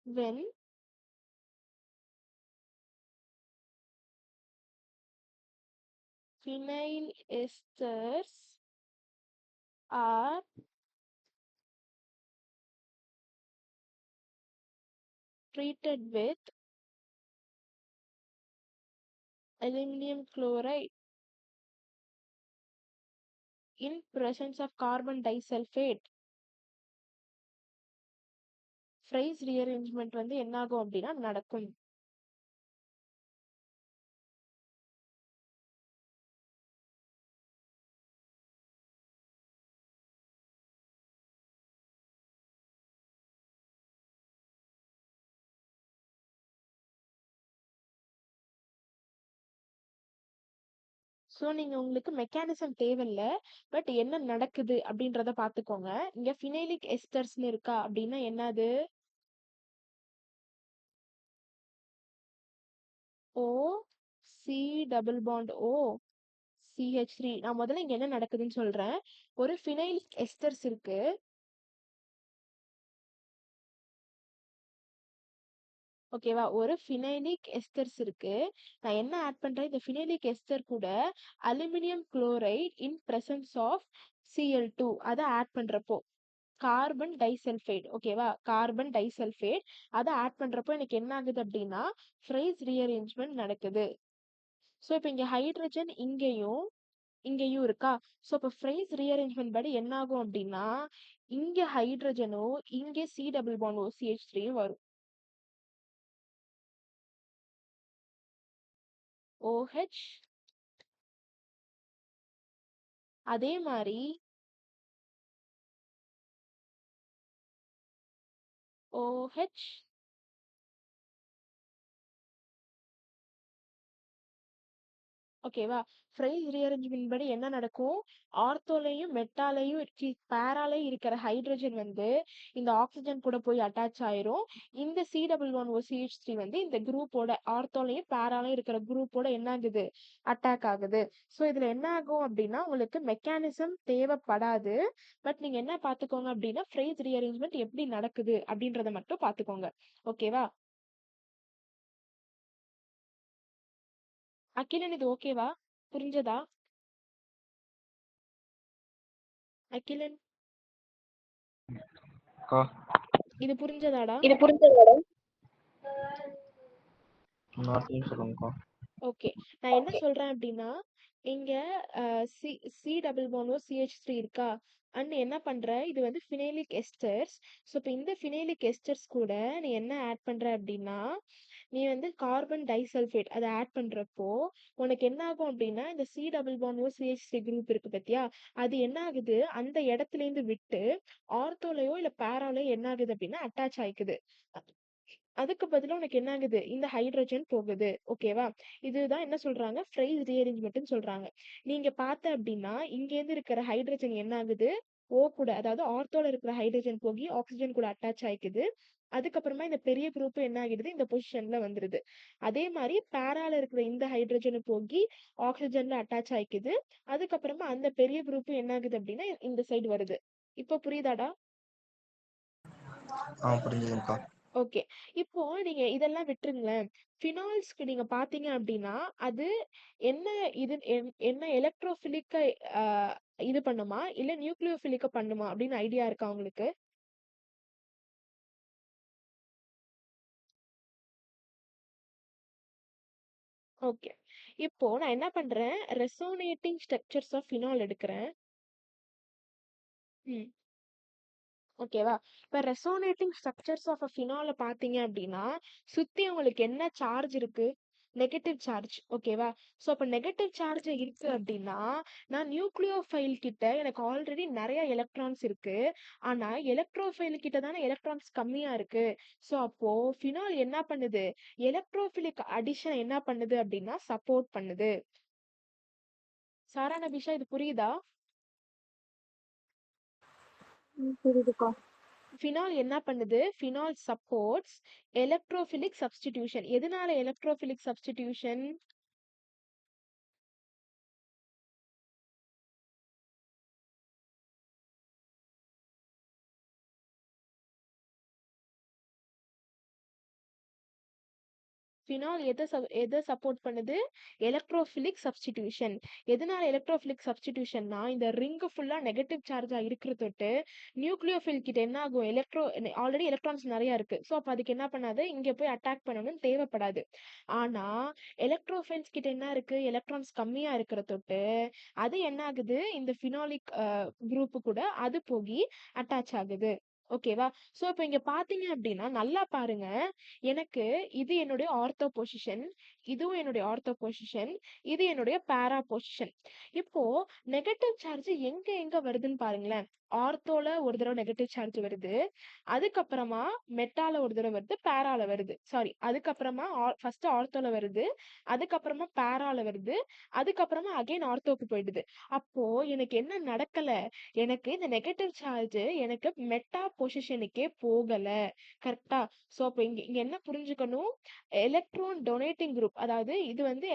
when phenyl esters are treated with aluminum chloride in presence of carbon disulfate. Phrase rearrangement வந்து என்ன ஆகும் அப்படின்னா நடக்கும். ஸோ நீங்க உங்களுக்கு மெக்கானிசம் தேவையில்ல. பட் என்ன நடக்குது அப்படின்றத பார்த்துக்கோங்க. இங்க ஃபினைலிக் எஸ்டர்ஸ்னு இருக்கா அப்படின்னா என்னது? O C double bond O CH3. நான் முதல்ல இங்க என்ன நடக்குதுன்னு சொல்றேன். ஒரு ஃபினைலிக் எஸ்டர்ஸ் இருக்கு. ஓகேவா? ஒரு ஃபினைலிக் எஸ்டர்ஸ் இருக்கு. நான் என்ன ஆட் பண்றேன்? இந்த ஃபினைலிக் எஸ்டர் கூட aluminium chloride in presence of Cl2 அதை ஆட் பண்றப்போ கார்பன் டைசல்ஃபைட். ஓகேவா? கார்பன் டைசல்ஃபைட் அதை ஆட் பண்றப்போ எனக்கு என்ன ஆகுது அப்படின்னா ஃப்ரைஸ் ரீஅரேஞ்ச்மெண்ட் நடக்குது. ஸோ இப்போ இங்க ஹைட்ரஜன் இங்கேயும் இருக்கா? ஸோ இப்போ ஃப்ரைஸ் ரீஅரேஞ்ச்மெண்ட் படி என்ன ஆகும் அப்படின்னா இங்க ஹைட்ரஜனும் இங்கே சி டபுள் பாண்ட் OCH3 வரும். OH அதே மாதிரி OH ஓகேவா? ஃப்ரைஸ் ரீஅரேஞ்ச்மெண்ட் படி என்ன நடக்கும்? ஆர்த்தோலையும் மெட்டாலையும் பேராலையும் இருக்கிற ஹைட்ரஜன் வந்து இந்த ஆக்சிஜன் கூட போய் அட்டாச் ஆயிரும். இந்த C11OCH3 வந்து இந்த குரூப்போட ஆர்த்தோலையும் பேராலையும் இருக்கிற குரூப்போட என்ன ஆகுது? அட்டாக் ஆகுது. ஸோ இதுல என்ன ஆகும் அப்படின்னா உங்களுக்கு மெக்கானிசம் தேவைப்படாது. பட் நீங்க என்ன பார்த்துக்கோங்க அப்படின்னா ஃப்ரைஸ் ரீஅரேஞ்ச்மெண்ட் எப்படி நடக்குது அப்படின்றத மட்டும் பார்த்துக்கோங்க. ஓகேவா? அகிலன் இது ஓகேவா? புரிஞ்சதா? அகிலன் அக்கா இது புரிஞ்சதாடா? இன்னொரு சொல்லுங்கக்கா. ஓகே. நான் என்ன சொல்றேன் அப்படின்னா இங்க சி சி டபுள் பாண்டோ CH3 இருக்கா? அண்ட் என்ன பண்ற? இது வந்து ஃபினைலிக் எஸ்டர்ஸ். ஸோ இப்போ இந்த ஃபினைலிக் எஸ்டர்ஸ் கூட நீ என்ன ஆட் பண்ற அப்படின்னா நீ வந்து கார்பன் டைசல்ஃபேட் அதை ஆட் பண்றப்போ உனக்கு என்ன ஆகும் அப்படின்னா இந்த சி டபுள் பாண்டோ CH3 குரூப் இருக்கு பத்தியா? அது என்ன ஆகுது? அந்த இடத்துல இருந்து விட்டு ஆர்த்தோலையோ இல்ல பேராலையோ என்ன ஆகுது அப்படின்னா அட்டாச் ஆயிக்குது. அதுக்கு பதிலா உனக்கு என்ன ஆகுது? இந்த ஹைட்ரஜன் போகுது. ஓகேவா? இதுதான் என்ன சொல்றாங்க? ஃப்ரைஸ் ரீஅரேஞ்ச்மெண்ட்னு சொல்றாங்க. நீங்க பார்த்த அப்படின்னா இங்க இருந்து இருக்கிற ஹைட்ரஜன் என்ன ஆகுது? ஓ கூட அதாவது ஆர்த்தோல இருக்கிற ஹைட்ரஜன் போய் ஆக்சிஜன் கூட அட்டாச் ஆயிக்குது. அதுக்கப்புறமா இந்த பெரிய குரூப் என்ன ஆகிடுது? இந்த பொசிஷன்ல வந்துருது. அதே மாதிரி பேரால இருக்கிற இந்த ஹைட்ரஜன் போய் ஆக்சிஜன்ல அட்டாச் ஆயிக்குது. அதுக்கப்புறமா அந்த பெரிய குரூப் என்ன ஆகுது அப்படின்னா இந்த சைடு வருது. இப்போ புரியுதாடா? புரிஞ்சுதுங்கக்கா. ஓகே. இப்போ நீங்க இதெல்லாம் விட்டுருங்களேன். ஃபினால்ஸ்க்கு நீங்க பார்த்தீங்க அப்படின்னா, அது என்ன என்ன எலக்ட்ரோஃபிலிக்க அ இது பண்ணுமா? இல்ல நியூக்ளியோஃபிலிக்க பண்ணுமா? அப்படின்னு ஐடியா இருக்கா உங்களுக்கு? ஓகே. இப்போ நான் என்ன பண்றேன்? ரெசோனேட்டிங் ஸ்ட்ரக்சர்ஸ் ஆஃப் ஃபினால் எடுக்கிறேன். ம். ஓகேவா? இப்ப ரெசோனேட்டிங் ஸ்ட்ரக்சர்ஸ் ஆஃப் அ ஃபினால பார்த்தீங்க அப்படின்னா, சுத்தி உங்களுக்கு என்ன சார்ஜ் இருக்கு? Negative charge. ஓகேவா? ஸோ அப்ப நெகட்டிவ் சார்ஜ் இருக்கு அப்படின்னா, நான் நியூக்ளியோஃபைல் கிட்ட எனக்கு ஆல்ரெடி நெறைய எலக்ட்ரான்ஸ் இருக்கு. ஆனா எலக்ட்ரோஃபைல் கிட்ட தானே எலக்ட்ரான்ஸ் கம்மியா இருக்கு. ஸோ அப்போ ஃபினால் என்ன பண்ணுது? எலக்ட்ரோஃபிலிக் அடிஷன் என்ன பண்ணுது அப்படின்னா சப்போர்ட் பண்ணுது. சாரா நபிஷா இது புரியுதா? புரியுதுக்கா. ஃபினால் என்ன பண்ணுது? Phenol supports electrophilic substitution. எதனால எலக்ட்ரோஃபிலிக் சப்ஸ்டிடியூஷன்? ஃபினால் எதை சப்போர்ட் பண்ணுது? Electrophilic substitution. எதனால எலக்ட்ரோஃபிலிக் சப்ஸ்டிடியூஷன்னா இந்த ரிங் ஃபுல்லா நெகட்டிவ் சார்ஜா இருக்கிற தொட்டு நியூக்ளியோஃபில் கிட்ட என்ன ஆகும்? ஆல்ரெடி எலக்ட்ரான்ஸ் நிறைய இருக்கு. ஸோ அப்போ அதுக்கு என்ன பண்ணாது? இங்க போய் அட்டாக் பண்ணணும்னு தேவைப்படாது. ஆனா எலக்ட்ரோஃபைல்ஸ் கிட்ட என்ன இருக்கு? எலக்ட்ரான்ஸ் கம்மியா இருக்கிற தொட்டு அது என்ன ஆகுது? இந்த ஃபினாலிக் குரூப் கூட அது போய் அட்டாச் ஆகுது. ஓகேவா? சோ இப்ப இங்க பாத்தீங்க அப்படின்னா நல்லா பாருங்க. எனக்கு இது என்னுடைய ஆர்த்தோ பொசிஷன், இதுவும் என்னுடைய ஆர்த்தோ பொசிஷன், இது என்னுடைய பேரா பொசிஷன். இப்போ நெகட்டிவ் சார்ஜ் எங்க எங்க வருதுன்னு பாருங்களேன். ஆர்த்தோல ஒரு தடவை நெகட்டிவ் சார்ஜ் வருது, அதுக்கப்புறமா மெட்டால ஒரு தடவை வருது, பேரால வருது. சாரி, அதுக்கப்புறமா ஃபர்ஸ்ட் ஆர்த்தோல வருது, அதுக்கப்புறமா பேரால வருது, அதுக்கப்புறமா அகைன் ஆர்த்தோக்கு போயிடுது. அப்போ எனக்கு என்ன நடக்கல? எனக்கு இந்த நெகட்டிவ் சார்ஜ் எனக்கு மெட்டா பொசிஷனுக்கே போகல. கரெக்டா? சோ அப்ப இங்க இங்க என்ன புரிஞ்சுக்கணும்? எலக்ட்ரான் டொனேட்டிங் குரூப், அதாவது இது வந்து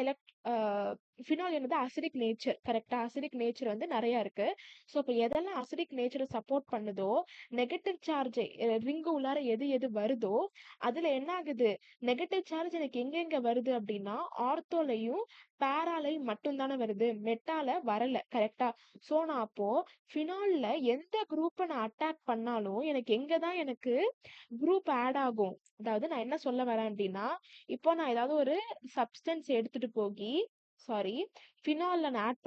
ஃபினால் என்னது அசிடிக் நேச்சர். கரெக்டா? அசிடிக் நேச்சர் வந்து நிறைய இருக்கு. சோ இப்ப எதெல்லாம் அசிடிக் நேச்சரை சப்போர்ட் பண்ணுதோ, நெகட்டிவ் சார்ஜ் ரிங்கு உள்ளார எது எது வருதோ அதுல என்ன ஆகுது? நெகட்டிவ் சார்ஜ் எனக்கு எங்க எங்க வருது அப்படின்னா ஆர்த்தோலையும் பேராலையும் மட்டும் தானே வருது, மெட்டால வரல. கரெக்டா? சோ நான் அப்போ ஃபினால்ல எந்த குரூப்பை நான் அட்டாக் பண்ணாலும் எனக்கு எங்க தான் எனக்கு குரூப் ஆட் ஆகும்? அதாவது நான் என்ன சொல்ல வரேன் அப்படின்னா, இப்போ நான் ஏதாவது ஒரு சப்ஸ்டன்ஸ் எடுத்துட்டு போகி சாரி ஃபினால்ல நான் ஆட்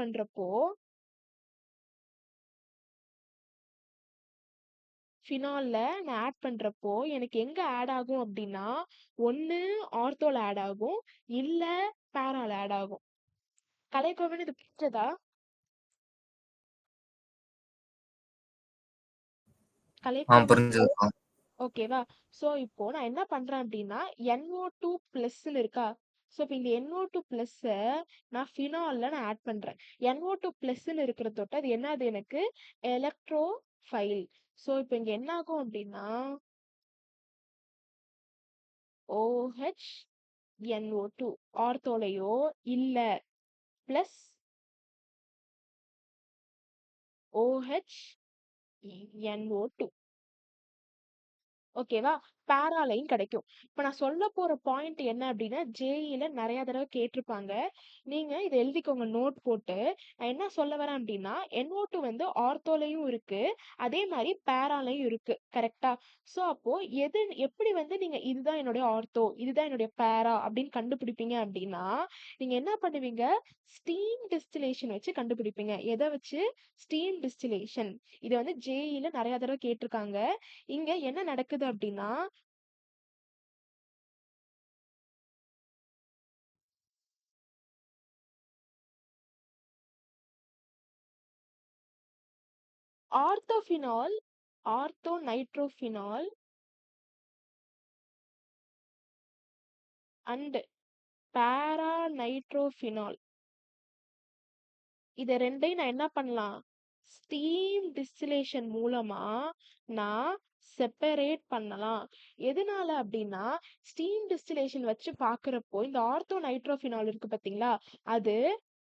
பண்றப்போ எனக்கு எங்க ஆட் ஆகும் அப்படின்னா, ஒண்ணு ஆர்த்தோல ஆட் ஆகும், இல்ல பேரால ஆட் ஆகும். கலைக்கோவன் இது புரிஞ்சதா? கலைக்கோவன் புரிஞ்சதுக்கா. ஓகேவா? சோ இப்போ நான் என்ன பண்றேன் அப்படின்னா NO2 பிளஸ்ன்னு இருக்கா? சோ இப்போ இந்த NO2 பிளஸ் நான் ஃபினால்ல நான் ஆட் பண்றேன். NO2 பிளஸ்ன்னு இருக்கிற தொட்டு அது என்னது? எனக்கு எலக்ட்ரோஃபைல். சோ இப்போ இங்க என்ன ஆகும் அப்படின்னா OH NO2 ஆர்த்தோலையோ இல்ல பிளஸ் OH NO2. ஓகேவா? பேராலையும் கிடைக்கும். இப்ப நான் சொல்ல போற பாயிண்ட் என்ன அப்படின்னா ஜேஇல நிறைய தடவை கேட்டிருப்பாங்க. நீங்க இதை எழுதிக்கோங்க நோட் போட்டு. நான் என்ன சொல்ல வரேன் அப்படின்னா NO2 வந்து ஆர்த்தோலையும் இருக்கு, அதே மாதிரி பேராலையும் இருக்கு. கரெக்டா? சோ அப்போ எப்படி வந்து நீங்க இதுதான் என்னுடைய ஆர்த்தோ, இதுதான் என்னுடைய பேரா அப்படின்னு கண்டுபிடிப்பீங்க அப்படின்னா நீங்க என்ன பண்ணுவீங்க? ஸ்டீம் டிஸ்டிலேஷன் வச்சு கண்டுபிடிப்பீங்க. எதை வச்சு? Steam distillation. இது வந்து ஜேஇல நிறைய தடவை கேட்டிருக்காங்க. இங்க என்ன நடக்குது அப்படின்னா orthophenol, ortho nitrophenol and para nitrophenol, இத ரெண்டையும் நான் என்ன பண்ணலாம்? ஸ்டீம் டிஸ்டிலேஷன் மூலமா நான் செப்பரேட் பண்ணலாம். எதனால அப்படின்னா ஸ்டீம் டிஸ்டிலேஷன் வச்சு பாக்குறப்போ இந்த ஆர்த்தோ நைட்ரோஃபினால் இருக்கு பாத்தீங்களா, அது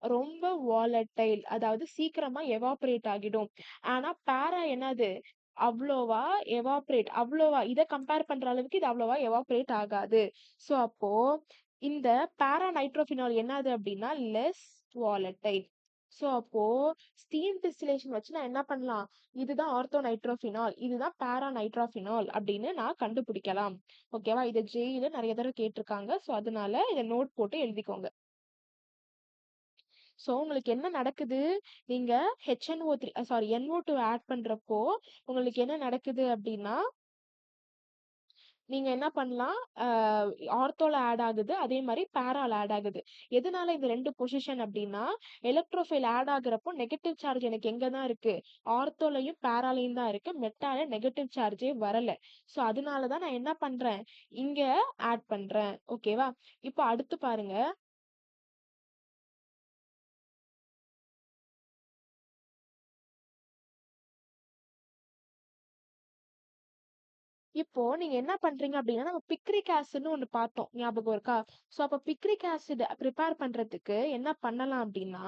ரொம்ப வாலடைல், அதாவது சீக்கிரமா எவாபரேட் ஆகிடும். ஆனா பேரா என்னது? அவ்வளோவா அவ்வளோவா இதை கம்பேர் பண்ற அளவுக்கு இது அவ்வளோவா எவாபரேட் ஆகாது. சோ அப்போ இந்த பேரா நைட்ரோஃபினால் என்னது அப்படின்னா லெஸ் வாலடைல். சோ அப்போ ஸ்டீம் டிஸ்டிலேஷன் வச்சு நான் என்ன பண்ணலாம்? இதுதான் ஆர்த்தோ நைட்ரோஃபினால், இதுதான் பேரா நைட்ரோஃபினால் அப்படின்னு நான் கண்டுபிடிக்கலாம். ஓகேவா? இதை ஜேஇல நிறைய தடவை கேட்டிருக்காங்க. சோ அதனால இதை நோட் போட்டு எழுதிக்கோங்க. சோ உங்களுக்கு என்ன நடக்குது? நீங்க NO2 ஆட் பண்றப்போ உங்களுக்கு என்ன நடக்குது அப்படின்னா நீங்க என்ன பண்ணலாம்? ஆர்த்தோல ஆட் ஆகுது, அதே மாதிரி பேரால ஆட் ஆகுது. எதனால இந்த ரெண்டு பொசிஷன் அப்படின்னா எலக்ட்ரோஃபைல் ஆட் ஆகுறப்போ நெகட்டிவ் சார்ஜ் எனக்கு எங்க தான் இருக்கு? ஆர்த்தோலையும் பேராலையும் தான் இருக்கு, மெட்டால நெகட்டிவ் சார்ஜே வரல. சோ அதனாலதான் நான் என்ன பண்றேன்? இங்க ஆட் பண்றேன். ஓகேவா? இப்போ அடுத்து பாருங்க. இப்போ நீங்க என்ன பண்றீங்க அப்படின்னா நம்ம பிக்ரிக் ஆசிட்னு ஒண்ணு பார்த்தோம், ஞாபகம் இருக்கா? சோ அப்ப பிக்ரிக் ஆசிட் ப்ரிப்பேர் பண்றதுக்கு என்ன பண்ணலாம் அப்படின்னா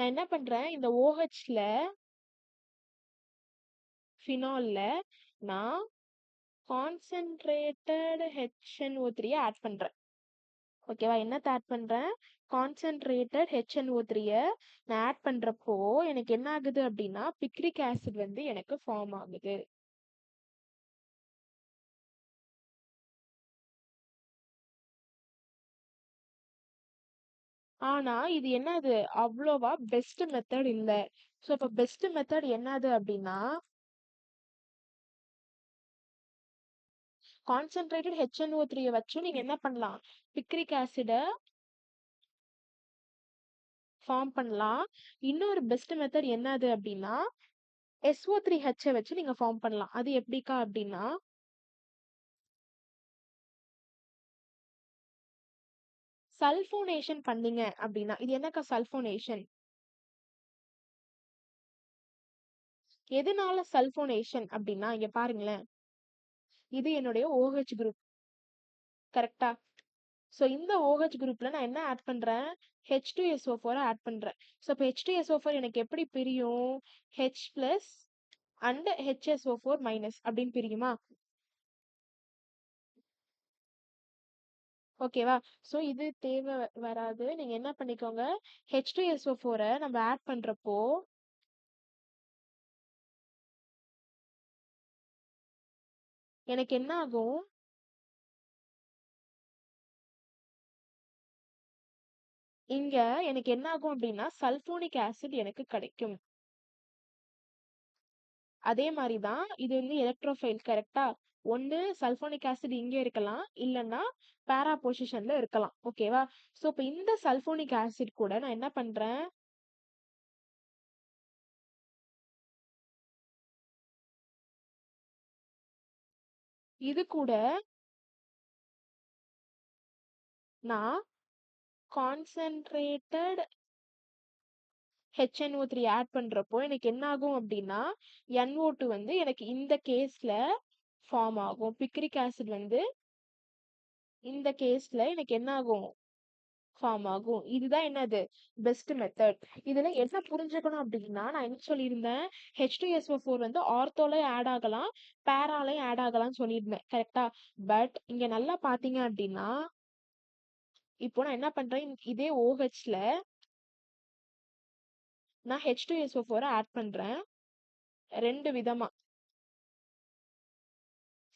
நான் என்ன பண்றேன், இந்த OHல ஃபினால்ல நான் கான்சென்ட்ரேட்டட் HNO3 ஆட் பண்றேன். ஓகேவா? என்னத்த ஆட் பண்றேன்? கான்சென்ட்ரேட்டட் HNO3 நான் ஆட் பண்றப்போ எனக்கு என்ன ஆகுது அப்படின்னா பிக்ரிக் ஆசிட் வந்து எனக்கு ஃபார்ம் ஆகுது. ஆனா இது என்னது அவ்வளோவா பெஸ்ட் மெத்தட் இல்ல. ஸோ இப்போ பெஸ்ட் மெத்தட் என்னது அப்படின்னா கான்சென்ட்ரேட்டட் HNO3 வச்சு நீங்க என்ன பண்ணலாம், பிக்ரிக் ஆசிட ஃபார்ம் பண்ணலாம். இன்னொரு பெஸ்ட் மெத்தட் என்னது அப்படின்னா SO3H வச்சு நீங்க ஃபார்ம் பண்ணலாம். அது எப்படிக்கா அப்படின்னா சல்போனேஷன் பண்ணீங்க அப்படின்னா இது என்னக்கா சல்போனேஷன்? எதனால சல்போனேஷன் அப்படின்னா இங்க பாருங்களேன், இது என்னுடைய OH குரூப் கரெக்டா? ஸோ இந்த OH குரூப்ல நான் என்ன ஆட் பண்றேன், H2SO4 ஆட் பண்றேன். ஸோ இப்போ H2SO4 எனக்கு எப்படி பிரியும், H plus and HSO4 minus அப்படின்னு பிரியுமா? ஓகேவா? ஸோ இது தேவை வராது. நீங்க என்ன பண்ணிக்கோங்க, H2SO4 நம்ம ஆட் பண்றப்போ எனக்கு என்ன ஆகும், இங்க எனக்கு என்ன ஆகும் அப்படின்னா சல்போனிக் ஆசிட் எனக்கு கிடைக்கும். அதே மாதிரி தான் இது வந்து எலக்ட்ரோஃபைல் கரெக்டா? ஒன்று சல்போனிக் ஆசிட் இங்கே இருக்கலாம், இல்லைன்னா பேரா பொசிஷன்ல இருக்கலாம். ஓகேவா? ஸோ இப்போ இந்த சல்போனிக் ஆசிட் கூட நான் என்ன பண்றேன், இது கூட நான் கான்சென்ட்ரேட்டட் HNO3 ஆட் பண்றப்போ எனக்கு என்ன ஆகும் அப்படின்னா NO2 வந்து எனக்கு இந்த கேஸ்ல ஃபார்ம் ஆகும். பிக்ரிக் ஆசிட் வந்து இந்த கேஸ்ல எனக்கு என்ன ஆகும், ஃபார்ம் ஆகும். இதுதான் என்னது பெஸ்ட் மெத்தட். இதுல என்ன புரிஞ்சுக்கணும் அப்படின்னா நான் என்ன சொல்லியிருந்தேன், H2SO4 வந்து ஆர்த்தோலையும் ஆட் ஆகலாம், பேராலையும் ஆட் ஆகலாம்னு சொல்லியிருந்தேன் கரெக்டா? பட் இங்க நல்லா பாத்தீங்க அப்படின்னா இப்போ நான் என்ன பண்றேன், இதே OHல நான் H2SO4 ஆட் பண்றேன் ரெண்டு விதமா.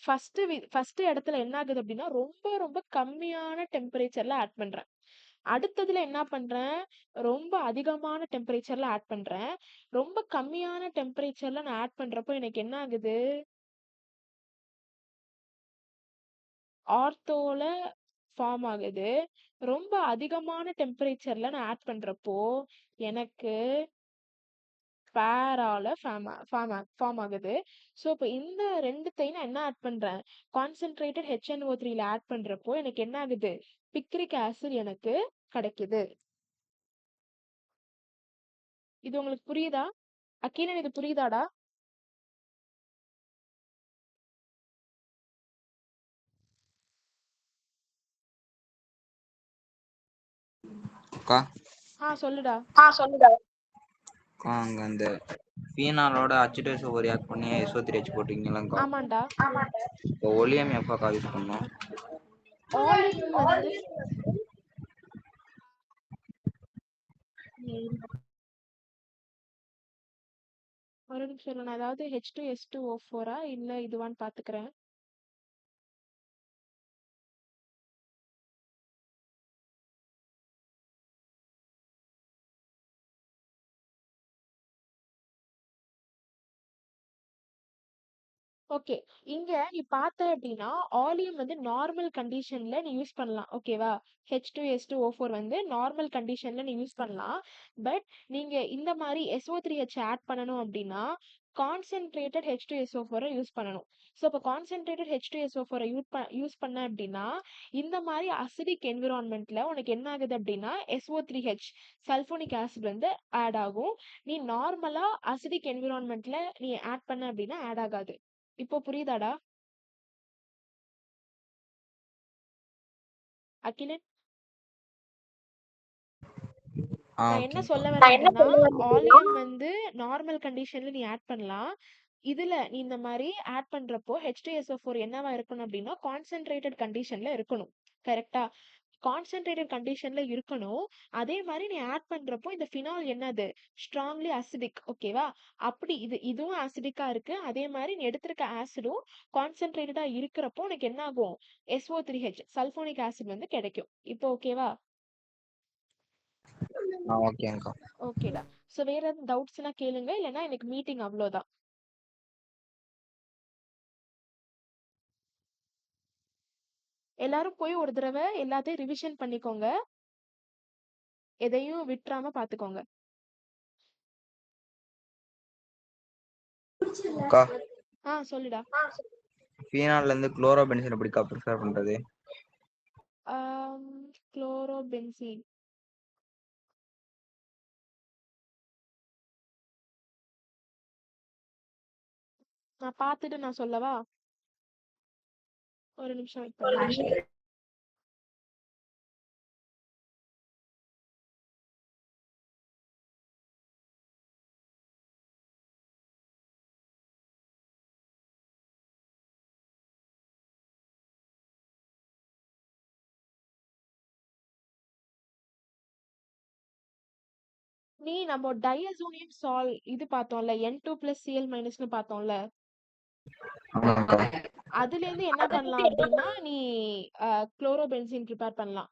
ஃபர்ஸ்ட் இடத்துல என்ன ஆகுது அப்படின்னா ரொம்ப ரொம்ப கம்மியான டெம்பரேச்சர்ல ஆட் பண்றேன். அடுத்ததுல என்ன பண்றேன், ரொம்ப அதிகமான டெம்பரேச்சர்ல ஆட் பண்றேன். ரொம்ப கம்மியான டெம்பரேச்சர்ல நான் ஆட் பண்றப்போ எனக்கு என்ன ஆகுது, ஆர்த்தோல ஃபார்ம் ஆகுது. ரொம்ப அதிகமான டெம்பரேச்சர்ல நான் ஆட் பண்றப்போ எனக்கு பேரால ஃபார்ம் ஆகுது. ஸோ இப்போ இந்த ரெண்டுத்தையும் நான் என்ன ஆட் பண்றேன், கான்சென்ட்ரேட்டட் HNO3ல ஆட் பண்றப்போ எனக்கு என்ன ஆகுது, பிக்ரிக் ஆசிட் எனக்கு கிடைக்குது. இது உங்களுக்கு புரியுதா அக்கீலன்? இது புரியுதாடா? அக்கா சொல்லுடா. அக்கா அங்க அந்த ஃபீனாலோட H2SO4 ரியாக்ட் பண்ணி SO3H போட்டீங்களாக்கா? ஆமாண்டா. இப்போ ஒலியம் எப்பக்கா யூஸ் பண்ணோம்? ஆலியம் வந்து ஒரு நிமிஷம் இரு, நான் ஏதாவது H2S2O4 இல்ல இதுவான்னு பாத்துக்கிறேன். ஓகே, இங்க நீ பார்த்த அப்படின்னா ஆலியம் வந்து நார்மல் கண்டிஷன்ல நீ யூஸ் பண்ணலாம். ஓகேவா? H2S2O4 வந்து நார்மல் கண்டிஷன்ல நீ யூஸ் பண்ணலாம். பட் நீங்க இந்த மாதிரி SO3H ஆட் பண்ணணும் அப்படின்னா கான்சென்ட்ரேட்டட் H2SO4 யூஸ் பண்ணணும். ஸோ இப்போ கான்சென்ட்ரேட்டட் H2SO4 யூஸ் பண்ண அப்படின்னா இந்த மாதிரி அசிடிக் என்விரான்மெண்ட்ல உனக்கு என்ன ஆகுது அப்படின்னா SO3H சல்போனிக் ஆசிட் வந்து ஆட் ஆகும். நீ நார்மலா அசிடிக் என்விரான்மெண்ட்ல நீ ஆட் பண்ண அப்படின்னா ஆட் ஆகாது. இப்போ புரியுதாடா அகிலன்? நான் என்ன ஓகேங்கக்கா. சொல்ல வரேன் அப்படின்னா ஆலியம் வந்து நார்மல் கண்டிஷன்ல நீ ஆட் பண்ணலாம். இதுல நீ இந்த மாதிரி ஆட் பண்றப்போ H2SO4 என்னவா இருக்கணும் அப்படின்னா கான்சென்ட்ரேட்டட் கண்டிஷன்ல இருக்கணும். கரெக்டா? கான்சென்ட்ரேட்டட் கண்டிஷன்ல இருக்கணும். அதே மாதிரி நீ ஆட் பண்றப்போ இந்த ஃபினால் என்னது ஸ்ட்ராங்லி அசிடிக். ஓகேவா? அப்படி இதுவும் அசிடிக்கா இருக்கு. அதே மாதிரி நீ எடுத்திருக்க ஆசிடும் கான்சென்ட்ரேட்டடா இருக்கிறப்போ உனக்கு என்ன ஆகும்? SO3H சல்போனிக் ஆசிட் வந்து கிடைக்கும். இப்போ ஓகேவா? ஓகேங்கக்கா. ஓகேடா. ஸோ வேற எதுவும் டவுட்ஸ்னா கேளுங்க. இல்லைன்னா எனக்கு மீட்டிங் அவ்வளோதான். எல்லாரும் போய் ஒரு தடவை எல்லாத்தையும் ரிவிஷன் பண்ணிக்கோங்க. எதையும் விட்டுறாம பாத்துக்கோங்க. அக்கா, சொல்லுடா. ஃபீனால்ல இருந்து குளோரோபென்சீன் எப்படிக்கா ப்ரிப்பேர் பண்றது? குளோரோபென்சீன் நான் பார்த்துட்டு நான் சொல்லவா? ஒரு நிமிஷம் வெயிட் பண்ணுங்க. நீ நம்ம டையசோனியம் சால் இது பார்த்தோம்ல N2+Cl- பார்த்தோம்ல. ஆமாக்கா. அதுல இருந்து என்ன பண்ணலாம் அப்படின்னா நீ குளோரோபென்சீன் ப்ரிப்பேர் பண்ணலாம்.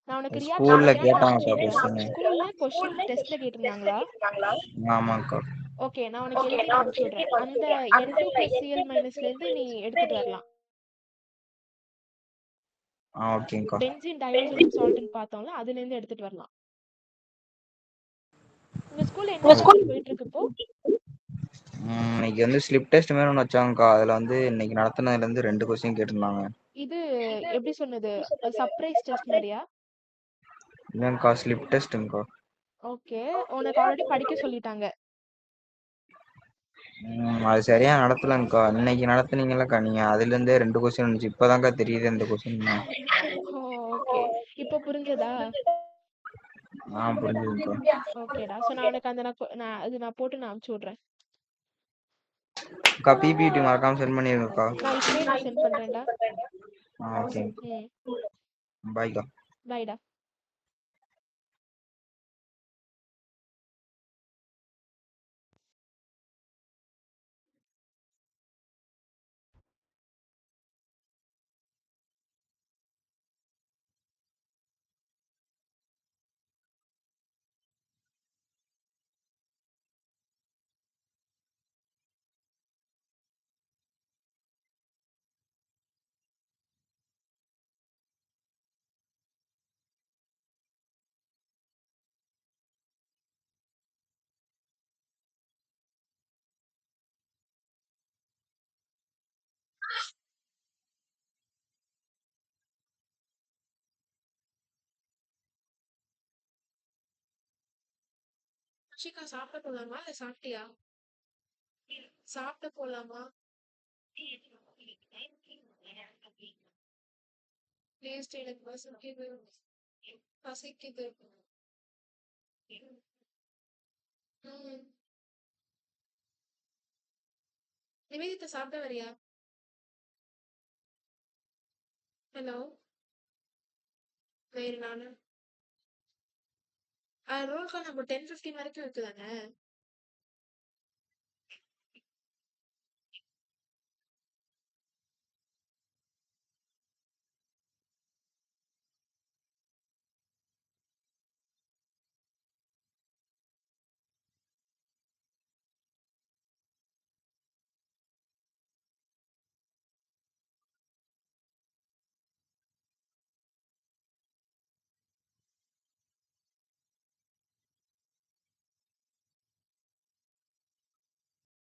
நான் உனக்கு ரியாக்ஷன் ஸ்கூல்ல பண்ணிட்டு நான் கேட்டாங்கக்கா அனுப்பிச்சு விடுறேன். கொஸ்டின். ஸ்கூல்ல கொஸ்டின் டெஸ்ட்ல கேட்டிருந்தாங்களா? ஆமாக்கா. ஓகே, நான் உனக்கு எழுதி நான் அனுப்பிச்சு விடுறேன். அந்த N2+Cl- இருந்து நீ எடுத்துட்டு வரலாம். ஓகேங்கக்கா. பென்சீன் டையோசோனியம் சால்ட்னு பார்த்தோம்ல, அதுல இருந்து எடுத்துட்டு வரலாம். உங்க ஸ்கூல்ல என்ன கிளாஸ் போயிட்டு இருக்கு இப்போ? இன்னைக்கு வந்து ஸ்லிப் டெஸ்ட் மாதிரி ஒன்று வச்சாங்கக்கா. அதுல வந்து இன்னைக்கு நடத்தினதுல இருந்து 2 கொஸ்டின் கேட்டிருந்தாங்க. இது எப்படி சொன்னது? சர்ப்ரைஸ் டெஸ்ட் மாதிரியா? இல்லைங்கக்கா, ஸ்லிப் டெஸ்ட்டுங்கக்கா. ஓகே, உனக்கு ஆல்ரெடி படிக்க சொல்லிட்டாங்க. அது சரியா நடத்தலங்கக்கா. இன்னைக்கு நடத்துனீங்கல்லக்கா நீங்க, அதுல இருந்தே 2 கொஸ்டின் வந்துச்சு. இப்பதான்க்கா தெரியுது இந்த கொஸ்டின். ஓகே, இப்போ புரிஞ்சதா? புரிஞ்சுதுங்கக்கா. ஓகேடா. ஸோ நான் உனக்கு அந்த நான் போட்டு நான் அனுப்பிச்சு விட்றேன். அக்கா, பிபிடி மறக்காம சென்ட் பண்ணிருங்கக்கா. நான் இப்பவே நான் சென்ட் பண்றேன்டா. ஓகேங்கக்கா. ம் பாய்க்கா. பைடா. அஷிகா, சாப்பிட போலாமா? இல்லை சாப்பிட்டியா? சாப்பிட போலாமா? டேஸ்ட் எனக்கு பசிக்குது. பசிக்குது. ம் நிவேதிதா, சாப்பிட வரியா? ஹலோ, வேறு நானு ரோல் கால் நம்ம 10:15 வரைக்கும் இருக்குதானே?